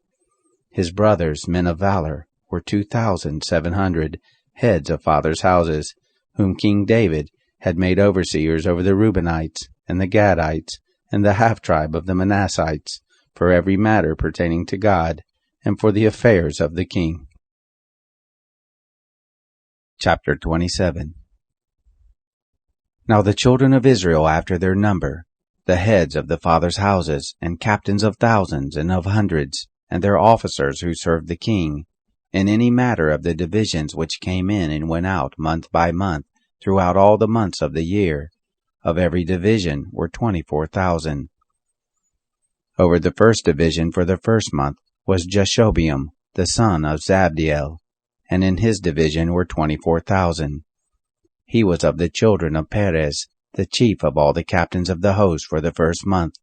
S1: His brothers, men of valor, were 2,700, heads of fathers' houses, whom King David had made overseers over the Reubenites, and the Gadites, and the half-tribe of the Manassites, for every matter pertaining to God, and for the affairs of the king. Chapter 27. Now the children of Israel after their number, the heads of the fathers' houses, and captains of thousands and of hundreds, and their officers who served the king, in any matter of the divisions which came in and went out month by month, throughout all the months of the year, of every division were 24,000. Over the first division for the first month was Jashobeam, the son of Zabdiel, and in his division were 24,000. He was of the children of Perez, the chief of all the captains of the host for the first month.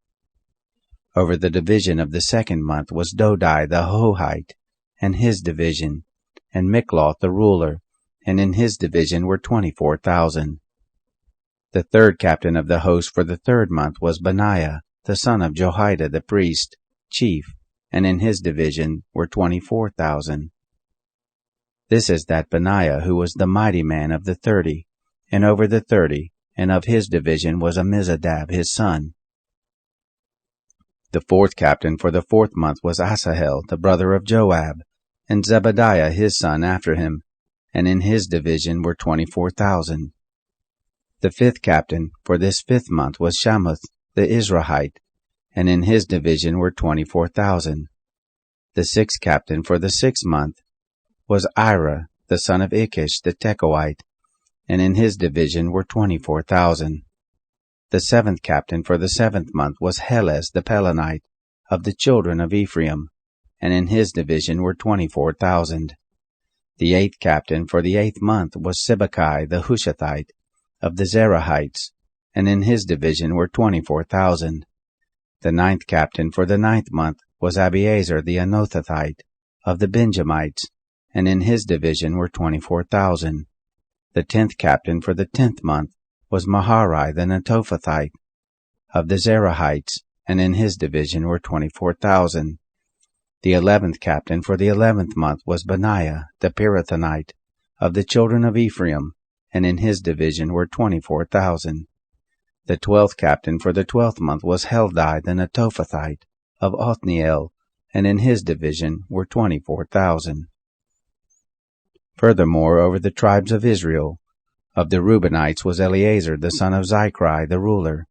S1: Over the division of the second month was Dodai the Hohite, and his division, and Mikloth the ruler, and in his division were 24,000. The third captain of the host for the third month was Benaiah, the son of Jehoiada the priest, chief, and in his division were 24,000. This is that Benaiah who was the mighty man of the 30, and over the 30, and of his division was Amminadab his son. The fourth captain for the fourth month was Asahel, the brother of Joab, and Zebadiah his son after him, and in his division were 24,000. The fifth captain for this fifth month was Shamuth the Israelite, and in his division were 24,000. The sixth captain for the sixth month was Ira, the son of Ikish the Tekoite, and in his division were 24,000. The seventh captain for the seventh month was Helez the Pelonite, of the children of Ephraim, and in his division were 24,000. The eighth captain for the eighth month was Sibbecai the Hushathite, of the Zerahites, and in his division were 24,000. The ninth captain for the ninth month was Abiezer the Anathothite, of the Benjamites, and in his division were 24,000. The 10th captain for the 10th month was Maharai the Netophathite, of the Zerahites, and in his division were 24,000. The 11th captain for the 11th month was Benaiah the Pirathonite, of the children of Ephraim, and in his division were 24,000. The 12th captain for the 12th month was Heldai the Netophathite, of Othniel, and in his division were 24,000. Furthermore, over the tribes of Israel, of the Reubenites was Eleazar the son of Zichri the ruler.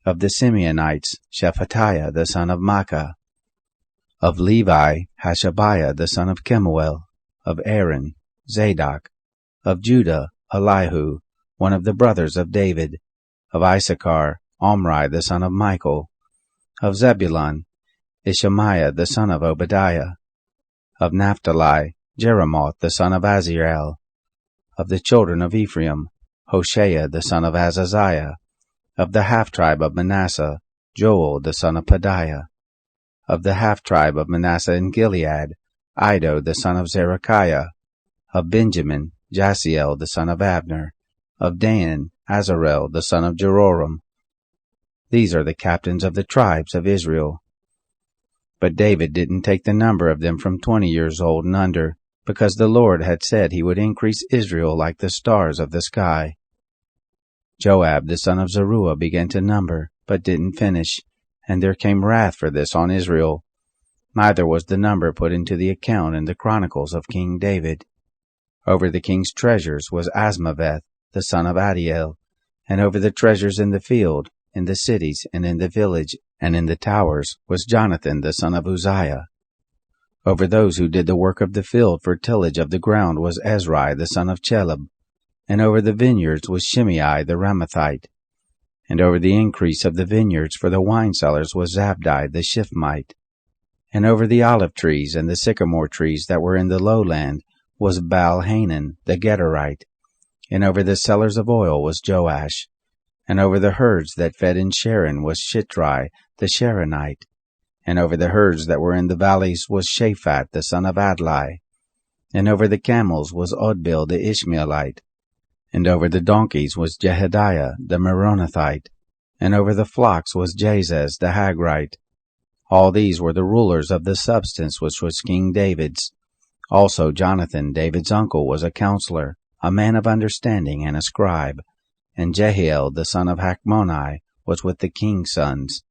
S1: Of the Simeonites, Shephatiah the son of Makkah. Of Levi, Hashabiah the son of Kemuel. Of Aaron, Zadok. Of Judah, Elihu, one of the brothers of David. Of Issachar, Omri the son of Michael. Of Zebulun, Ishmaiah the son of Obadiah. Of Naphtali, Jeremoth the son of Azriel. Of the children of Ephraim, Hoshea the son of Azaziah. Of the half-tribe of Manasseh, Joel the son of Pedaiah. Of the half-tribe of Manasseh in Gilead, Iddo the son of Zerechiah. Of Benjamin, Jasiel the son of Abner. Of Dan, Azarel the son of Jeroram. These are the captains of the tribes of Israel. But David didn't take the number of them from 20 years old and under, because the Lord had said he would increase Israel like the stars of the sky. Joab the son of Zeruiah began to number, but didn't finish, and there came wrath for this on Israel. Neither was the number put into the account in the Chronicles of King David. Over the king's treasures was Asmaveth the son of Adiel, and over the treasures in the field, in the cities, and in the village, and in the towers, was Jonathan the son of Uzziah. Over those who did the work of the field for tillage of the ground was Ezri the son of Chelub, and over the vineyards was Shimei the Ramathite, and over the increase of the vineyards for the wine cellars was Zabdi the Shifmite, and over the olive trees and the sycamore trees that were in the lowland was Baal-Hanan the Gederite, and over the cellars of oil was Joash, and over the herds that fed in Sharon was Shitrai the Sharonite, and over the herds that were in the valleys was Shaphat the son of Adlai, and over the camels was Odbil the Ishmaelite, and over the donkeys was Jehediah the Meronothite, and over the flocks was Jazez the Hagrite. All these were the rulers of the substance which was King David's. Also Jonathan, David's uncle, was a counselor, a man of understanding and a scribe, and Jehiel the son of Hachmoni was with the king's sons.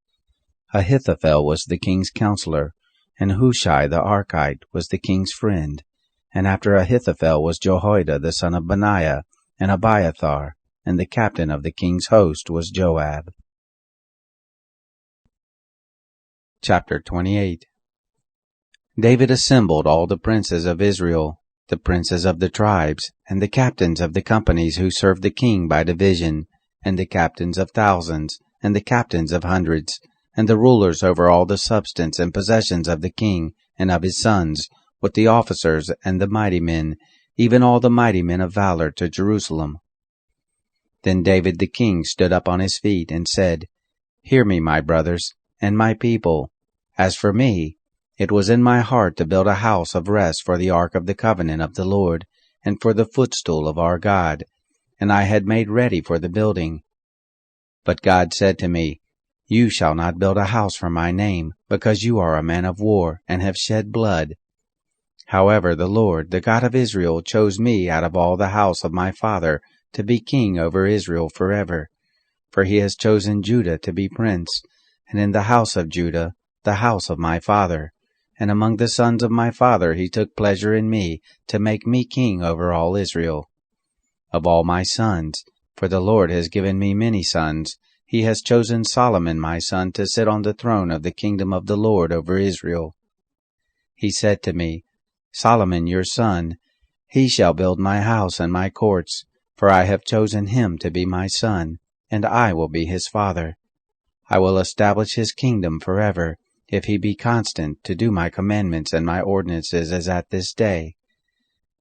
S1: Ahithophel was the king's counselor, and Hushai the Archite was the king's friend, and after Ahithophel was Jehoiada the son of Benaiah, and Abiathar, and the captain of the king's host was Joab. Chapter 28. David assembled all the princes of Israel, the princes of the tribes, and the captains of the companies who served the king by division, and the captains of thousands, and the captains of hundreds, and the rulers over all the substance and possessions of the king and of his sons, with the officers and the mighty men, even all the mighty men of valor, to Jerusalem. Then David the king stood up on his feet and said, Hear me, my brothers, and my people. As for me, it was in my heart to build a house of rest for the ark of the covenant of the Lord, and for the footstool of our God, and I had made ready for the building. But God said to me, You shall not build a house for my name, because you are a man of war, and have shed blood. However, the Lord, the God of Israel, chose me out of all the house of my father to be king over Israel forever. For he has chosen Judah to be prince, and in the house of Judah, the house of my father. And among the sons of my father he took pleasure in me, to make me king over all Israel. Of all my sons, for the Lord has given me many sons, he has chosen Solomon my son to sit on the throne of the kingdom of the Lord over Israel. He said to me, Solomon your son, he shall build my house and my courts, for I have chosen him to be my son, and I will be his father. I will establish his kingdom forever, if he be constant to do my commandments and my ordinances as at this day.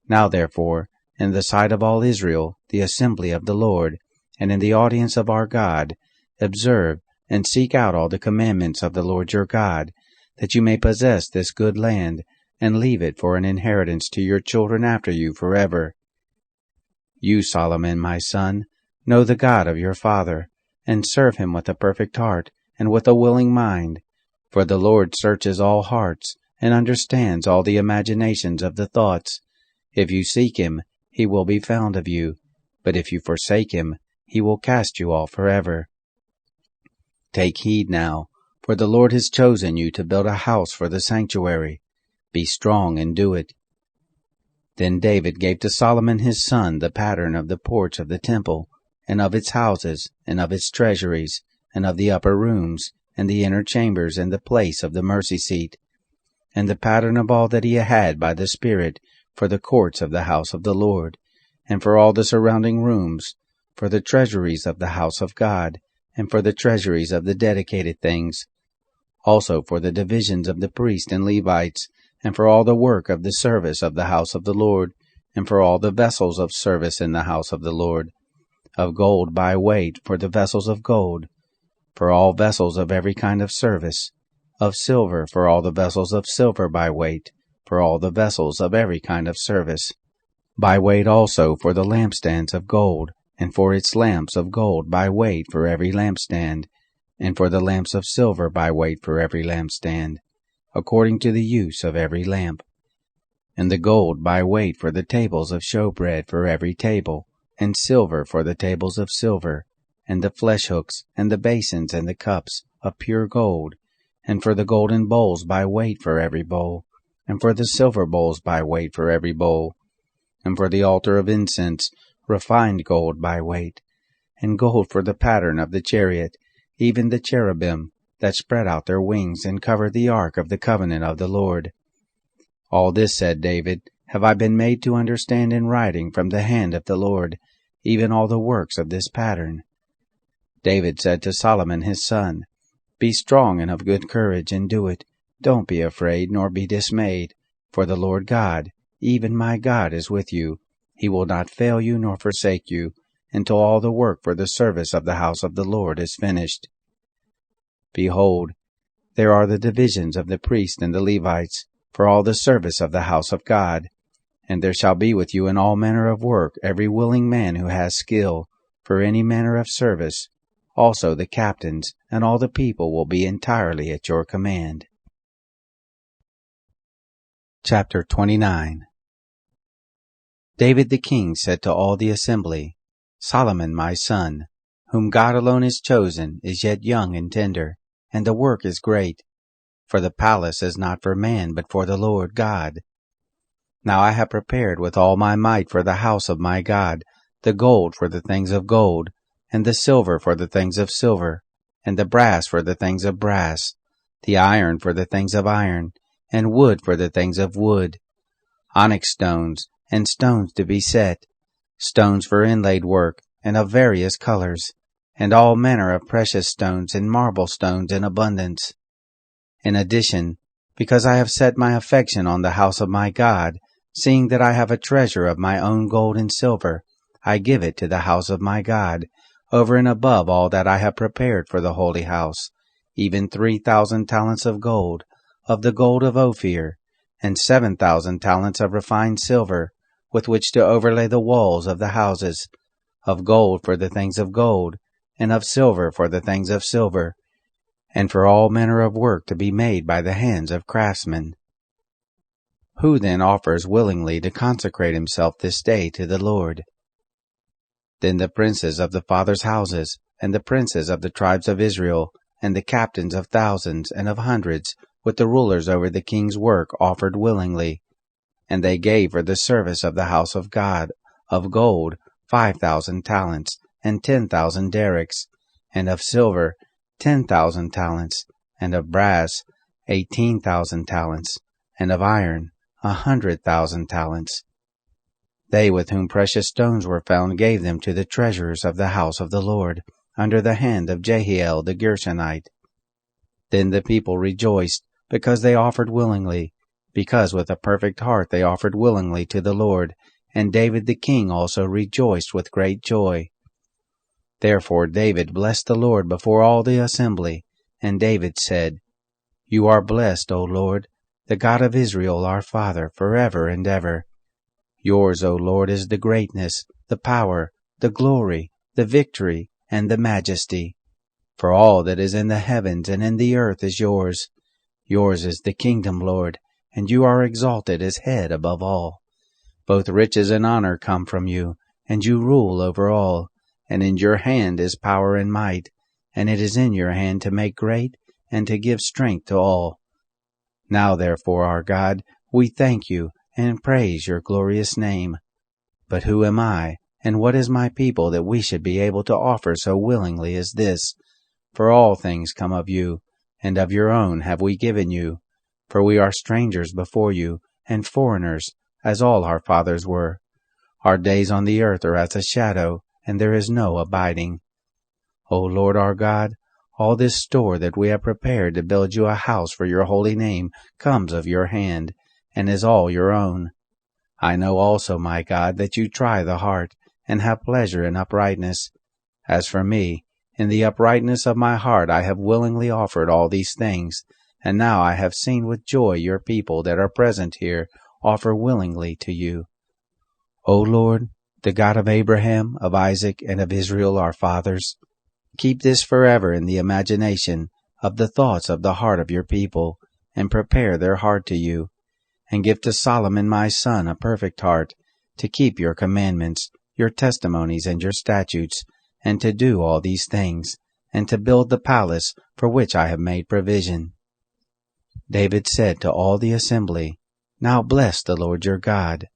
S1: Now therefore, in the sight of all Israel, the assembly of the Lord, and in the audience of our God, observe and seek out all the commandments of the Lord your God, that you may possess this good land, and leave it for an inheritance to your children after you forever. You, Solomon, my son, know the God of your father, and serve him with a perfect heart, and with a willing mind. For the Lord searches all hearts, and understands all the imaginations of the thoughts. If you seek him, he will be found of you, but if you forsake him, he will cast you off forever. Take heed now, for the Lord has chosen you to build a house for the sanctuary. Be strong and do it. Then David gave to Solomon his son the pattern of the porch of the temple, and of its houses, and of its treasuries, and of the upper rooms, and the inner chambers, and the place of the mercy seat, and the pattern of all that he had by the Spirit for the courts of the house of the Lord, and for all the surrounding rooms, for the treasuries of the house of God, and for the treasuries of the dedicated things, also for the divisions of the priests and Levites, and for all the work of the service of the house of the Lord, and for all the vessels of service in the house of the Lord, of gold by weight for the vessels of gold, for all vessels of every kind of service, of silver for all the vessels of silver by weight, for all the vessels of every kind of service, by weight also for the lampstands of gold, and for its lamps of gold by weight for every lampstand, and for the lamps of silver by weight for every lampstand, according to the use of every lamp, and the gold by weight for the tables of showbread for every table, and silver for the tables of silver, and the flesh hooks, and the basins, and the cups of pure gold, and for the golden bowls by weight for every bowl, and for the silver bowls by weight for every bowl, and for the altar of incense, refined gold by weight, and gold for the pattern of the chariot, even the cherubim, that spread out their wings and covered the ark of the covenant of the Lord. All this, said David, have I been made to understand in writing from the hand of the Lord, even all the works of this pattern. David said to Solomon his son, Be strong and of good courage, and do it. Don't be afraid, nor be dismayed, for the Lord God, even my God, is with you. He will not fail you nor forsake you, until all the work for the service of the house of the Lord is finished. Behold, there are the divisions of the priests and the Levites, for all the service of the house of God. And there shall be with you in all manner of work every willing man who has skill, for any manner of service. Also the captains and all the people will be entirely at your command. Chapter 29. David the king said to all the assembly, Solomon my son, whom God alone has chosen, is yet young and tender, and the work is great. For the palace is not for man, but for the Lord God. Now I have prepared with all my might for the house of my God, the gold for the things of gold, and the silver for the things of silver, and the brass for the things of brass, the iron for the things of iron, and wood for the things of wood, onyx stones, and stones to be set, stones for inlaid work, and of various colors, and all manner of precious stones and marble stones in abundance. In addition, because I have set my affection on the house of my God, seeing that I have a treasure of my own gold and silver, I give it to the house of my God, over and above all that I have prepared for the holy house, even 3,000 talents of gold, of the gold of Ophir, and 7,000 talents of refined silver, with which to overlay the walls of the houses, of gold for the things of gold, and of silver for the things of silver, and for all manner of work to be made by the hands of craftsmen. Who then offers willingly to consecrate himself this day to the Lord? Then the princes of the fathers' houses, and the princes of the tribes of Israel, and the captains of thousands and of hundreds, with the rulers over the king's work, offered willingly. And they gave for the service of the house of God, of gold, 5,000 talents, and 10,000 derricks, and of silver, 10,000 talents, and of brass, 18,000 talents, and of iron, 100,000 talents. They with whom precious stones were found gave them to the treasurers of the house of the Lord, under the hand of Jehiel the Gershonite. Then the people rejoiced, because they offered willingly, because with a perfect heart they offered willingly to the Lord, and David the king also rejoiced with great joy. Therefore David blessed the Lord before all the assembly, and David said, You are blessed, O Lord, the God of Israel our Father, forever and ever. Yours, O Lord, is the greatness, the power, the glory, the victory, and the majesty. For all that is in the heavens and in the earth is yours. Yours is the kingdom, Lord, and you are exalted as head above all. Both riches and honor come from you, and you rule over all. And in your hand is power and might, and it is in your hand to make great and to give strength to all. Now therefore, our God, we thank you, and praise your glorious name. But who am I, and what is my people, that we should be able to offer so willingly as this? For all things come of you, and of your own have we given you. For we are strangers before you, and foreigners, as all our fathers were. Our days on the earth are as a shadow, and there is no abiding. O Lord our God, all this store that we have prepared to build you a house for your holy name comes of your hand, and is all your own. I know also, my God, that you try the heart, and have pleasure in uprightness. As for me, in the uprightness of my heart I have willingly offered all these things, and now I have seen with joy your people that are present here offer willingly to you. O Lord, the God of Abraham, of Isaac, and of Israel our fathers, keep this forever in the imagination of the thoughts of the heart of your people, and prepare their heart to you, and give to Solomon my son a perfect heart, to keep your commandments, your testimonies, and your statutes, and to do all these things, and to build the palace for which I have made provision. David said to all the assembly, Now bless the Lord your God.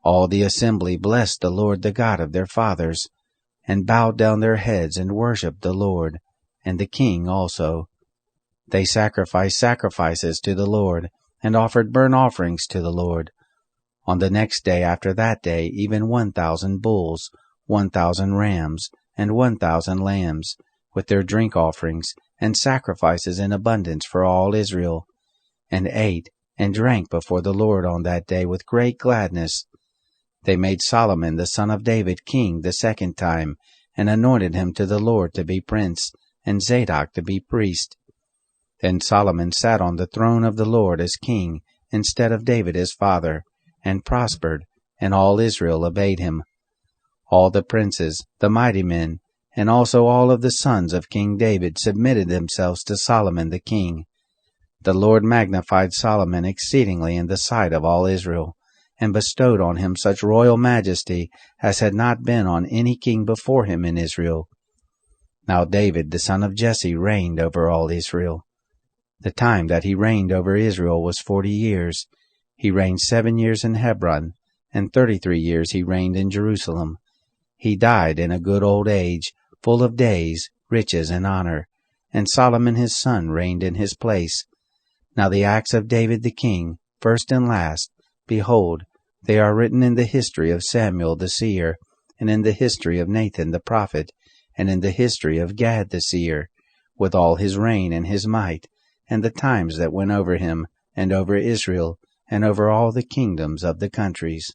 S1: All the assembly blessed the Lord the God of their fathers, and bowed down their heads and worshipped the Lord, and the king also. They sacrificed sacrifices to the Lord, and offered burnt offerings to the Lord. On the next day after that day, even 1,000 bulls, 1,000 rams, and 1,000 lambs, with their drink offerings, and sacrifices in abundance for all Israel, and ate and drank before the Lord on that day with great gladness. They made Solomon the son of David king the second time, and anointed him to the Lord to be prince, and Zadok to be priest. Then Solomon sat on the throne of the Lord as king, instead of David his father, and prospered, and all Israel obeyed him. All the princes, the mighty men, and also all of the sons of King David submitted themselves to Solomon the king. The Lord magnified Solomon exceedingly in the sight of all Israel, and bestowed on him such royal majesty as had not been on any king before him in Israel. Now David the son of Jesse reigned over all Israel. The time that he reigned over Israel was 40 years. He reigned 7 years in Hebron, and 33 years he reigned in Jerusalem. He died in a good old age, full of days, riches, and honor, and Solomon his son reigned in his place. Now the acts of David the king, first and last, behold, they are written in the history of Samuel the seer, and in the history of Nathan the prophet, and in the history of Gad the seer, with all his reign and his might, and the times that went over him, and over Israel, and over all the kingdoms of the countries.